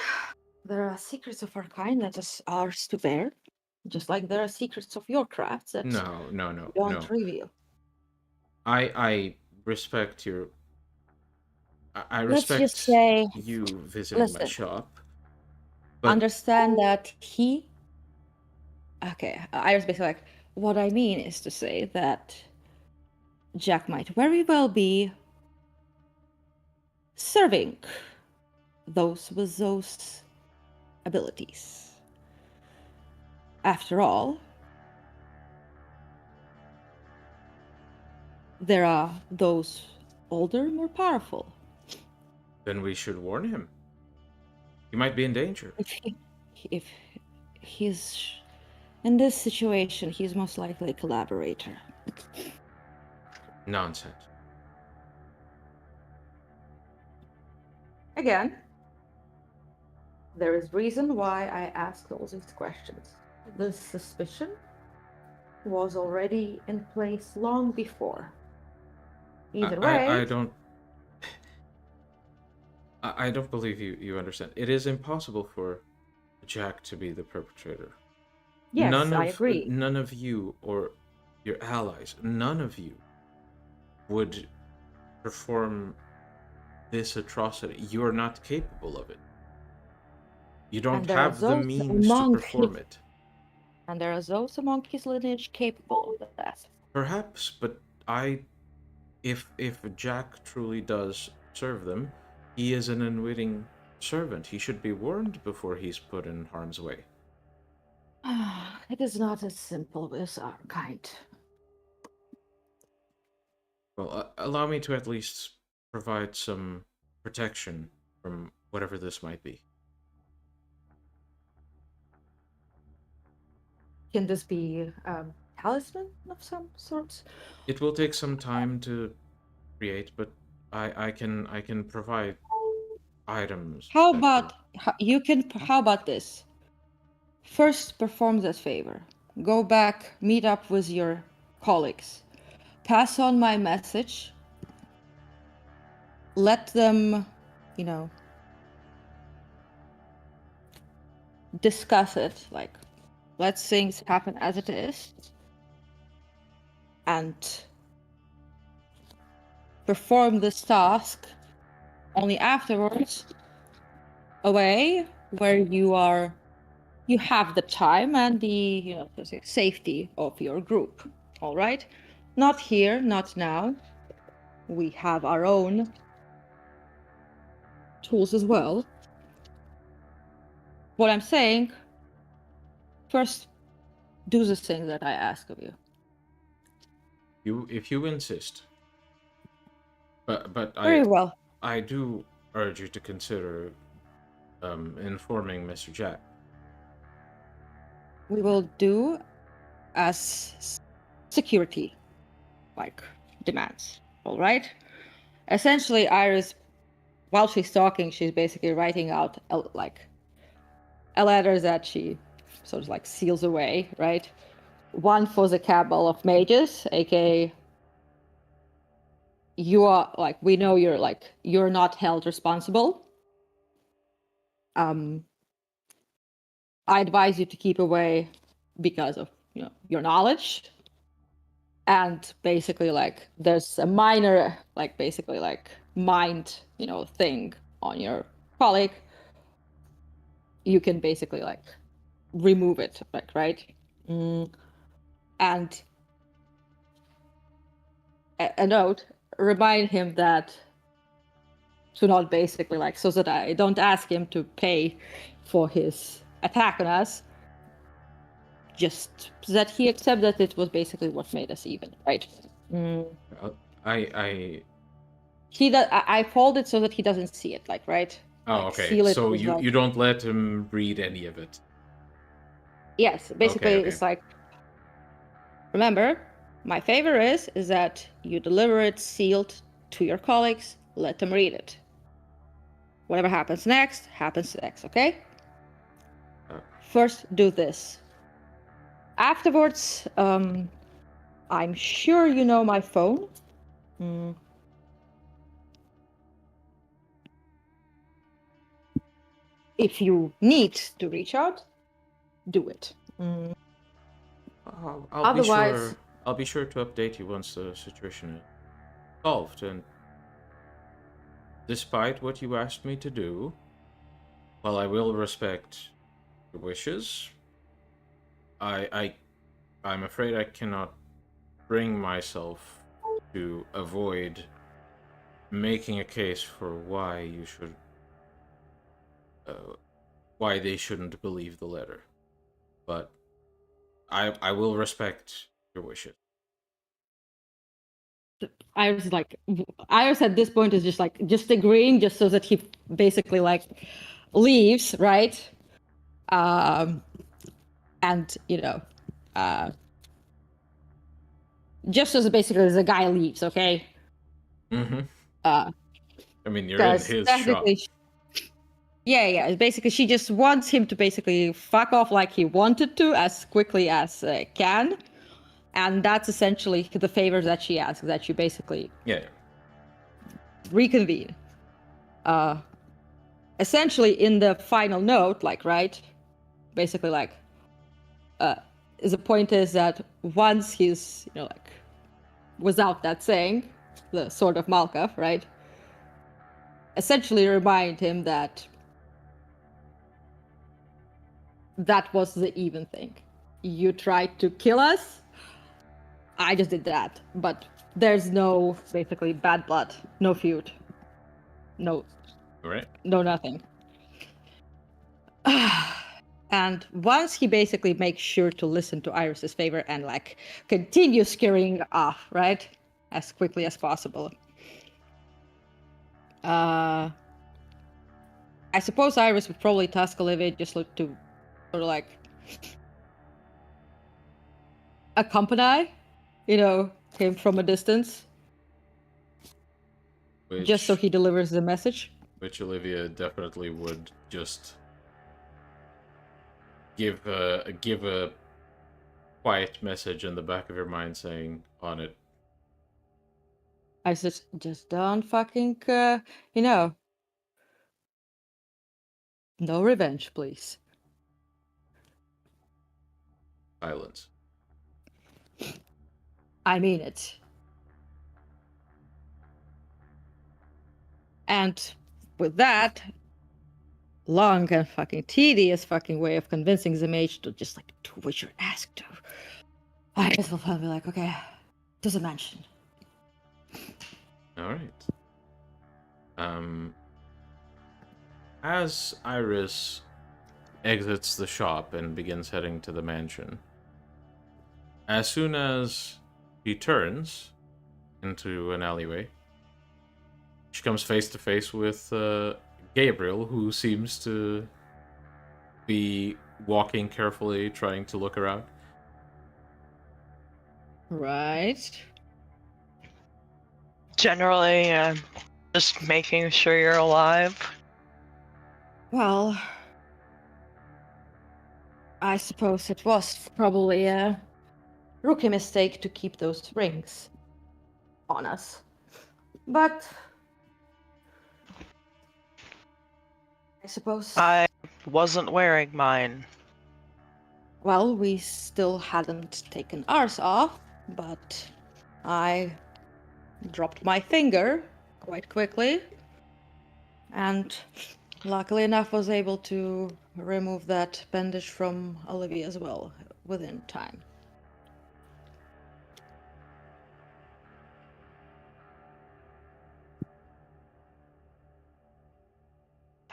there are secrets of our kind that is ours to bear, just like there are secrets of your crafts that No. you don't reveal. I respect your. I Let's respect just say, you visiting my listen, shop. But understand that he. Okay, Iris basically like, what I mean is to say that Jack might very well be serving those with those abilities. After all, there are those older, more powerful. then we should warn him. He might be in danger. If he's in this situation, he's most likely a collaborator. Nonsense. Again, there is reason why I asked all these questions. The suspicion was already in place long before. Either way, I don't believe you understand. It is impossible for Jack to be the perpetrator. yes, I agree. None of you or your allies, none of you would perform this atrocity. You are not capable of it. You don't have the means to perform it. And there are those among his lineage capable of that. Perhaps, but if Jack truly does serve them, he is an unwitting servant. He should be warned before he's put in harm's way. It is not as simple as our kind. Well, allow me to at least provide some protection from whatever this might be. Can this be a talisman of some sort? It will take some time to create, but I can provide items. How about this? First, perform this favor. Go back, meet up with your colleagues. Pass on my message. Let them, discuss it. Like, let things happen as it is. And perform this task only afterwards, away where you have the time and the safety of your group. All right, not here, not now. We have our own tools as well. What I'm saying, first, do the thing that I ask of you. If you insist. But Very well. I do urge you to consider informing Mr. Jack. We will do as security demands. All right. Essentially, Iris, while she's talking, she's basically writing out a letter that she sort of seals away, right? One for the cabal of mages, aka you are we know you're not held responsible. I advise you to keep away because of your knowledge. And basically there's a minor mind thing on your colleague. You can basically remove it, right? And a note remind him that to not basically like, so that I don't ask him to pay for his attack on us, just that he accept that it was basically what made us even, right? I fold it so that he doesn't see it, like, right? Oh, like, okay. seal it So with, you like... you don't let him read any of it. Yes, basically Okay. it's like, remember, my favor is that you deliver it sealed to your colleagues, let them read it. Whatever happens next, okay? First, do this. Afterwards, I'm sure you know my phone. If you need to reach out, do it. I'll Otherwise... be sure to update you once the situation is solved. And despite what you asked me to do, while I will respect your wishes, I'm afraid I cannot bring myself to avoid making a case for why you should, why they shouldn't believe the letter. But I will respect your wishes. Iris at this point is just agreeing, just so that he basically like leaves, right? And just as basically the guy leaves, okay? Mm-hmm. I mean, you're in his shop. Yeah. Basically, she just wants him to basically fuck off like he wanted to as quickly as can. And that's essentially the favor that she asks, that you basically reconvene. Essentially, in the final note, like, right? Basically, like, the point is that once he's, without that saying, the Sword of Malka, right? Essentially remind him that that was the even thing. You tried to kill us, I just did that. But there's no, basically, bad blood, no feud. No. Right. No, nothing. And once he basically makes sure to listen to Iris's favor and like continue scurrying off, right? As quickly as possible. I suppose Iris would probably task Olivia just look to sort of like accompany, him from a distance. Just so he delivers the message. Which Olivia definitely would just give a quiet message in the back of your mind saying, on it. I said, just don't fucking, no revenge, please. Silence. I mean it. And with that long and fucking tedious fucking way of convincing the mage to just like do what you're asked to, I guess will probably be like, okay, doesn't mention. Alright. As Iris exits the shop and begins heading to the mansion, as soon as she turns into an alleyway, she comes face to face with Gabriel, who seems to be walking carefully, trying to look around. Right. Generally, just making sure you're alive. Well, I suppose it was probably a rookie mistake to keep those rings on us. But I suppose... I wasn't wearing mine. Well, we still hadn't taken ours off, but I dropped my finger quite quickly, and luckily enough was able to remove that bandage from Olivia as well within time.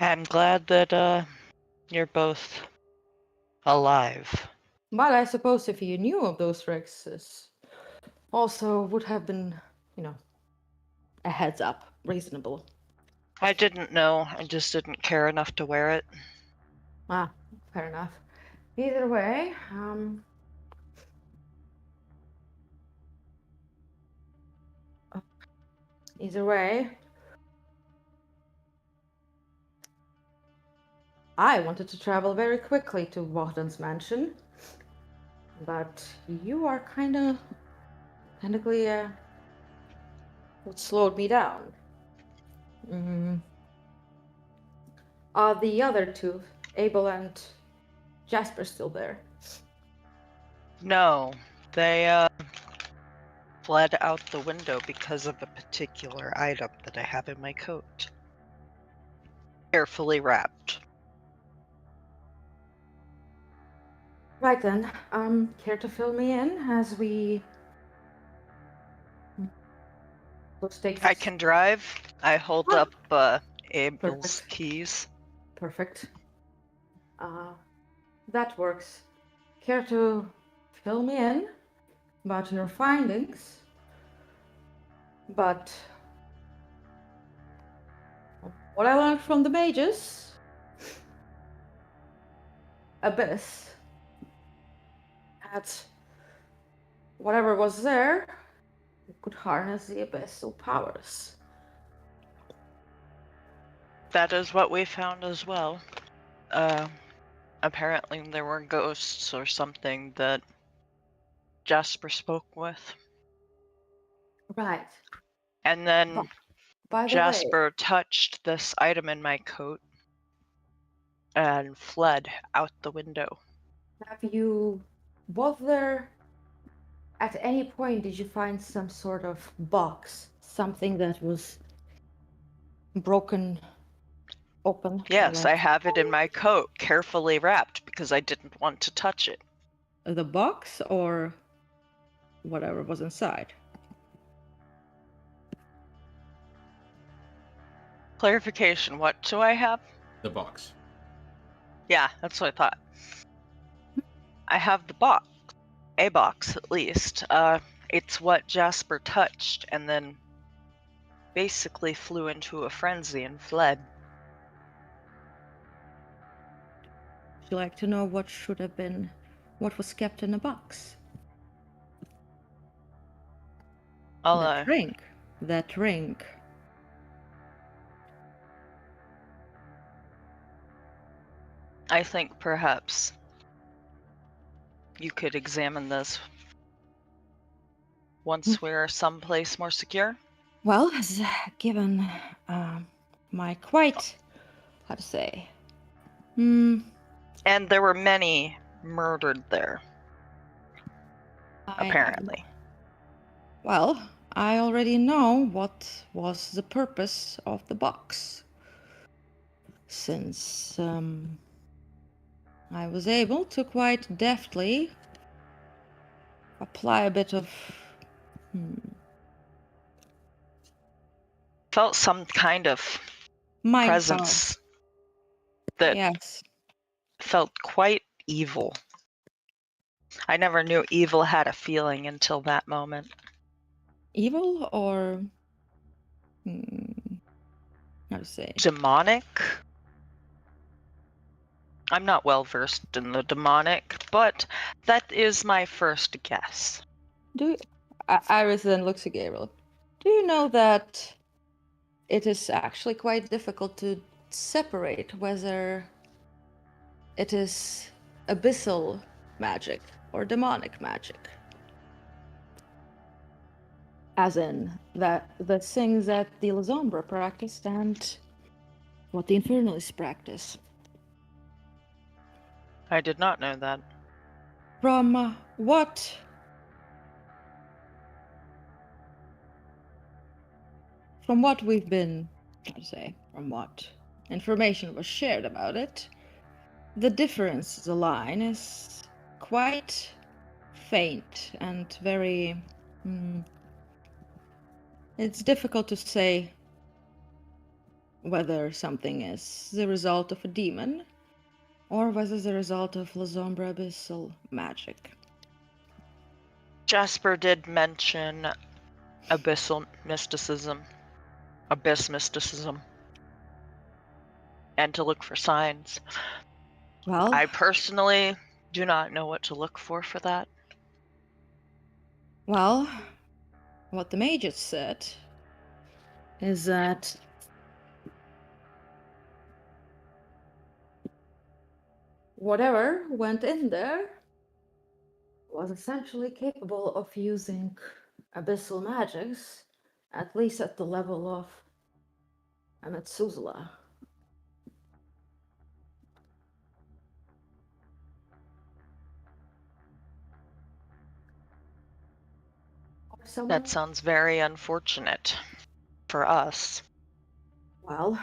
I'm glad that you're both alive. But I suppose if you knew of those tricks, also would have been, a heads up, reasonable. I didn't know. I just didn't care enough to wear it. Ah, fair enough. Either way, I wanted to travel very quickly to Wahden's mansion, but you are technically, what slowed me down. Are the other two, Abel and Jasper, still there? No, they fled out the window because of a particular item that I have in my coat. Carefully wrapped. Right then, care to fill me in as we... Let's take I this. can drive. I hold Ah. up Abel's Perfect. keys. Perfect. That works. Care to fill me in about your findings? But what I learned from the mages, Abyss, that whatever was there could harness the abyssal powers. That is what we found as well. Apparently there were ghosts or something that Jasper spoke with. Right. And then By the way, Jasper touched this item in my coat and fled out the window. was there at any point did you find some sort of box, something that was broken open? Yes, I have it in my coat, carefully wrapped, because I didn't want to touch it. The box or whatever was inside? Clarification, what do I have? The box. Yeah, that's what I thought. I have the box. A box, at least. It's what Jasper touched and then basically flew into a frenzy and fled. Would you like to know what was kept in the box? That ring. I think perhaps you could examine this once we're someplace more secure. Well, given my quite, how to say, And there were many murdered there, apparently. Well, I already know what was the purpose of the box, since I was able to quite deftly apply a bit of Felt some kind of mind presence that felt quite evil. I never knew evil had a feeling until that moment. Evil or how to say? Demonic? I'm not well versed in the demonic, but that is my first guess. Iris then looks at Gabriel. Do you know that it is actually quite difficult to separate whether it is abyssal magic or demonic magic? As in, that the things that the Lasombra practiced and what the Infernalists practice. I did not know that. From what we've been, from what information was shared about it, the difference, the line is quite faint and very... it's difficult to say whether something is the result of a demon or whether the result of La Sombra abyssal magic. Jasper did mention abyssal mysticism, abyss mysticism, and to look for signs. Well, I personally do not know what to look for that. well, what the mages said is that whatever went in there was essentially capable of using abyssal magics, at least at the level of Methuselah. Someone, That sounds very unfortunate for us. well,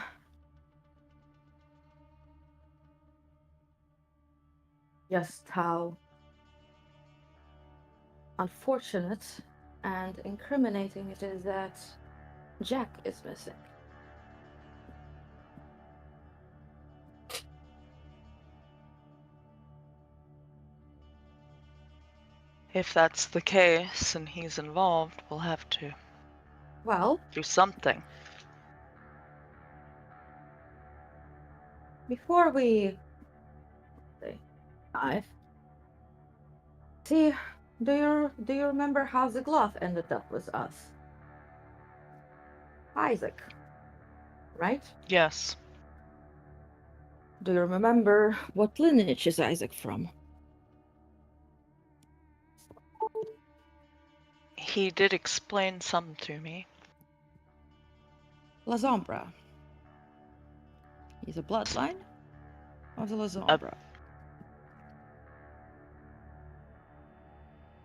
just how unfortunate and incriminating it is that Jack is missing. If that's the case and he's involved, we'll have to Well, do something. before we dive, see, do you remember how the glove ended up with us? Isaac, right? Yes. Do you remember what lineage is Isaac from? He did explain some to me. La Sombra. He's a bloodline of the La Sombra.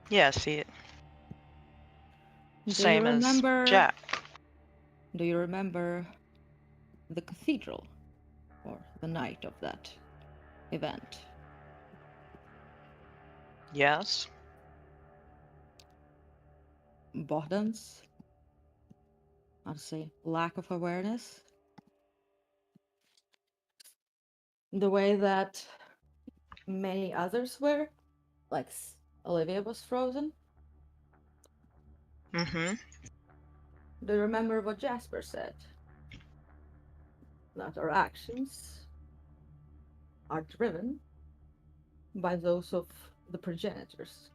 Yes, he. Do Same you remember, as Jack. Do you remember the cathedral or the night of that event? Yes. Bogdan's, I'd say, lack of awareness. The way that many others were, like Olivia was frozen. Mm-hmm. Do you remember what Jasper said? That our actions are driven by those of the progenitors.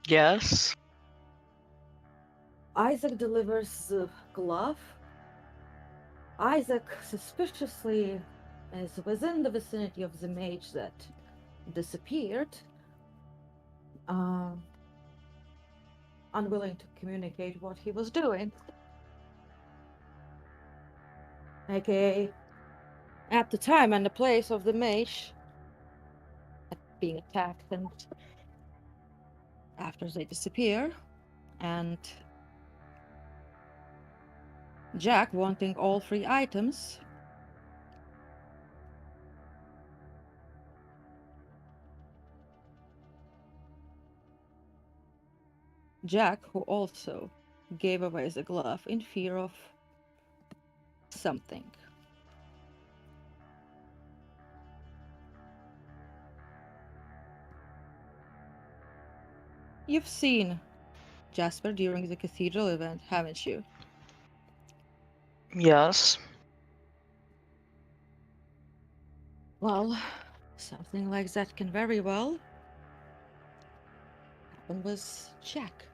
Yes. Isaac delivers the glove. Isaac suspiciously is within the vicinity of the mage that disappeared, unwilling to communicate what he was doing. AKA, at the time and the place of the mage being attacked, and after they disappear, and Jack wanting all 3 items. Jack, who also gave away the glove in fear of something. You've seen Jasper during the cathedral event, haven't you? Yes. Well, something like that can very well happen with Jack.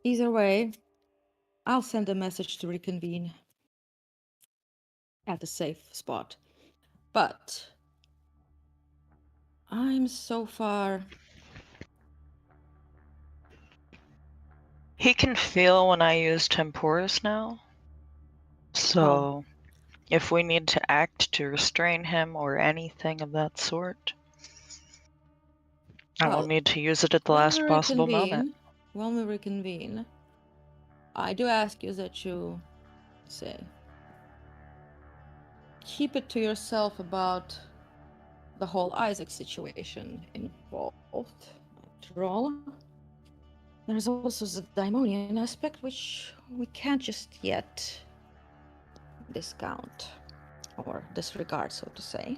Either way, I'll send a message to reconvene at a safe spot. But I'm so far... He can feel when I use Temporis now. So, if we need to act to restrain him or anything of that sort, I will need to use it at the last possible moment. When we reconvene, I do ask you that you say, keep it to yourself about the whole Isaac situation involved. After all, there's also the daimonian aspect, which we can't just yet discount or disregard, so to say.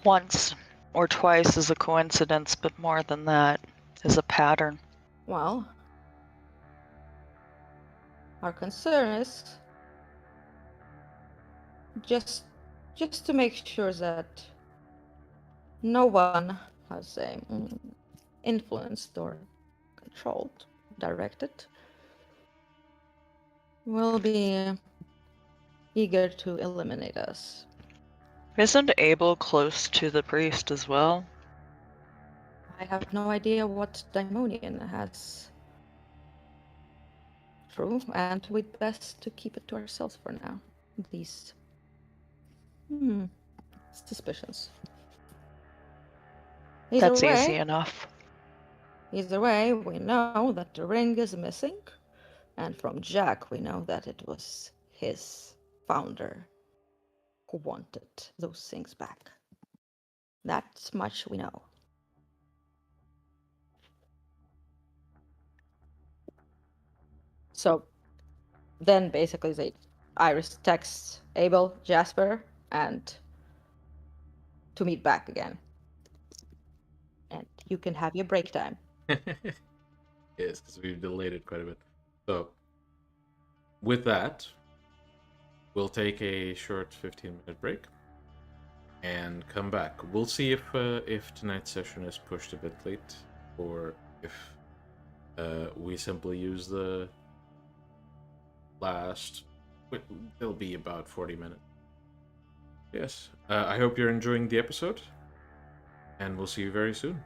Once or twice is a coincidence, but more than that is a pattern. Well, our concern is just to make sure that no one has influenced or controlled, directed, will be eager to eliminate us. Isn't Abel close to the priest as well? I have no idea what daimonian has. True, and we'd best to keep it to ourselves for now. These suspicions. That's easy enough. Either way, we know that the ring is missing, and from Jack we know that it was his founder who wanted those things back. That's much we know. So then basically Iris texts Abel, Jasper, and to meet back again. And you can have your break time. Yes, because we've delayed it quite a bit. So, with that, we'll take a short 15-minute break and come back. We'll see if tonight's session is pushed a bit late, or if we simply use the last. It'll be about 40 minutes. Yes. I hope you're enjoying the episode, and we'll see you very soon.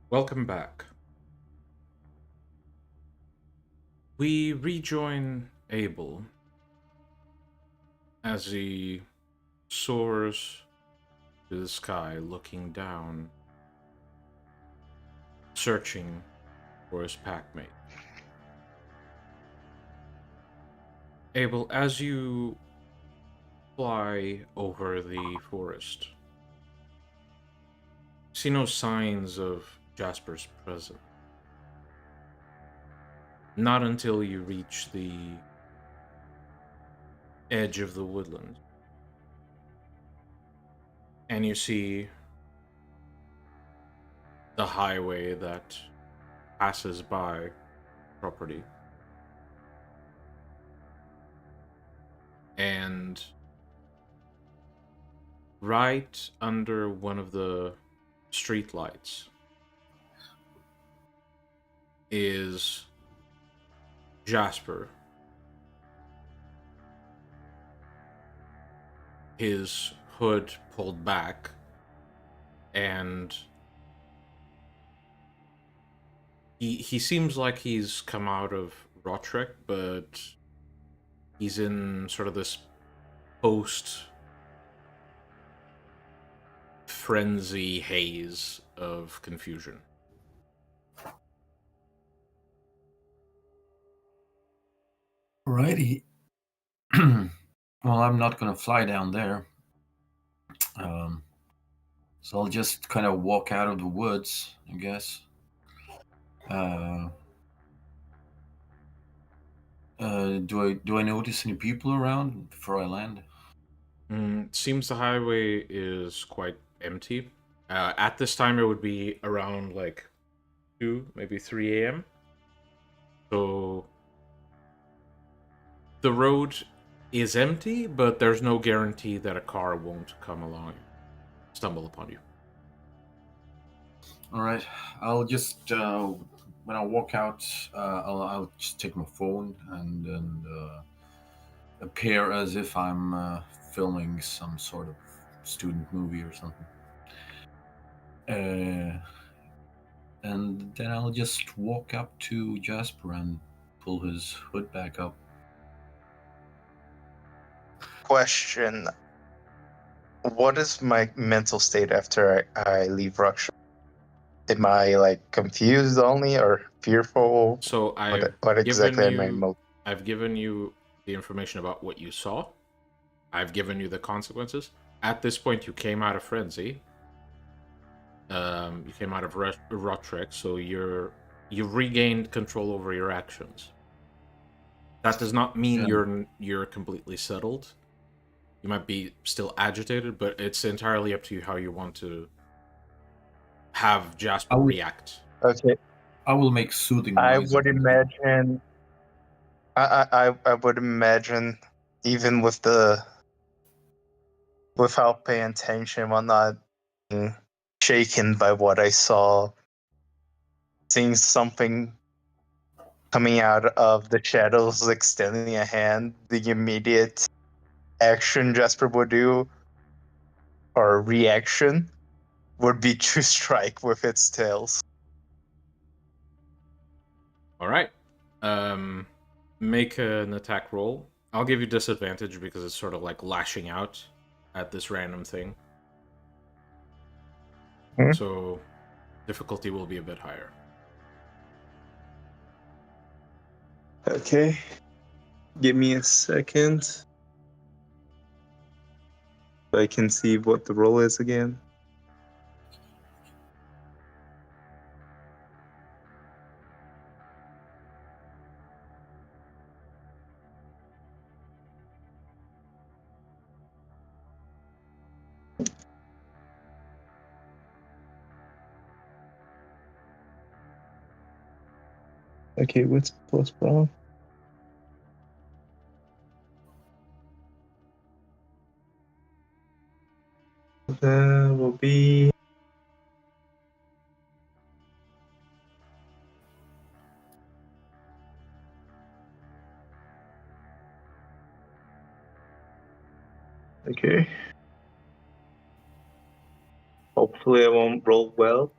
Welcome back. We rejoin Abel as he soars to the sky, looking down, searching for his packmate. Abel, as you fly over the forest, see no signs of Jasper's presence. Not until you reach the edge of the woodland. And you see the highway that passes by property. And right under one of the streetlights is Jasper. His hood pulled back, and he seems like he's come out of Rotrek, but he's in sort of this post frenzy haze of confusion. Alrighty. Well, I'm not gonna fly down there. So I'll just kind of walk out of the woods, I guess. Do I notice any people around before I land? Seems the highway is quite empty. At this time, it would be around like 2, maybe 3 a.m. So the road is empty, but there's no guarantee that a car won't come along and stumble upon you. All right, I'll just when I walk out, I'll just take my phone and appear as if I'm filming some sort of student movie or something. And then I'll just walk up to Jasper and pull his hood back up. Question: what is my mental state after I leave Ruksha? Am I like confused only or fearful? So What exactly am I? I've given you the information about what you saw. I've given you the consequences. At this point, you came out of frenzy. You came out of Rotrek, so you've regained control over your actions. That does not mean you're completely settled. You might be still agitated, but it's entirely up to you how you want to have Jasper react. Okay. I will make soothing I noises. would imagine. I would imagine, even without paying attention, while not being shaken by what I saw, seeing something coming out of the shadows, extending a hand, the immediate action Jasper would do, or reaction, would be to strike with its tails. All right. Make an attack roll. I'll give you disadvantage because it's sort of like lashing out at this random thing. So difficulty will be a bit higher. Okay. Give me a second. So I can see what the roll is again. Okay, what's plus brown? That will be okay. Hopefully I won't roll well.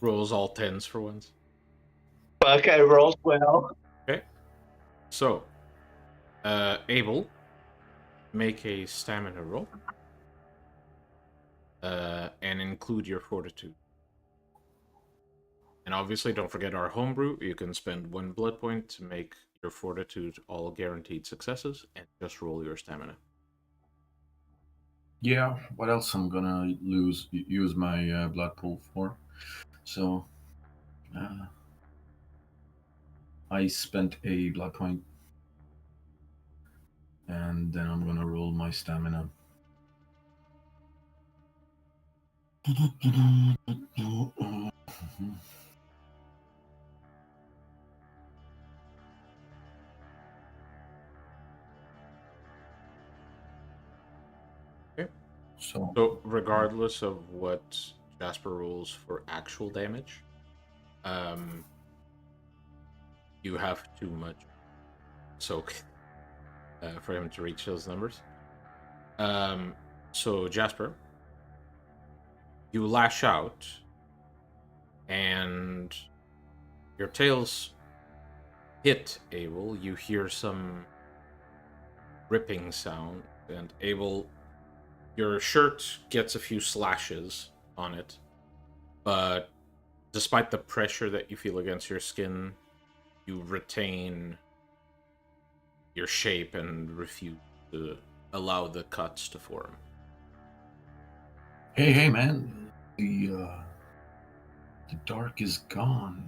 rolls all 10s for once. Fuck, I rolled well. Okay. So, Abel, make a stamina roll. And include your fortitude. And obviously, don't forget our homebrew. You can spend 1 blood point to make your fortitude all guaranteed successes, and just roll your stamina. Yeah, what else I'm gonna use my blood pool for? So, I spent a blood point, and then I'm gonna roll my stamina. Okay. So, So, regardless of what Jasper rolls for actual damage, you have too much soak for him to reach those numbers. So, Jasper, you lash out, and your tails hit Abel. You hear some ripping sound, and Abel, your shirt gets a few slashes on it, but despite the pressure that you feel against your skin, you retain your shape and refuse to allow the cuts to form. hey, man, the dark is gone.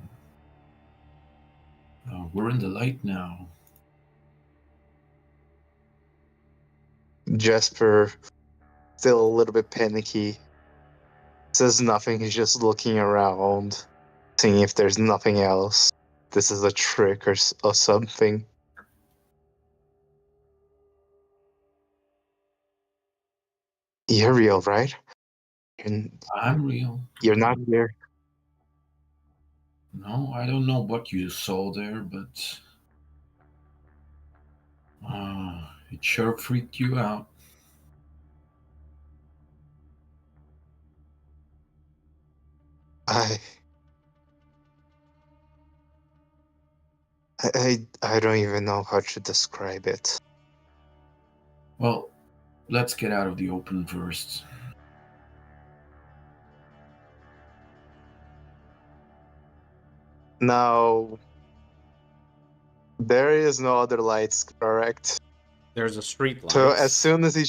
We're in the light now. Jasper, still a little bit panicky, says nothing. He's just looking around, seeing if there's nothing else. This is a trick or something. You're real, right? I'm real. You're not here. No, I don't know what you saw there, but it sure freaked you out. I don't even know how to describe it. Well, let's get out of the open first. Now, there is no other lights, correct? There's a street light. So as soon as he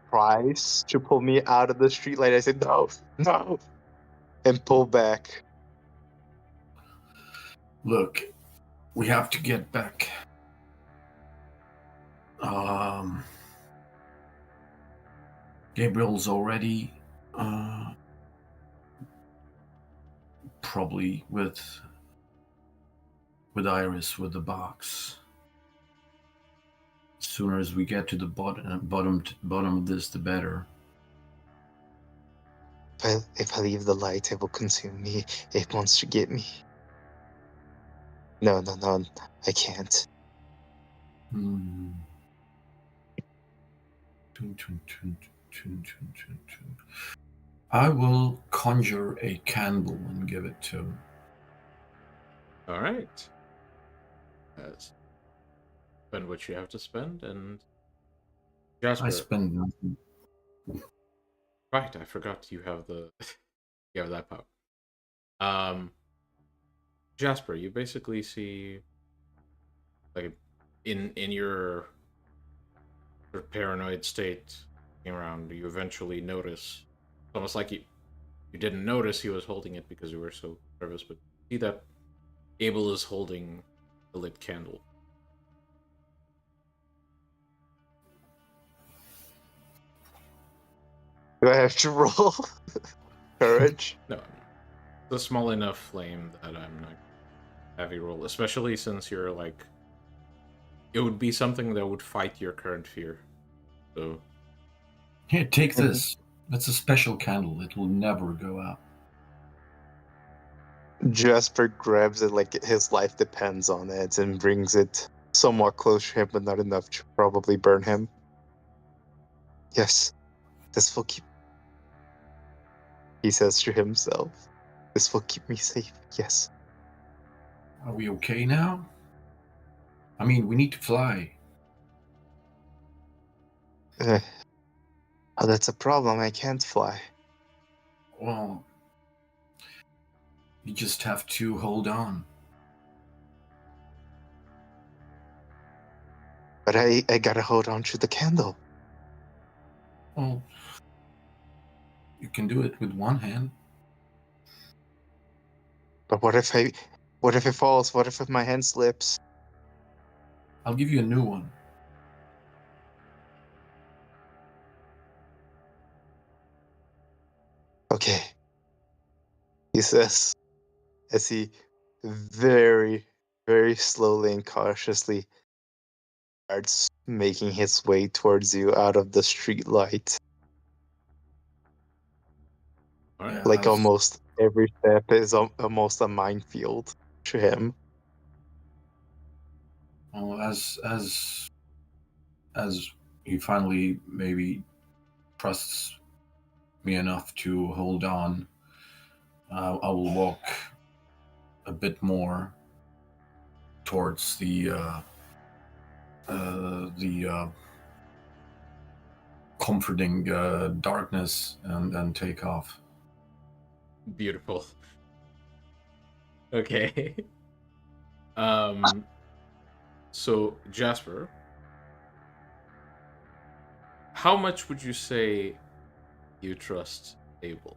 tries to pull me out of the streetlight, I said no, and pull back. Look, we have to get back. Gabriel's already probably with Iris with the box. As sooner as we get to the bottom of this, the better. But if I leave the light, it will consume me. It wants to get me. No, I can't. I will conjure a candle and give it to him. All right. Spend what you have to spend, and Jasper. I spend nothing. Right, I forgot you have you have that power. Jasper, you basically see, like, in your sort of paranoid state around, you eventually notice, almost like you didn't notice he was holding it because you were so nervous, but you see that Abel is holding a lit candle. Do I have to roll courage? No, it's a small enough flame that I'm not heavy roll, especially since you're like, it would be something that would fight your current fear. So Here, take this. It's a special candle. It will never go out. Jasper grabs it like his life depends on it and brings it somewhat close to him, but not enough to probably burn him. Yes, this will keep. he says to himself. This will keep me safe, yes. Are we okay now? I mean, we need to fly. Oh, that's a problem. I can't fly. Well, you just have to hold on. But I gotta hold on to the candle. Well, you can do it with one hand. But what if it falls? What if my hand slips? I'll give you a new one. Okay. He says as he very, very slowly and cautiously starts making his way towards you out of the street light. All right. Yeah, Like almost every step is almost a minefield to him. Well, as he finally maybe trusts me enough to hold on, I will walk a bit more towards the comforting darkness and take off. Beautiful. Okay. So Jasper, how much would you say you trust Abel?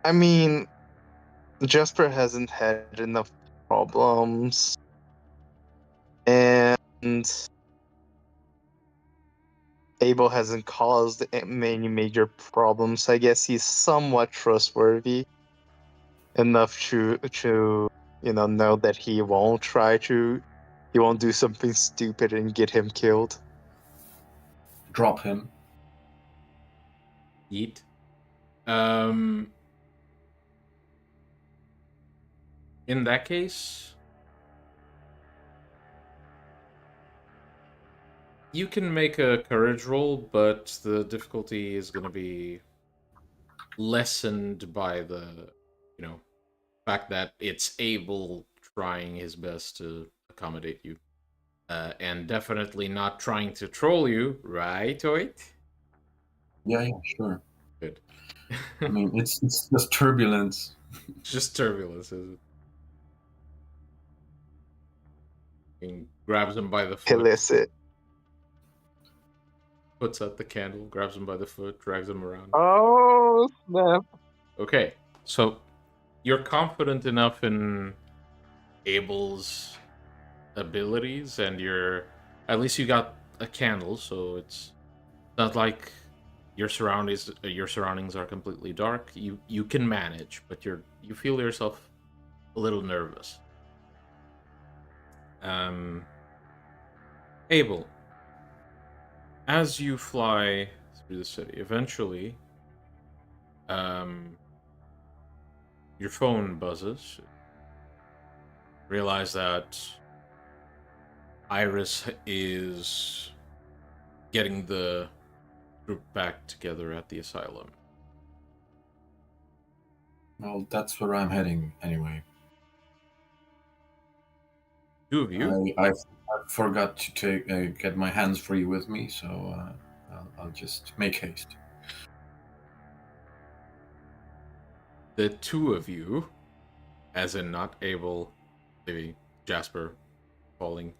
I mean, Jasper hasn't had enough problems, and Abel hasn't caused many major problems. I guess he's somewhat trustworthy enough to know that he won't do something stupid and get him killed. Drop him. Eat. In that case, you can make a courage roll, but the difficulty is going to be lessened by the, fact that it's Abel trying his best to accommodate you. And definitely not trying to troll you, right, Oit? Yeah, sure. Good. I mean, it's just turbulence. Just turbulence, is it? And grabs him by the foot, Illicit. puts out the candle, grabs him by the foot, drags him around. Oh snap! Okay, so you're confident enough in Abel's abilities, and at least you got a candle, so it's not like your surroundings are completely dark. You can manage, but you feel yourself a little nervous. Abel, as you fly through the city, eventually, your phone buzzes. Realize that Iris is getting the group back together at the asylum. Well, that's where I'm heading anyway. Two of you. I forgot to get my hands free with me, so I'll just make haste. The two of you, as in not Abel, maybe Jasper falling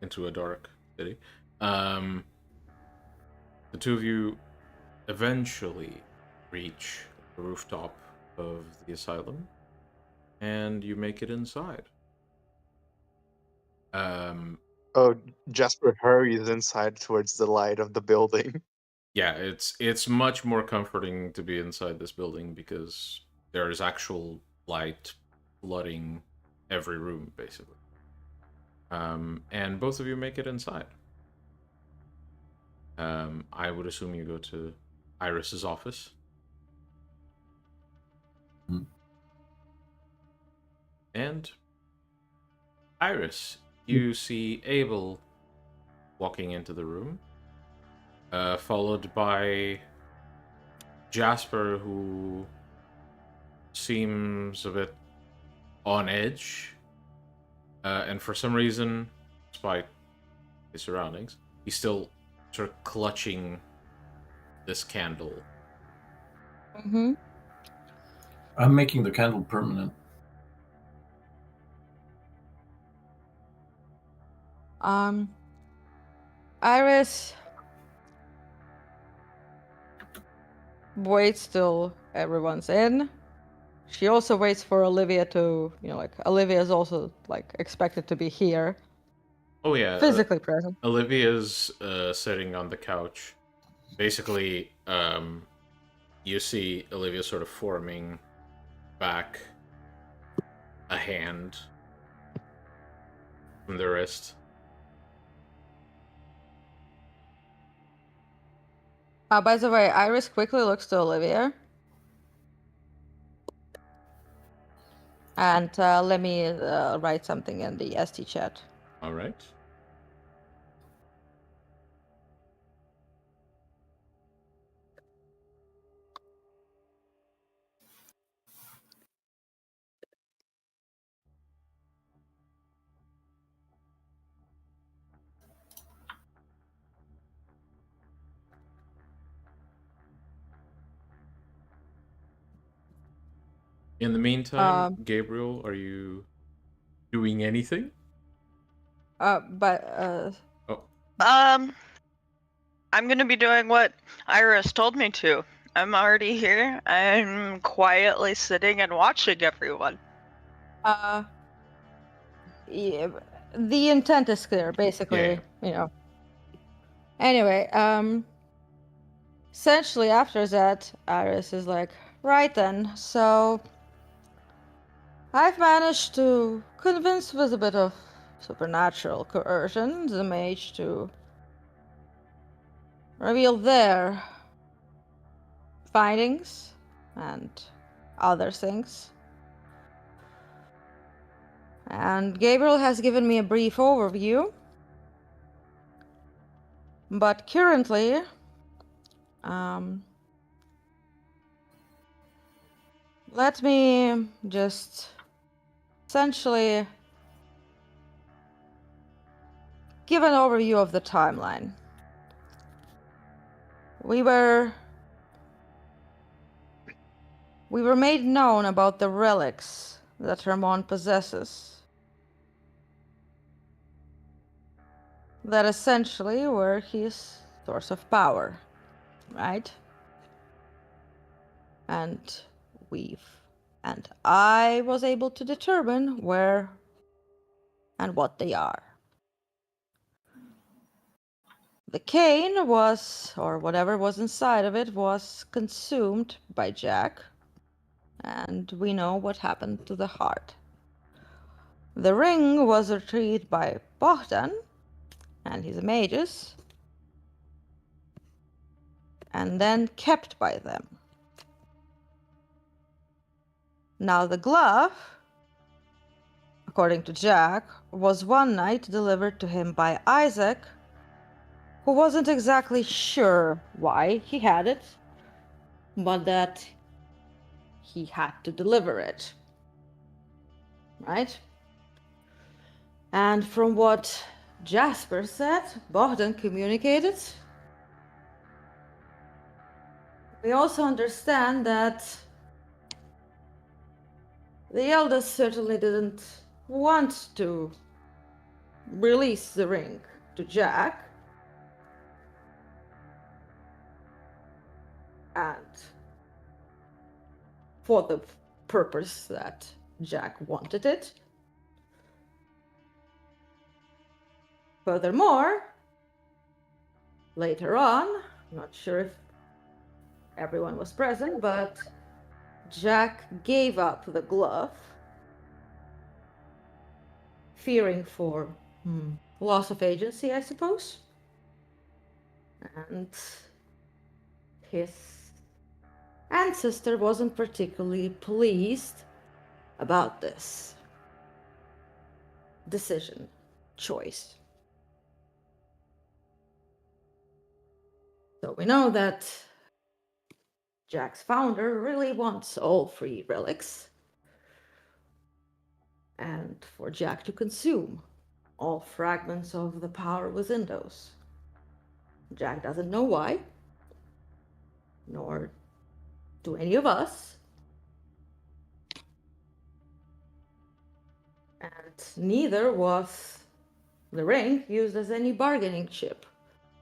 into a dark city. The two of you eventually reach the rooftop of the asylum, and you make it inside. Oh, Jasper hurries inside towards the light of the building. Yeah, it's much more comforting to be inside this building because there is actual light flooding every room, basically. And both of you make it inside. I would assume you go to Iris's office. Hmm. And Iris, you see Abel walking into the room, followed by Jasper, who seems a bit on edge, and for some reason, despite his surroundings, he's still sort of clutching this candle. Mm-hmm. I'm making the candle permanent. Iris waits till everyone's in. She also waits for Olivia to, Olivia is also, expected to be here, Oh yeah, physically present. Olivia's sitting on the couch. Basically, you see Olivia sort of forming back a hand from the wrist. By the way, Iris quickly looks to Olivia. And let me write something in the ST chat. All right. In the meantime, Gabriel, are you doing anything? Oh. I'm gonna be doing what Iris told me to. I'm already here. I'm quietly sitting and watching everyone. Yeah, the intent is clear, basically, Anyway, essentially after that, Iris is like, right then, so I've managed to convince with a bit of supernatural coercion the mage to reveal their findings and other things. And Gabriel has given me a brief overview. But currently, let me just essentially give an overview of the timeline. We were made known about the relics that Ramon possesses. That essentially were his source of power, right? And I was able to determine where and what they are. The cane was, or whatever was inside of it, was consumed by Jack, and we know what happened to the heart. The ring was retrieved by Bogdan and his mages, and then kept by them. Now the glove, according to Jack, was one night delivered to him by Isaac, who wasn't exactly sure why he had it, but that he had to deliver it. Right? And from what Jasper said, Bogdan communicated. We also understand that the eldest certainly didn't want to release the ring to Jack. And for the purpose that Jack wanted it. Furthermore, later on, I'm not sure if everyone was present, but Jack gave up the glove, fearing for loss of agency, I suppose. And his ancestor wasn't particularly pleased about this decision. choice. So we know that Jack's founder really wants all 3 relics, and for Jack to consume all fragments of the power within those. Jack doesn't know why, nor do any of us. And neither was the ring used as any bargaining chip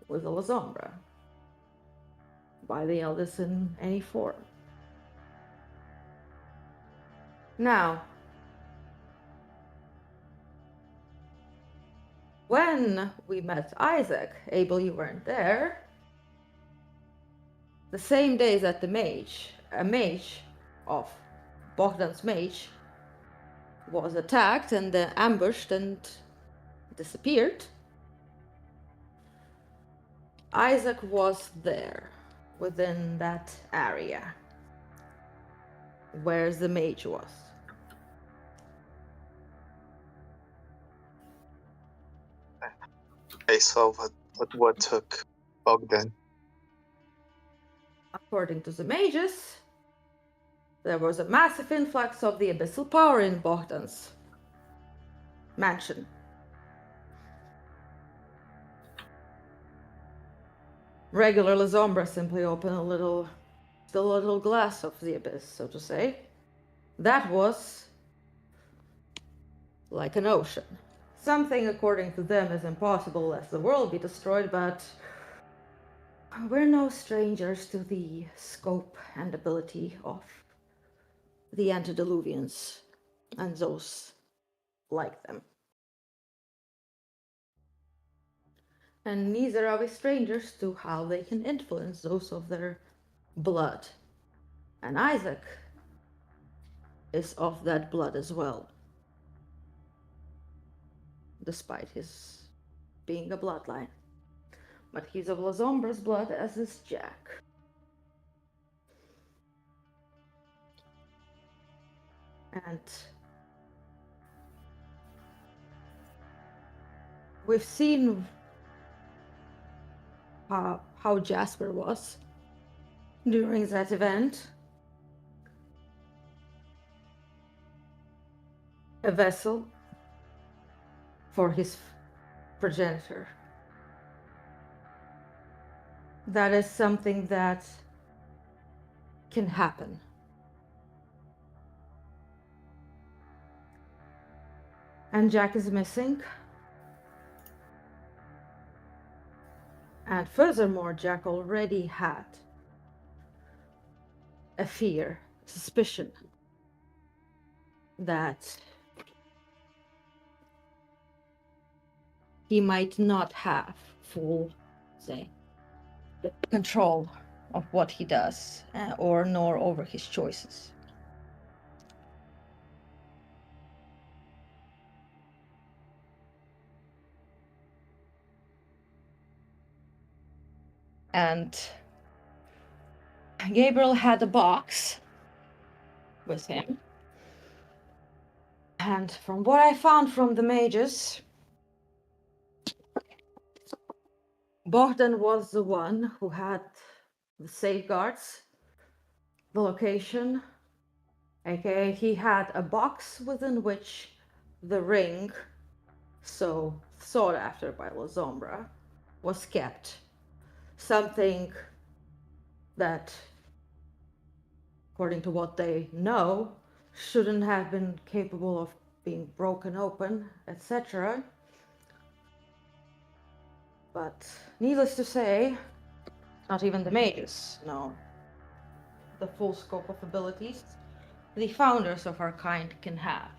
with the La Sombra by the eldest in any form. Now, when we met Isaac, Abel, you weren't there. The same day that a mage of Bogdan's mage was attacked and ambushed and disappeared, Isaac was there within that area where the mage was. I saw what took Bogdan. According to the mages, there was a massive influx of the abyssal power in Bogdan's mansion. Regular La Sombra simply open still a little glass of the abyss, so to say. That was like an ocean. Something, according to them, is impossible lest the world be destroyed, but we're no strangers to the scope and ability of the antediluvians and those like them. And neither are we strangers to how they can influence those of their blood. And Isaac is of that blood as well, despite his being a bloodline. But he's of La Sombra's blood, as is Jack. And we've seen how Jasper was during that event. A vessel for his progenitor. That is something that can happen. And Jack is missing. And furthermore, Jack already had a fear, suspicion that he might not have full, say, control of what he does, nor over his choices. And Gabriel had a box with him. And from what I found from the mages, Bogdan was the one who had the safeguards, the location, aka he had a box within which the ring, so sought after by La Sombra, was kept. Something that, according to what they know, shouldn't have been capable of being broken open, etc. But needless to say, not even the mages know the full scope of abilities the founders of our kind can have.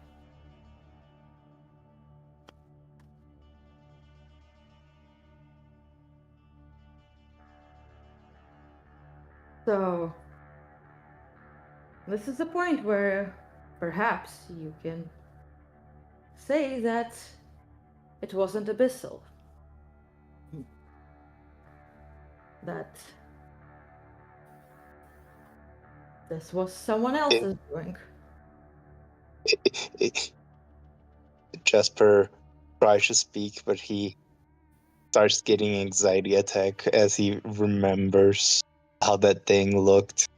So, this is the point where perhaps you can say that it wasn't abyssal. That this was someone else's doing. Jasper tries to speak, but he starts getting anxiety attack as he remembers how that thing looked.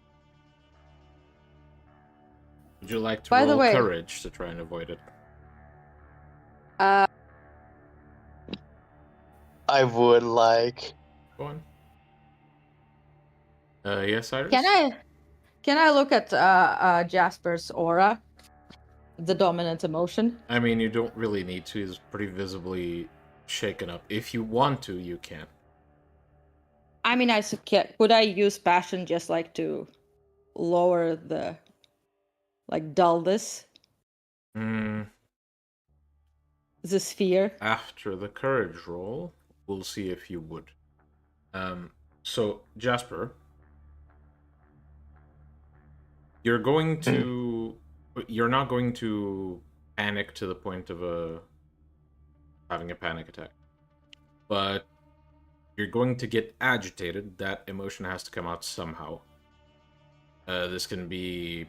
Would you like to By the roll way- courage to try and avoid it? I would like. Go on. Yes, Iris? Can I look at Jasper's aura? The dominant emotion? I mean, you don't really need to. He's pretty visibly shaken up. If you want to, you can. I mean, could I use passion just like to lower the, like, dullness? The sphere? After the courage roll, we'll see if you would. So, Jasper, you're going to... You're not going to panic to the point of having a panic attack. But you're going to get agitated. That emotion has to come out somehow. This can be,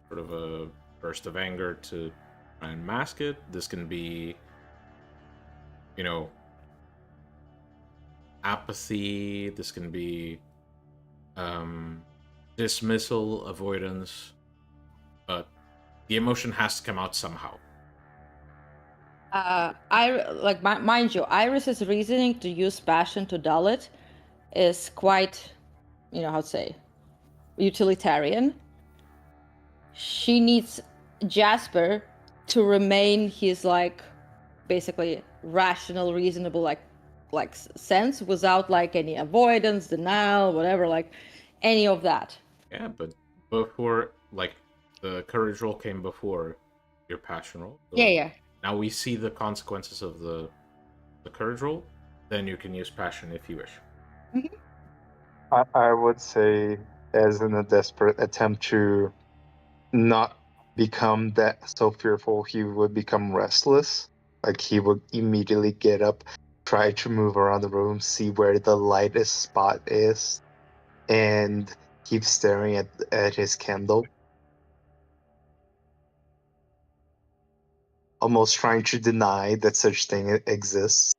sort of a burst of anger to try and mask it. This can be, apathy. This can be dismissal, avoidance. But the emotion has to come out somehow. Mind you, Iris's reasoning to use passion to dull it is quite, how to say, utilitarian. She needs Jasper to remain his, basically rational, reasonable, sense without, any avoidance, denial, whatever, any of that. Yeah, but before, the courage roll came before your passion roll. So Yeah. now we see the consequences of the courage roll. Then you can use passion if you wish. I would say, as in a desperate attempt to not become that so fearful, he would become restless. Like, he would immediately get up, try to move around the room, see where the lightest spot is, and keep staring at his candle. Almost trying to deny that such thing exists.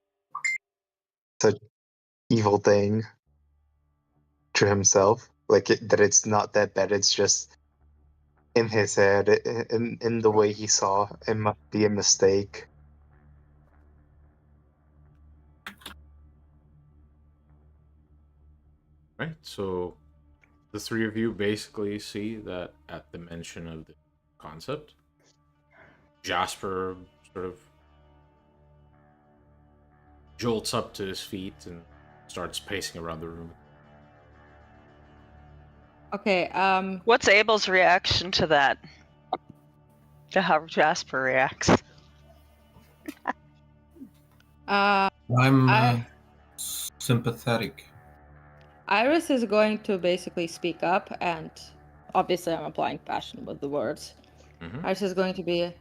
Such evil thing to himself. That it's not that bad, it's just in his head, in the way he saw, it must be a mistake. Right, so the three of you basically see that at the mention of the concept, Jasper sort of jolts up to his feet and starts pacing around the room. Okay, What's Abel's reaction to that? To how Jasper reacts? I'm sympathetic. Iris is going to basically speak up, and obviously I'm applying passion with the words. Iris is going to be,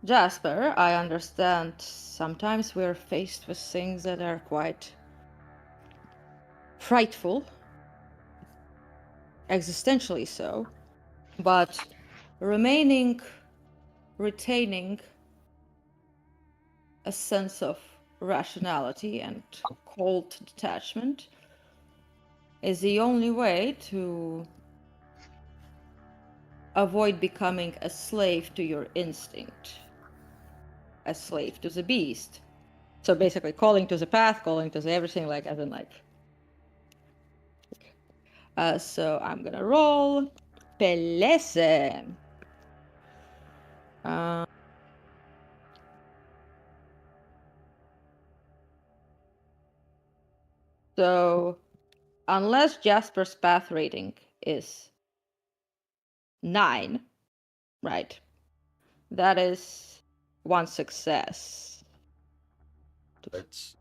Jasper, I understand sometimes we're faced with things that are quite frightful, existentially so, but retaining a sense of rationality and cold detachment is the only way to avoid becoming a slave to your instinct, a slave to the beast. So basically calling to the path, calling to the everything, so I'm gonna roll Pelese. So unless Jasper's path rating is 9, right? That is 1 success. Let's...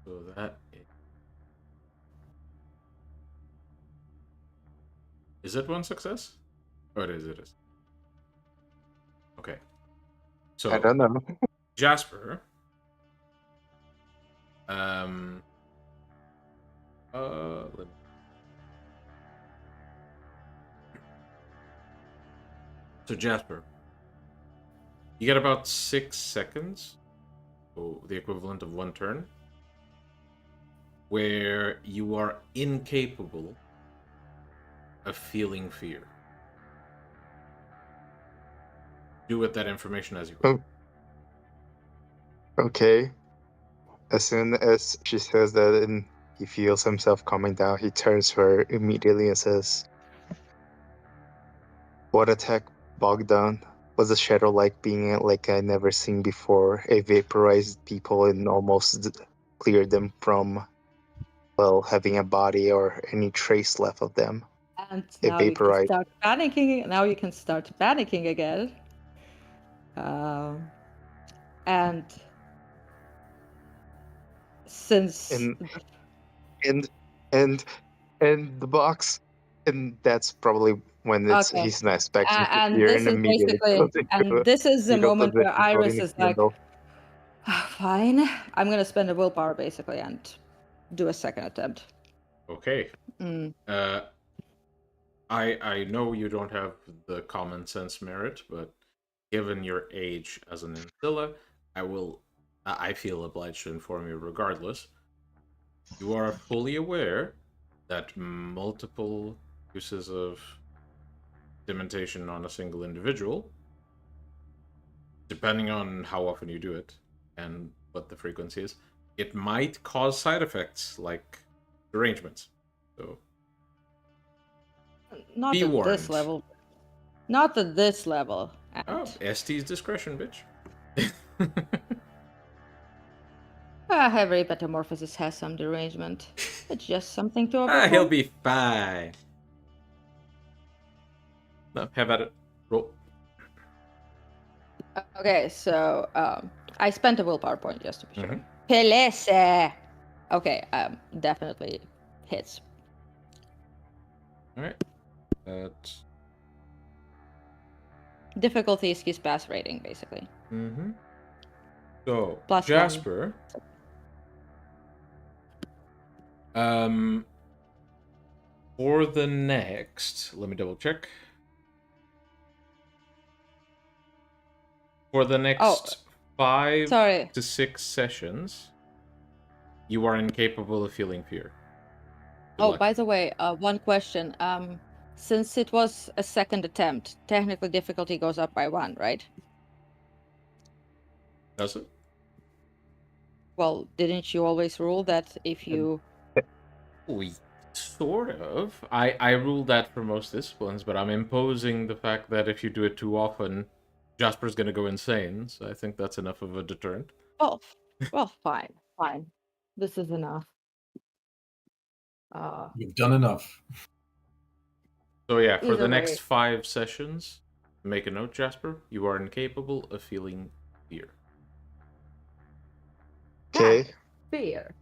So that is it 1 success? Oh, it is. Okay. So I don't know. Jasper. So Jasper, You get about 6 seconds, so the equivalent of 1 turn, where you are incapable of feeling fear. Do with that information as you will. Okay. As soon as she says that and he feels himself coming down, he turns to her immediately and says, "What attack Bogdan? Was the shadow like being like I never seen before? It vaporized people and almost cleared them from, well, having a body or any trace left of them. And It now you can vaporized." start panicking. Now you can start panicking again. And since And and the box, and that's probably when it's Okay. he's not expecting to And hear, this and is immediately basically, and this is the fetal moment where position, Iris holding the is like, candle. fine, I'm gonna spend a willpower basically and do a second attempt. Okay. Mm. I know you don't have the common sense merit, but given your age as an Ancilla, I feel obliged to inform you regardless. You are fully aware that multiple uses of dementation on a single individual, depending on how often you do it and what the frequency is, it might cause side effects like derangements. So Not be at warned. this level. Not at this level. And Oh, ST's discretion, bitch. every metamorphosis has some derangement. It's just something to overcome. He'll be fine. No, have at it. Roll. Okay, so I spent a willpower point just to be sure. Mhm. Pelese! Okay, definitely hits. All right. That's. Difficulty is his pass rating, basically. Mm-hmm. So Plus Jasper. For the next, let me double check. For the next 5 to 6 sessions, you are incapable of feeling fear. Good luck. By the way, one question. Since it was a second attempt, technically difficulty goes up by 1, right? Does it? Well, didn't you always rule that if you... We sort of. I rule that for most disciplines, but I'm imposing the fact that if you do it too often, Jasper's gonna go insane. So I think that's enough of a deterrent. Well, fine. This is enough. You've done enough. So yeah, for the Either next way. 5 sessions, make a note, Jasper. You are incapable of feeling fear. Okay. Fear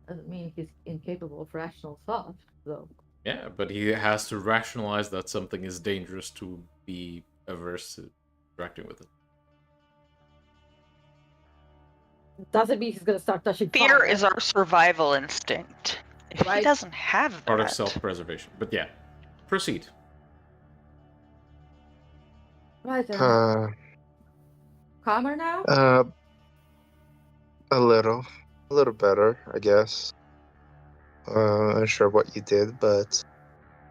doesn't mean he's incapable of rational thought, though. Yeah, but he has to rationalize that something is dangerous to be averse to interacting with it. Doesn't mean he's gonna start touching Fear fire. is our survival instinct. If he Right. doesn't have that, Part of self-preservation. But yeah, proceed. Right then. Calmer now? A little better, I guess. Unsure what you did, but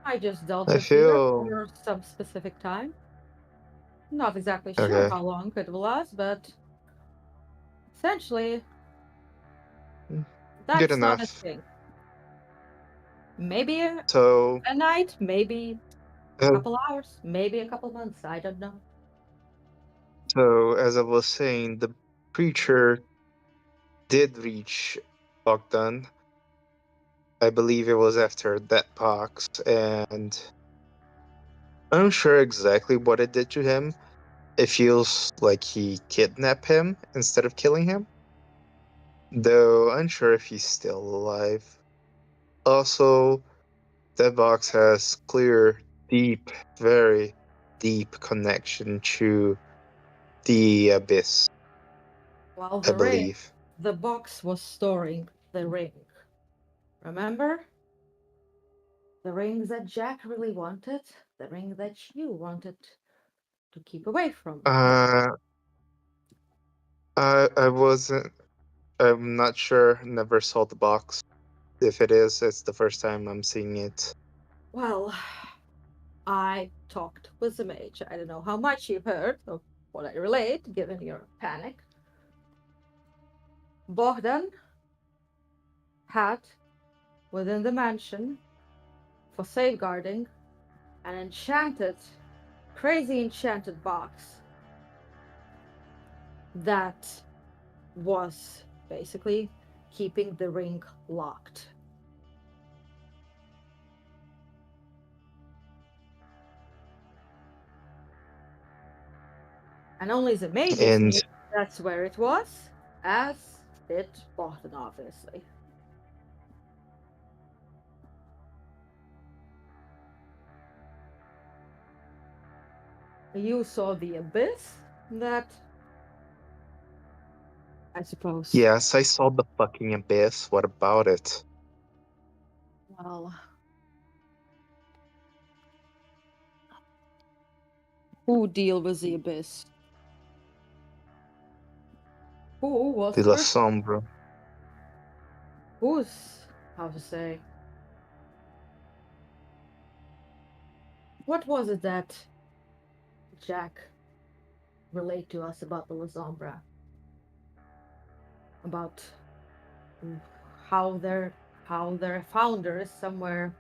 I just dealt I with fear feel for some specific time. Not exactly sure okay. how long it will last, but essentially, that's Good not a enough. thing. Maybe a So, night, maybe a uh, couple hours, maybe a couple months. I don't know. so as I was saying, the preacher did reach Bogdan. I believe it was after that box, and I'm not sure exactly what it did to him. It feels like he kidnapped him instead of killing him, though unsure if he's still alive. Also, that box has clear, deep, very deep connection to the abyss, Well, I believe. the box was storing the ring. Remember? The ring that Jack really wanted, the ring that you wanted to keep away from. Uh, I wasn't. I'm not sure. Never saw the box. If it is, it's the first time I'm seeing it. Well, I talked with the mage. I don't know how much you've heard of what I relate, given your panic. Bogdan had within the mansion for safeguarding an enchanted, crazy enchanted box that was basically keeping the ring locked. And only the mages And knew that's where it was, as did Bogdan, obviously. You saw the abyss, that I suppose. yes, I saw the fucking abyss. What about it? Well, who deal with the abyss? Who was De La first? Sombra. Who's, how to say? What was it that Jack relayed to us about the La Sombra? About how their founder is somewhere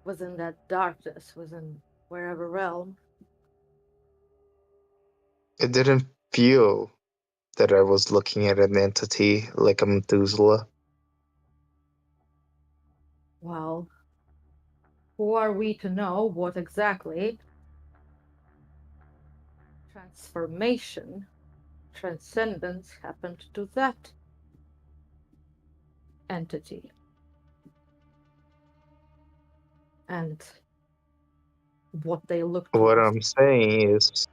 was in that darkness, was in wherever realm. It didn't feel that I was looking at an entity like a Methuselah. Well, who are we to know what exactly transformation, transcendence happened to that entity? And what they looked What towards. I'm saying is,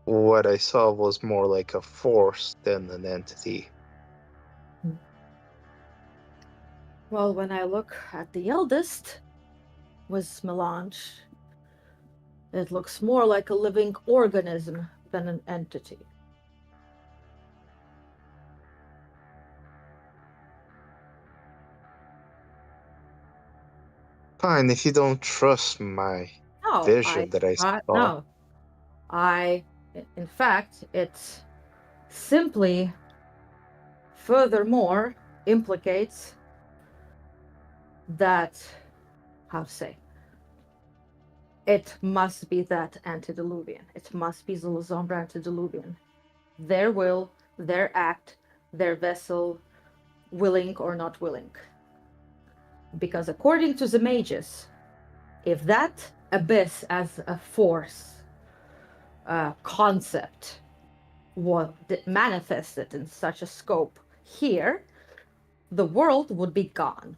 what I saw was more like a force than an entity. Well, when I look at the eldest, was Melange, it looks more like a living organism than an entity. Fine, if you don't trust my vision that I saw. No. In fact, it simply furthermore implicates that, how to say, it must be that antediluvian. It must be the La Sombra antediluvian. Their will, their act, their vessel, willing or not willing. Because according to the mages, if that abyss as a force concept was manifested in such a scope here, the world would be gone.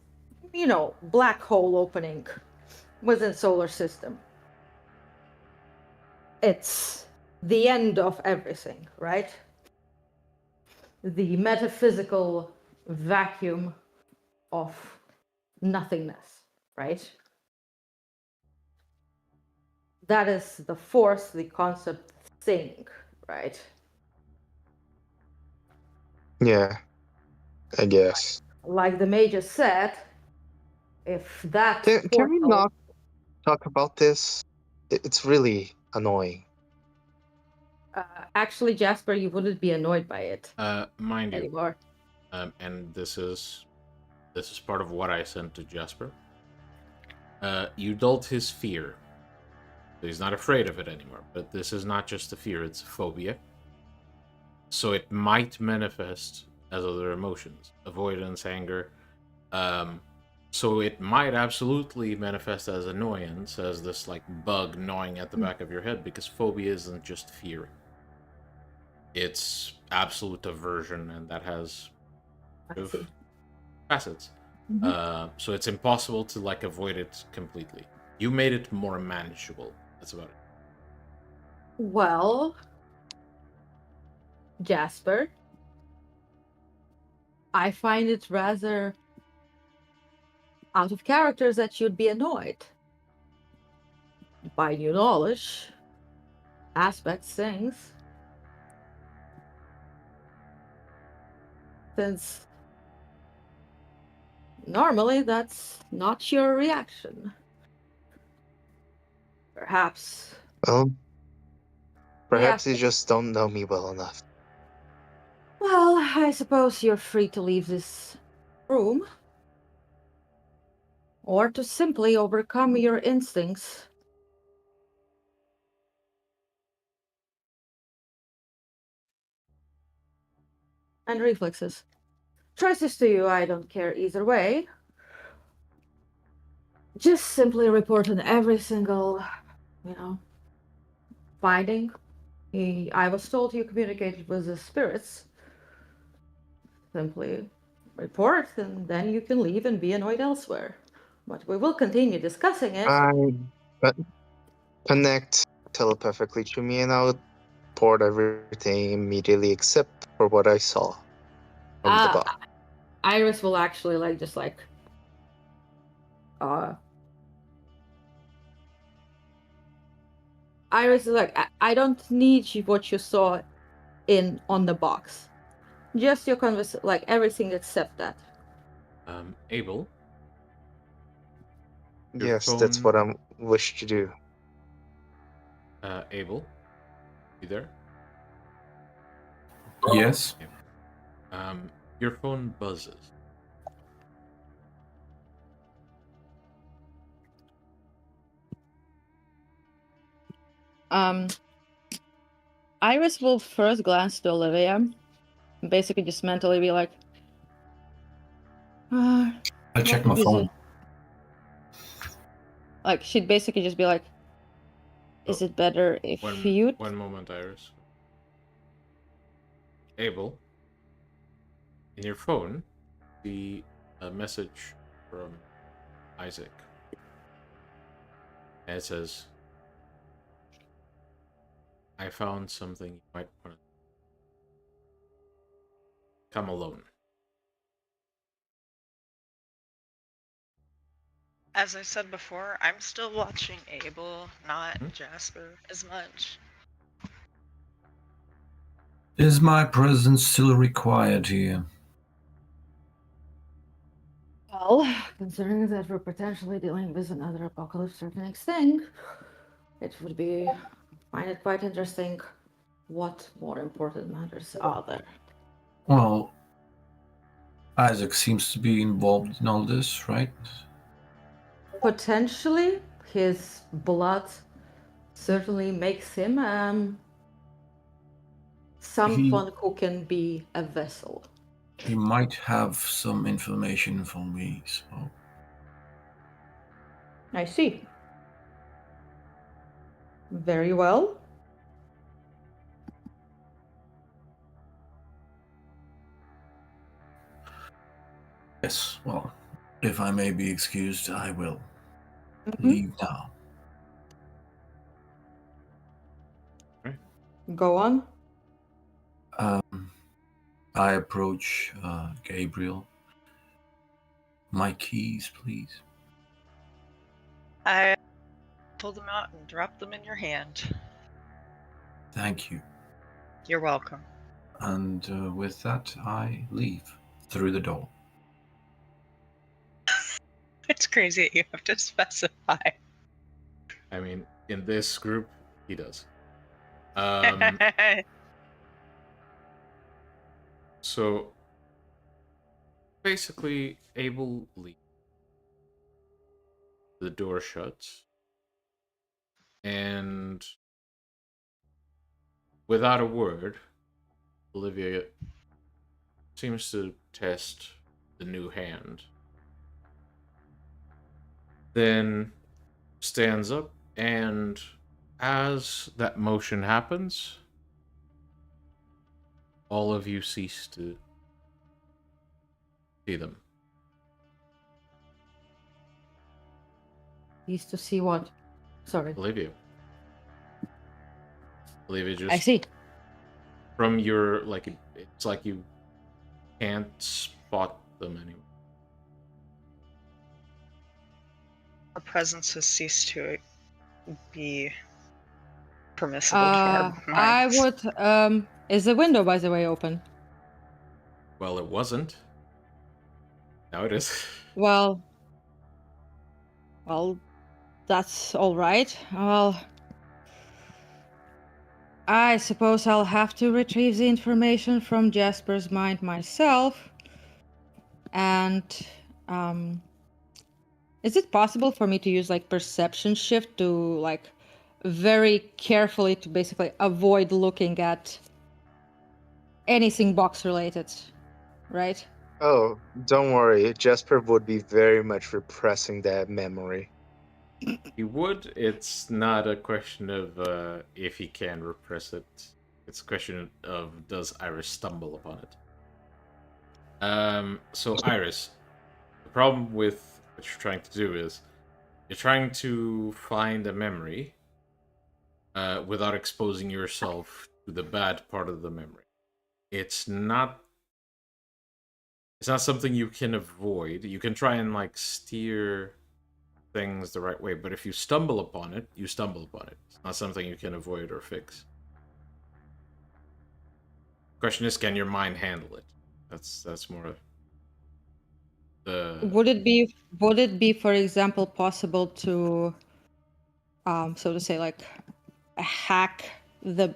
You know, black hole opening within solar system. It's the end of everything, right? The metaphysical vacuum of nothingness, right? That is the force, the concept thing, right? Yeah, I guess. Like the major said, if that Can we portal... not talk about this? It's really annoying. Actually, Jasper, you wouldn't be annoyed by it Mind you, anymore. and this is part of what I sent to Jasper. You dulled his fear. So he's not afraid of it anymore. But this is not just a fear; it's a phobia. So it might manifest as other emotions, avoidance, anger. So it might absolutely manifest as annoyance, as this like bug gnawing at the back of your head, because phobia isn't just fear. It's absolute aversion, and that has facets. So it's impossible to like avoid it completely. You made it more manageable. That's about it. Well, Jasper, I find it rather out of character that you'd be annoyed by new knowledge, aspects, things. since normally that's not your reaction. Perhaps. Well, perhaps you react- just don't know me well enough. Well, I suppose you're free to leave this room. Or to simply overcome your instincts. And reflexes. Choices to you, I don't care either way. Just simply report on every single, finding. I was told you communicated with the spirits. Simply report, and then you can leave and be annoyed elsewhere. But we will continue discussing it. But connect telepathically to me, and I'll report everything immediately except for what I saw from the box. Iris will actually Iris is like, I don't need what you saw on the box. Just your like everything except that. Abel? Your Yes, that's what phone- I wish to do. Abel? You there? Yes. Your phone buzzes. Iris will first glance to Olivia, and basically just mentally be like, I check my is phone. it? Like, she'd basically just be like, is it better if you... One moment, Iris. Abel, in your phone, see a message from Isaac. And it says, I found something you might want to... Come alone. As I said before, I'm still watching Abel, not Jasper, as much. Is my presence still required here? Well, considering that we're potentially dealing with another apocalypse or next thing, it would find it quite interesting what more important matters are there. Well, Isaac seems to be involved in all this, right? Potentially, his blood certainly makes him someone who can be a vessel. He might have some information for me, so... I see. Very well. Yes, well, if I may be excused, I will leave now. Go on. I approach Gabriel. My keys, please. I pulled them out and dropped them in your hand. Thank you. You're welcome. And with that, I leave through the door. It's crazy that you have to specify. I mean, in this group, he does. So, basically, Abel leaves. The door shuts. And without a word, Olivia seems to test the new hand. Then stands up, and as that motion happens, all of you cease to see them. Cease to see what? Sorry. Olivia just... I see. From your, it's like you can't spot them anymore. Our presence has ceased to be permissible to our minds. I would, is the window, by the way, open? Well, it wasn't. Now it is. Well, that's all right. Well, I suppose I'll have to retrieve the information from Jasper's mind myself. And is it possible for me to use like perception shift to like very carefully to basically avoid looking at anything box related, right? Oh, don't worry. Jesper would be very much repressing that memory. He would. It's not a question of if he can repress it. It's a question of does Iris stumble upon it. So Iris, the problem with what you're trying to do is you're trying to find a memory without exposing yourself to the bad part of the memory. It's not something you can avoid. You can try and like steer things the right way, but if you stumble upon it, you stumble upon it. It's not something you can avoid or fix. Question is, can your mind handle it? That's more the Would it be, for example, possible to, so to say, like, hack the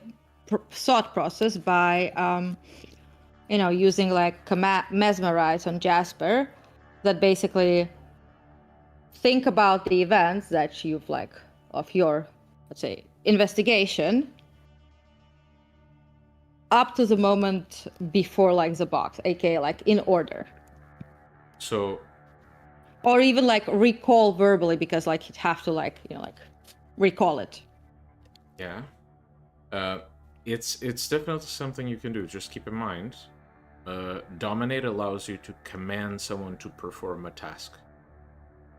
thought process by, using like mesmerize on Jasper, that basically think about the events that you've like of your, let's say, investigation up to the moment before like the box, aka like in order. so Or even like recall verbally, because like you'd have to like recall it. yeah. It's definitely something you can do. Just keep in mind, dominate allows you to command someone to perform a task.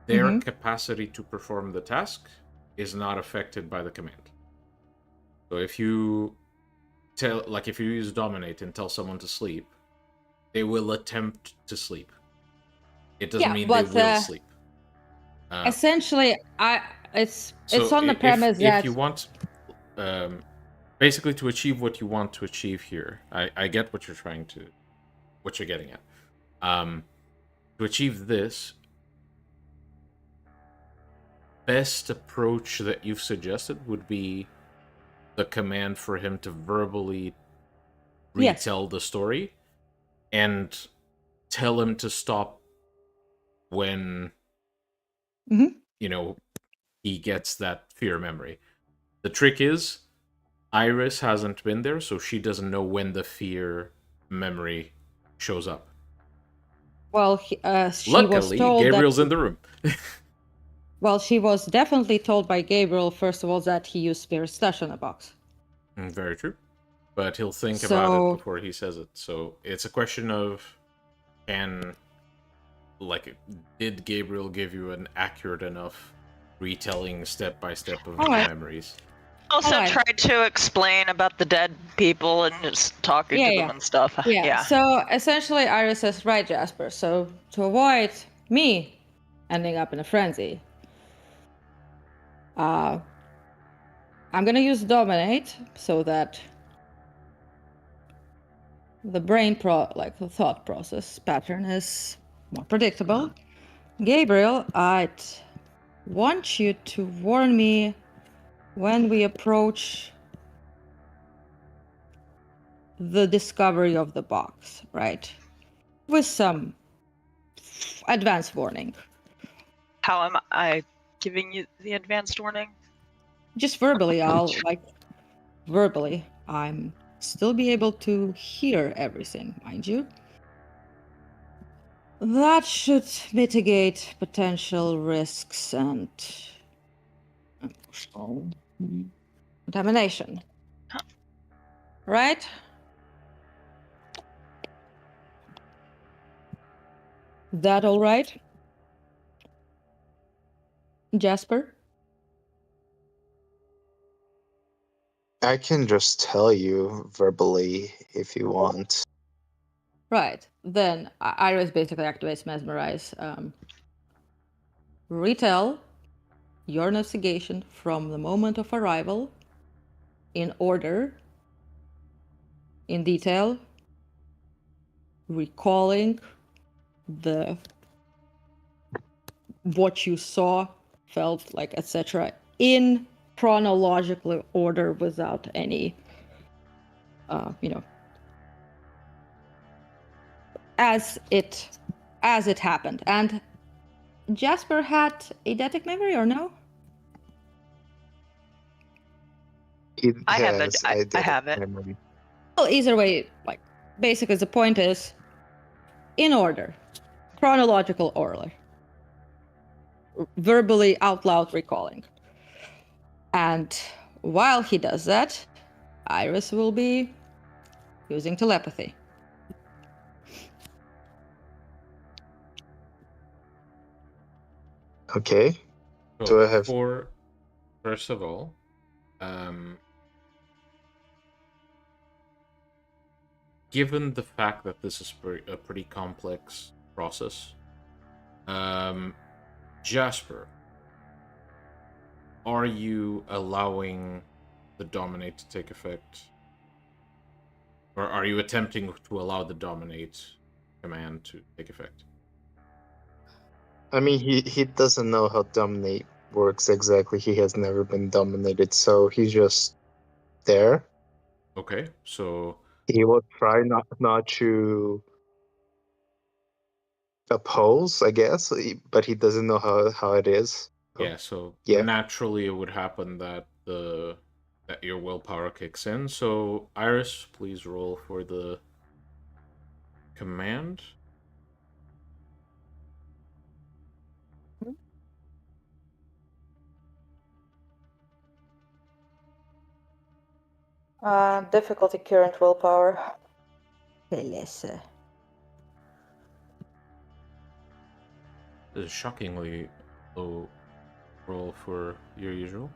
Their capacity to perform the task is not affected by the command. So if you use dominate and tell someone to sleep, they will attempt to sleep. It doesn't mean they will sleep. Essentially, it's on the premise that if you want, basically to achieve what you want to achieve here, I get what you're getting at. To achieve this, best approach that you've suggested would be the command for him to verbally retell the story and tell him to stop when he gets that fear memory. The trick is Iris hasn't been there, so she doesn't know when the fear memory shows up. Well, luckily, was told Gabriel's in the room. Well, she was definitely told by Gabriel, first of all, that he used Spirit Stash on the box. Very true. But he'll think about it before he says it. So it's a question of, did Gabriel give you an accurate enough retelling step by step of the memories? Also tried to explain about the dead people and just talking to them and stuff. Yeah. So essentially, Iris says, right, Jasper. So to avoid me ending up in a frenzy, I'm gonna use dominate so that the brain the thought process pattern is more predictable. Gabriel, I'd want you to warn me when we approach the discovery of the box, right? With some advanced warning. How am I giving you the advanced warning? Just verbally, I'm still be able to hear everything, mind you. That should mitigate potential risks and contamination. Right? That all right? Jasper? I can just tell you verbally if you want. Right. Then Iris basically activates Mesmerize. Retell your investigation from the moment of arrival, in order, in detail, recalling what you saw, felt like, etc., in chronological order without any, as it happened. And Jasper had eidetic memory, or no? It I have it. has I eidetic have it. memory. Well, either way, like, basically the point is, in order, chronological order, verbally out loud recalling. And while he does that, Iris will be using telepathy. Okay. So Do I have- first of all, given the fact that this is a pretty complex process, Jasper, are you allowing the dominate to take effect? Or are you attempting to allow the dominate command to take effect? I mean, he doesn't know how dominate works exactly. He has never been dominated, so he's just there. Okay, so He will try not to oppose, I guess, but he doesn't know how it is. yeah, so Yeah. naturally it would happen that your willpower kicks in. So Iris, please roll for the command. Difficulty current willpower. Okay, let's. This is shockingly low roll for your usual.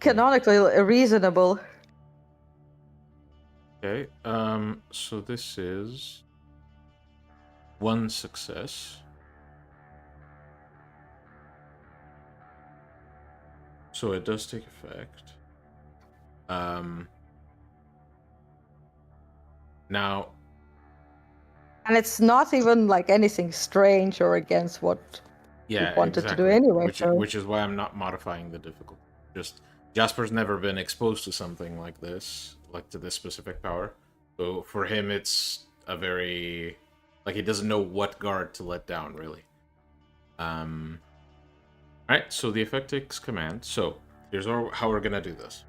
Canonically reasonable. Okay, so this is one success. So it does take effect. Now, And it's not even like anything strange or against what yeah, you wanted exactly. to do anyway. Which is why I'm not modifying the difficulty. Just Jasper's never been exposed to something like this, like to this specific power. So for him, it's a very he doesn't know what guard to let down, really. Alright, so the effect takes command. So here's how we're gonna do this.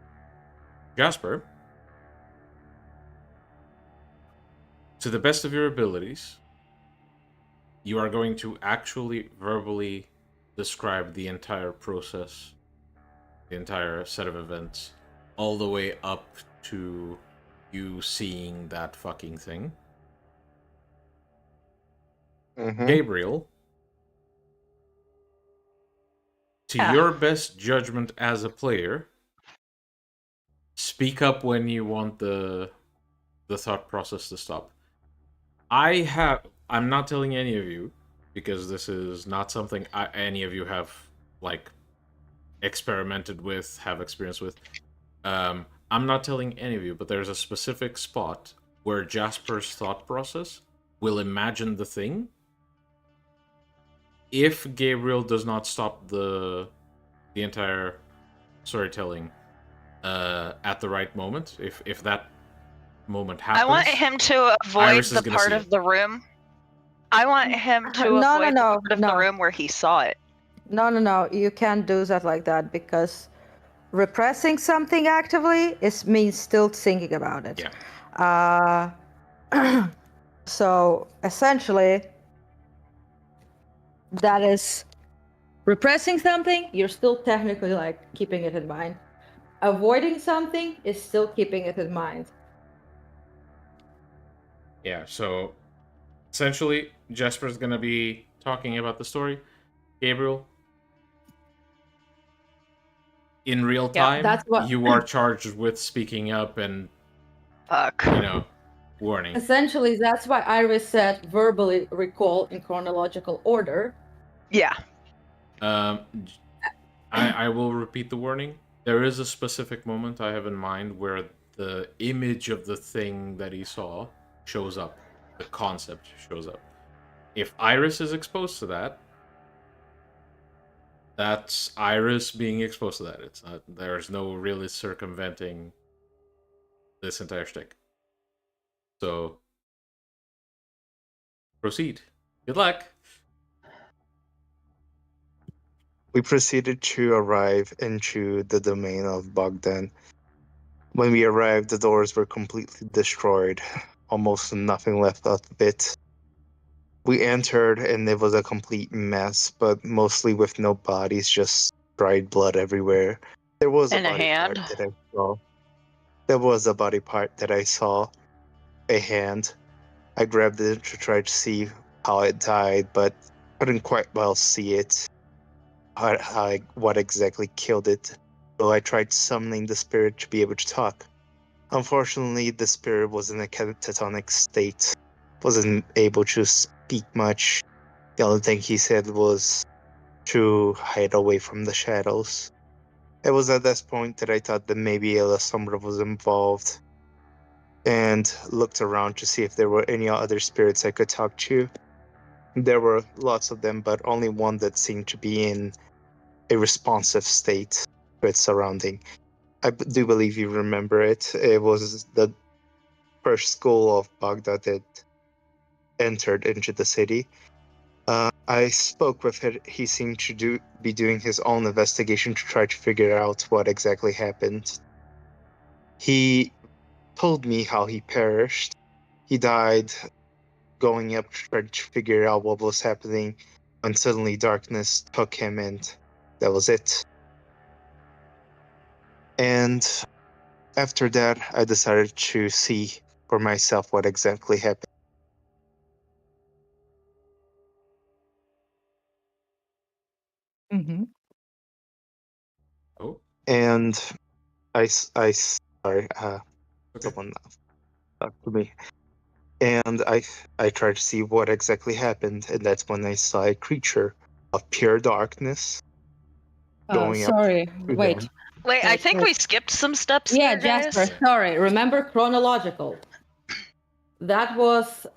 Jasper, to the best of your abilities, you are going to actually verbally describe the entire process, the entire set of events, all the way up to you seeing that fucking thing. Mm-hmm. Gabriel, to your best judgment as a player, speak up when you want the thought process to stop. I'm not telling any of you, because this is not something any of you have experimented with, have experience with. I'm not telling any of you, but there's a specific spot where Jasper's thought process will imagine the thing. If Gabriel does not stop the entire storytelling at the right moment, if that moment happens, I want him to avoid Iris is the gonna part see of it. the room. I want him to avoid the part of the room where he saw it. No. You can't do that like that, because repressing something actively means still thinking about it. Yeah. So essentially, that is repressing something. You're still technically keeping it in mind. Avoiding something is still keeping it in mind. Yeah, so essentially, Jasper's gonna be talking about the story. Gabriel, in real time, that's what... you are charged with speaking up and, warning. Essentially, that's why Iris said verbally recall in chronological order. Yeah. I will repeat the warning. There is a specific moment I have in mind where the image of the thing that he saw shows up. The concept shows up. If Iris is exposed to that, that's Iris being exposed to that. It's not. There's no really circumventing this entire shtick. So, proceed. Good luck. We proceeded to arrive into the domain of Bogdan. When we arrived, the doors were completely destroyed. Almost nothing left of it. We entered and it was a complete mess, but mostly with no bodies, just dried blood everywhere. There was And a body hand. part that I saw. There was a body part that I saw. A hand. I grabbed it to try to see how it died, but couldn't quite well see it. What exactly killed it. So I tried summoning the spirit to be able to talk. Unfortunately, the spirit was in a catatonic state. Wasn't able to speak much. The only thing he said was to hide away from the shadows. It was at this point that I thought that maybe Ella Sombra was involved, and looked around to see if there were any other spirits I could talk to. There were lots of them, but only one that seemed to be in a responsive state to its surrounding. I do believe you remember it. It was the first school of Baghdad that entered into the city. I spoke with him. He seemed to be doing his own investigation to try to figure out what exactly happened. He told me how he perished. He died going up to try to figure out what was happening, when suddenly darkness took him, and that was it. And after that, I decided to see for myself what exactly happened. Mm-hmm. Oh, And sorry, okay. someone talked to me. And I tried to see what exactly happened, and that's when I saw a creature of pure darkness going up Sorry, to wait. them. Wait, I Wait, think wait. we skipped some steps Yeah, there, guys. Jasper, sorry. Remember chronological. That was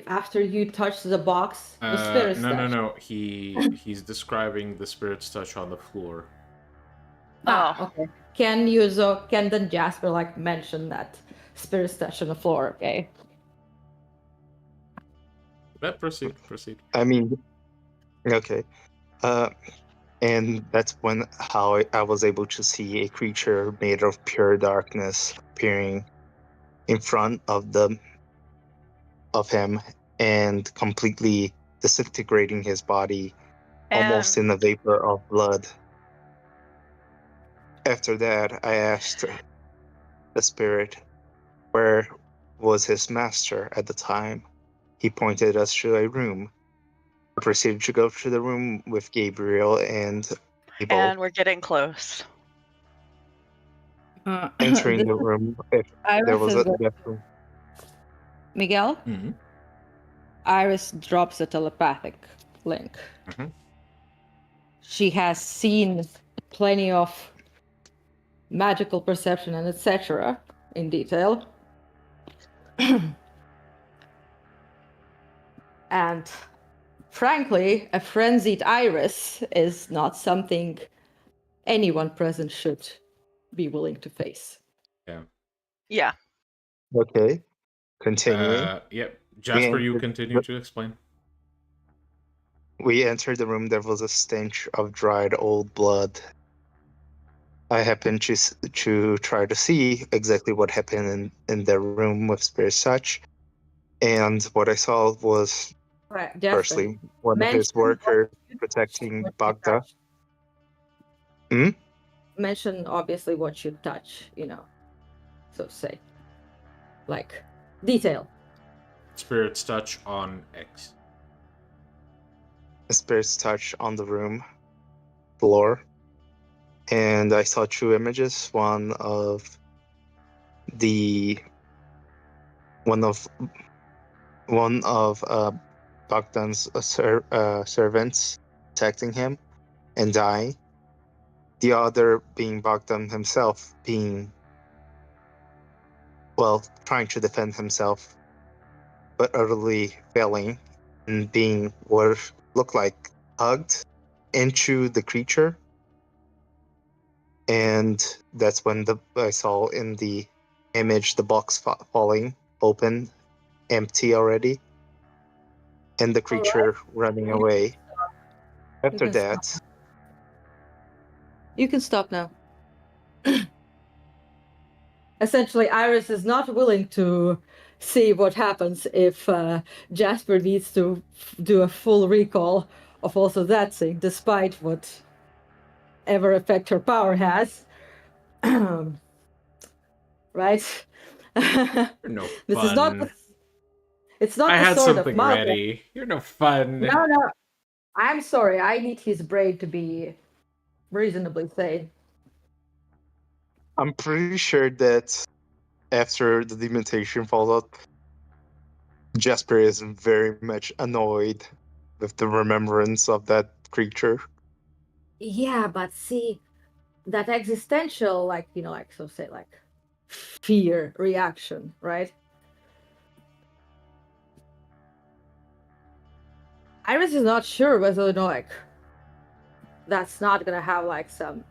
after you touched the box, the spirit touch. No. He's describing the spirit's touch on the floor. Okay. Can then Jasper like mention that spirit touch on the floor? Okay. But proceed. I mean, okay. And that's when how I was able to see a creature made of pure darkness appearing in front of him and completely disintegrating his body, almost in a vapor of blood. After that, I asked the spirit where was his master at the time. He pointed us to a room. I proceeded to go to the room with Gabriel and Abel. And we're getting close. Entering the room, if there was a bathroom. Miguel? Mm-hmm. Iris drops a telepathic link. Mm-hmm. She has seen plenty of magical perception and etc. in detail. And frankly, a frenzied Iris is not something anyone present should be willing to face. Yeah. Okay. Continuing. Yep. Jasper, you continue to explain. We entered the room. There was a stench of dried old blood. I happened to try to see exactly what happened in the room with Spirit Touch. And what I saw was, firstly, one of his workers protecting Baghdad. Mention obviously what you touch, so say. Like, detail. Spirit's touch on X. Spirit's touch on the room floor. And I saw two images, one of Bogdan's servants protecting him and dying. The other being Bogdan himself, trying to defend himself. but utterly failing and being what looked like hugged into the creature. And that's when I saw in the image the box falling open, empty already, and the creature running away. After can that, You can stop now. Essentially, Iris is not willing to see what happens if Jasper needs to do a full recall of also that thing, despite whatever effect her power has. Right? You're no This is not. fun. It's not I the had sword of something Malcolm. ready. You're no fun. No, no. I'm sorry. I need his brain to be reasonably sane. I'm pretty sure that after the demontation falls out, Jasper is very much annoyed with the remembrance of that creature. Yeah, but see, that existential, like, like, so say, like, fear reaction, right? Iris is not sure whether, like, that's not gonna have, like, some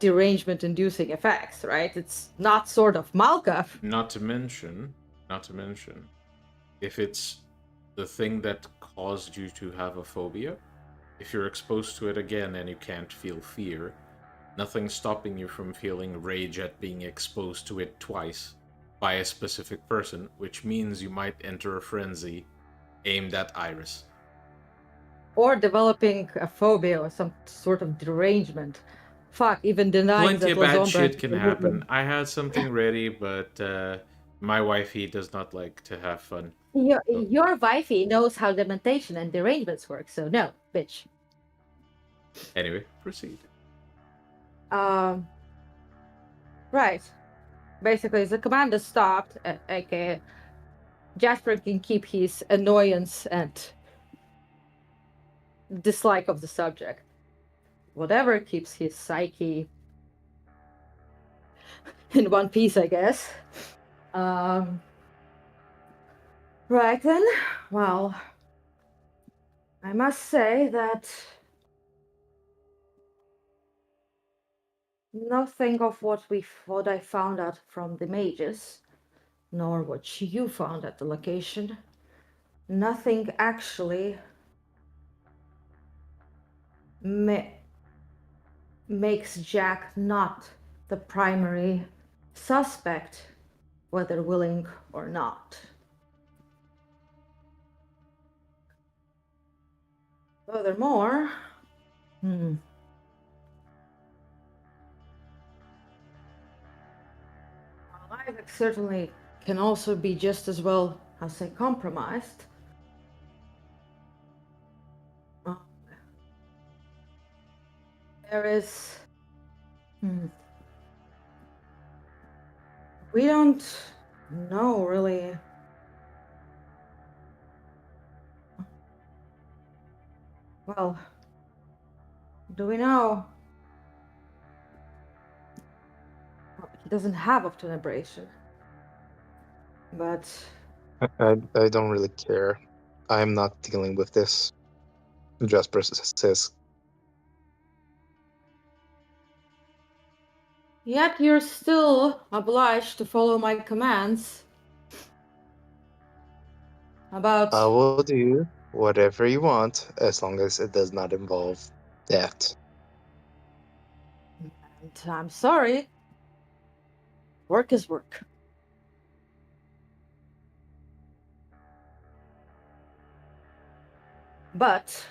derangement-inducing effects, right? It's not sort of Malka. Not to mention, if it's the thing that caused you to have a phobia, if you're exposed to it again and you can't feel fear, nothing's stopping you from feeling rage at being exposed to it twice by a specific person, which means you might enter a frenzy aimed at Iris. Or developing a phobia or some sort of derangement. Fuck, even denying Plenty that of La bad Sombra shit is can a happen. woman. I had something ready, but my wifey does not like to have fun. Your wifey knows how dementation and derangements work, so no, bitch. Anyway, proceed. Right. Basically, the commander stopped, aka Jasper can keep his annoyance and dislike of the subject. Whatever keeps his psyche in one piece, I guess. Right then, well, I must say that nothing of what I found out from the mages, nor what you found at the location, nothing actually makes Jack not the primary suspect, whether willing or not. Furthermore, Isaac certainly can also be just as well, I'll say, compromised. There is... We don't know, really. Well, do we know? He doesn't have obtenebration. But... I don't really care. I'm not dealing with this. Jasper says. Yet you're still obliged to follow my commands. About... I will do whatever you want, as long as it does not involve that. And I'm sorry. Work is work. But...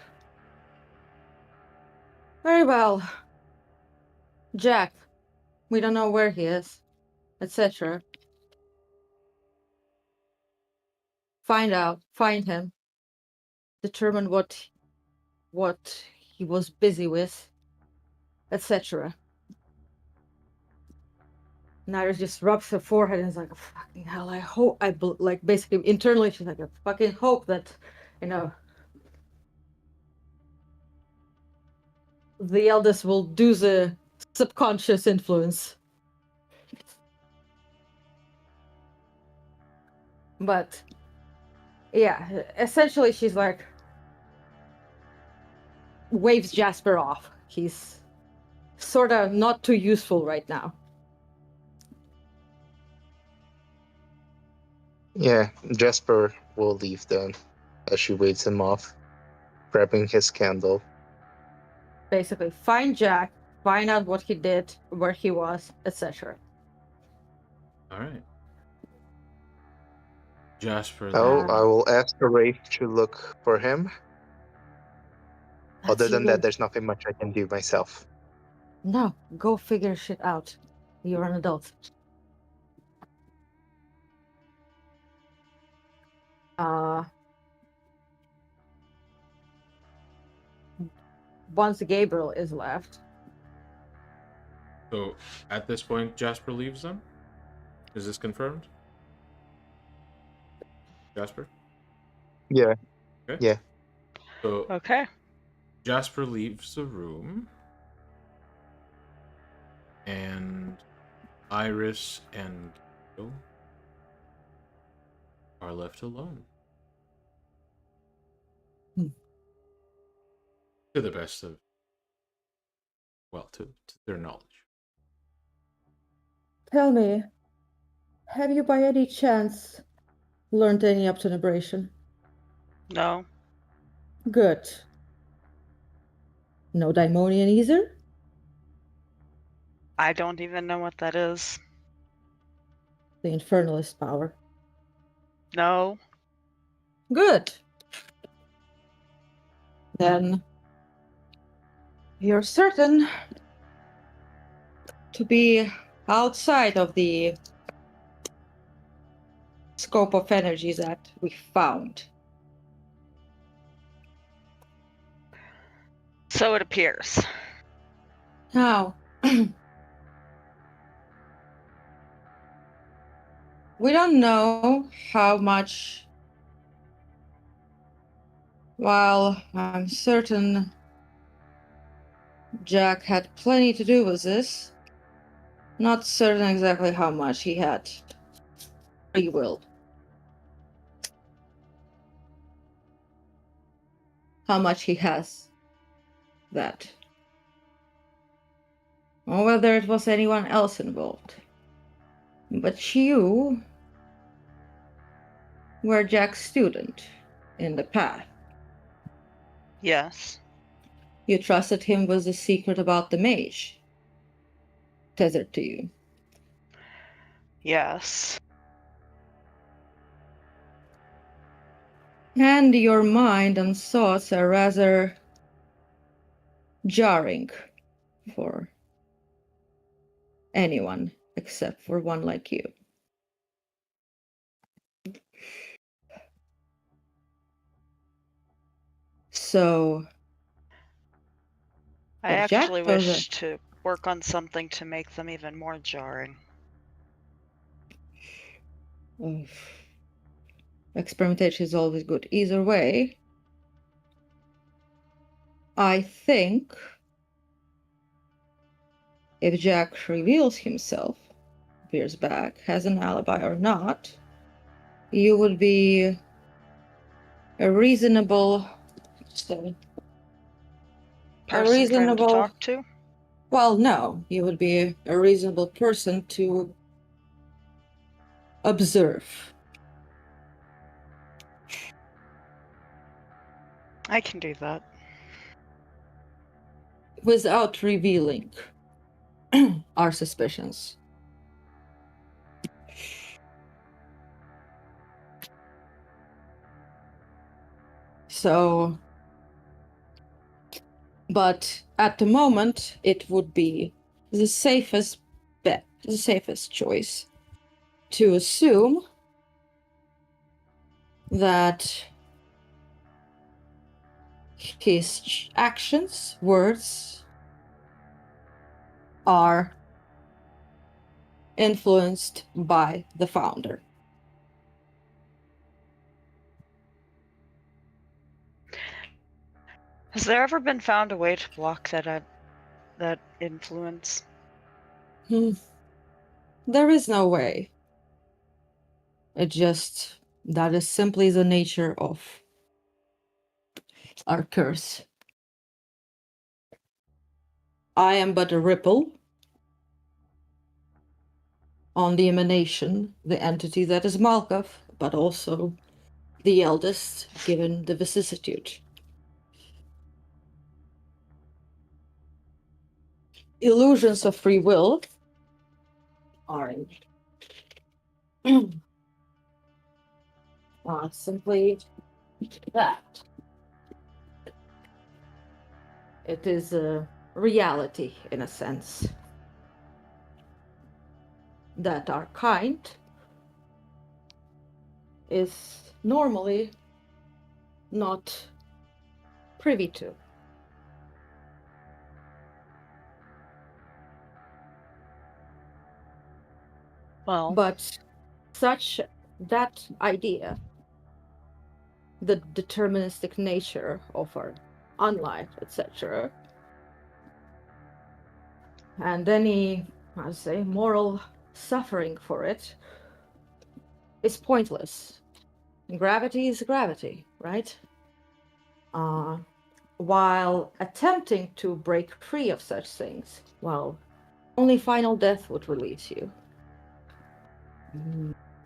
Very well. Jack, we don't know where he is, etc. Find him. Determine what he was busy with, etc. Naira just rubs her forehead and is like, fucking hell, I hope, like, basically, internally, she's like, I fucking hope that, the eldest will do the subconscious influence. But Yeah, essentially she's like waves Jasper off. He's sort of not too useful right now. Yeah, Jasper will leave then, as she waits him off, grabbing his candle. Basically, find Jack, find out what he did, where he was, etc. All right. Jasper. Oh, Then. I will ask the Wraith to look for him. Other That's than you. that, there's nothing much I can do myself. No, go figure shit out. You're an adult. Once Gabriel is left. So at this point, Jasper leaves them. Is this confirmed? Jasper? Yeah. Okay. Yeah. So Okay. Jasper leaves the room, and Iris and Gil are left alone. To the best of, well, to their knowledge. Tell me, have you by any chance learned any obtenebration? No. Good. No daimonian either? I don't even know what that is. The infernalist power. No. Good. Then you're certain to be outside of the scope of energies that we found. So it appears. Now, we don't know how much. While I'm certain Jack had plenty to do with this, not certain exactly how much he had free will. How much he has that. Or whether it was anyone else involved. But you were Jack's student in the past. Yes. You trusted him with the secret about the mage tethered to you. Yes. And your mind and thoughts are rather jarring for anyone except for one like you. So, I if Jack actually knows wish to work on something to make them even more jarring. Experimentation is always good. Either way, I think if Jack reveals himself, appears back, has an alibi or not, you would be a reasonable. Person for him to talk to? Well, no, you would be a reasonable person to observe. I can do that. Without revealing our suspicions. So, but at the moment, it would be the safest bet, the safest choice to assume that his actions, words, are influenced by the founder. Has there ever been found a way to block that influence? There is no way. It just That is simply the nature of our curse. I am but a ripple on the emanation, the entity that is Malkav, but also the eldest, given the vicissitude. Illusions of free will are simply that. It is a reality, in a sense, that our kind is normally not privy to. Well, But such that idea, the deterministic nature of our unlife, etc., and any, I say, moral suffering for it is pointless. Gravity is gravity, right? While attempting to break free of such things, well, only final death would release you.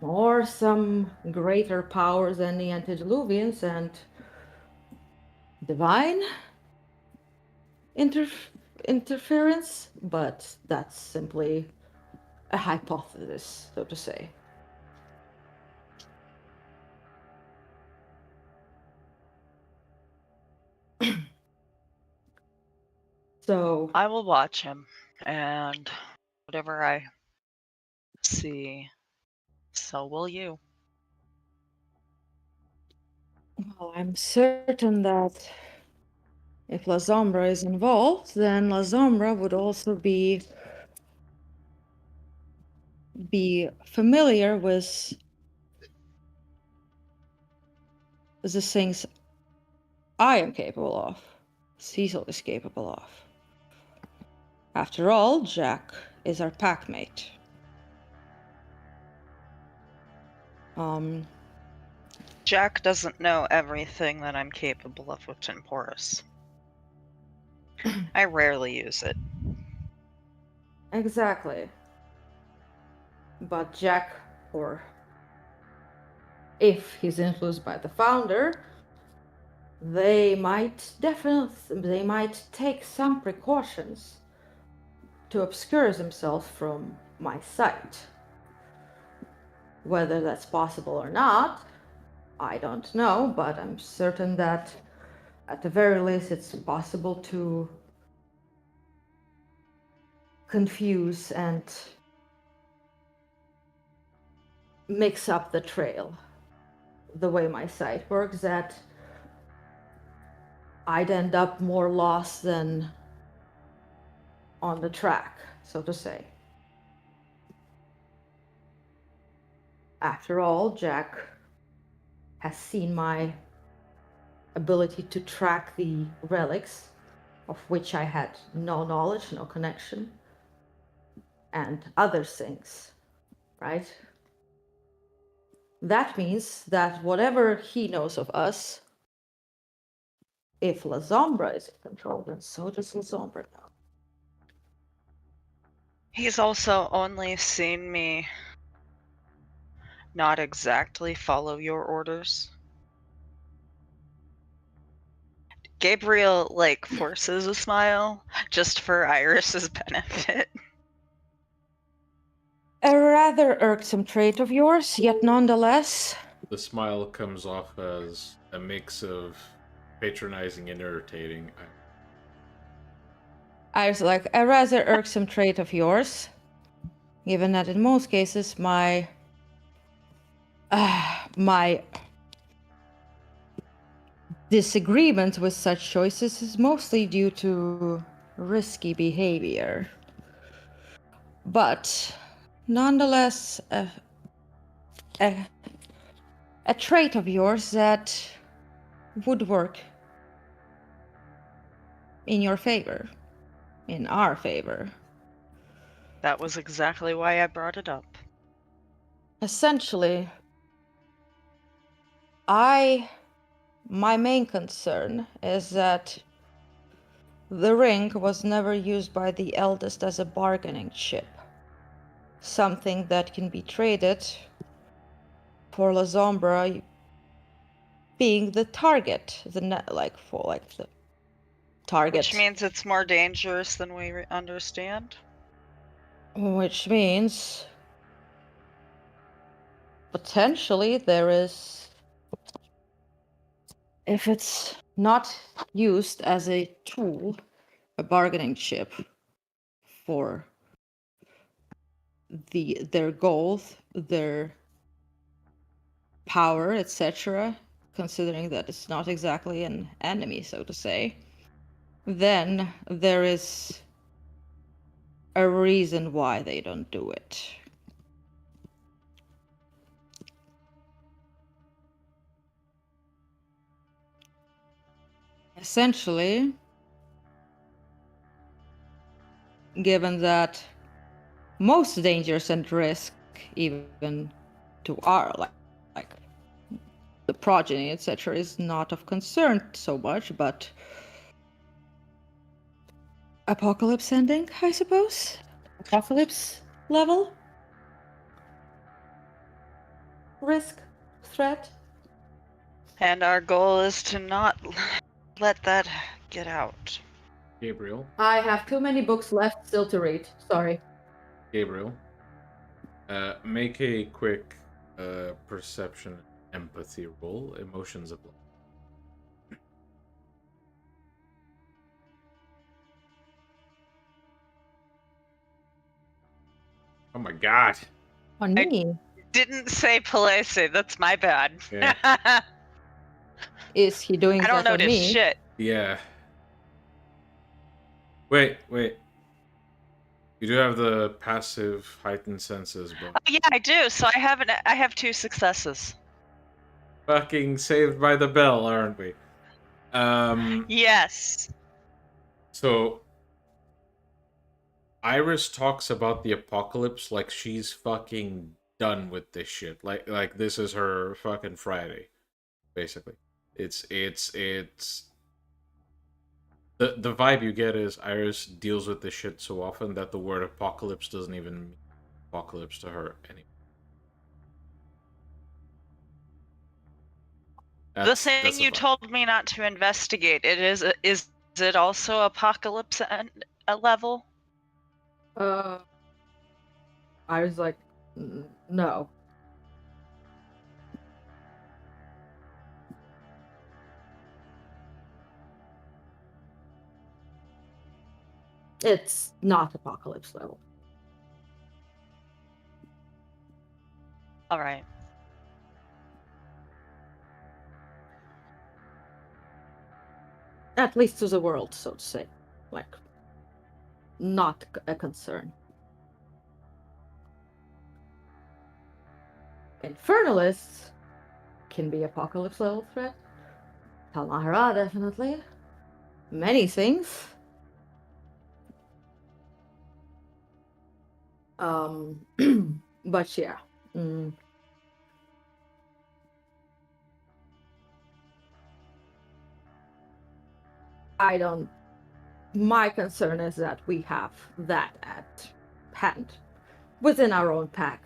Or some greater power than the antediluvians and divine interference, but that's simply a hypothesis, so to say. So I will watch him, and whatever I see, so will you. well, I'm certain that if La Sombra is involved, then La Sombra would also be familiar with the things I am capable of, Cecil is capable of. After all, Jack is our packmate. Jack doesn't know everything that I'm capable of with Temporus. I rarely use it. Exactly. But Jack, or if he's influenced by the founder, they might take some precautions to obscure himself from my sight. Whether that's possible or not, I don't know, but I'm certain that at the very least it's possible to confuse and mix up the trail. The way my sight works, that I'd end up more lost than on the track, so to say. After all, Jack has seen my ability to track the relics, of which I had no knowledge, no connection, and other things, right? That means that whatever he knows of us, if La Sombra is in control, then so does La Sombra know. He's also only seen me not exactly follow your orders. Gabriel, forces a smile just for Iris's benefit. A rather irksome trait of yours, yet nonetheless. The smile comes off as a mix of patronizing and irritating. I was like, a rather irksome trait of yours, given that in most cases my disagreement with such choices is mostly due to risky behavior. But nonetheless, a trait of yours that would work in your favor, in our favor. That was exactly why I brought it up. Essentially, My main concern is that the ring was never used by the eldest as a bargaining chip. Something that can be traded for La Sombra being the target, the target. Which means it's more dangerous than we understand. Which means potentially there is, if it's not used as a tool, a bargaining chip for their goals, their power, etc., considering that it's not exactly an enemy, so to say, then there is a reason why they don't do it. Essentially, given that most dangers and risk, even to our like the progeny, etc., is not of concern so much, but apocalypse ending, I suppose? Apocalypse level? Risk? Threat? And our goal is to not let that get out. Gabriel. I have too many books left still to read. Sorry. Gabriel. Make a quick perception empathy roll. Emotions apply. Oh my god. On me. Didn't say Palese, that's my bad. Yeah. Is he doing I don't that on notice me? shit. Yeah. Wait. You do have the passive heightened senses, but Oh, yeah, I do. So I have 2 successes. fucking saved by the bell, aren't we? Yes. So Iris talks about the apocalypse like she's fucking done with this shit. Like this is her fucking Friday, basically. It's the vibe you get is Iris deals with this shit so often that the word apocalypse doesn't even mean apocalypse to her anymore. The That's thing the you vibe. told me not to investigate, is it also apocalypse a level? I was like, no. It's not apocalypse level. All right. At least to the world, so to say. Like, not a concern. Infernalists can be apocalypse level threat. Talmahara, definitely. Many things. But yeah. I don't. My concern is that we have that at hand within our own pack.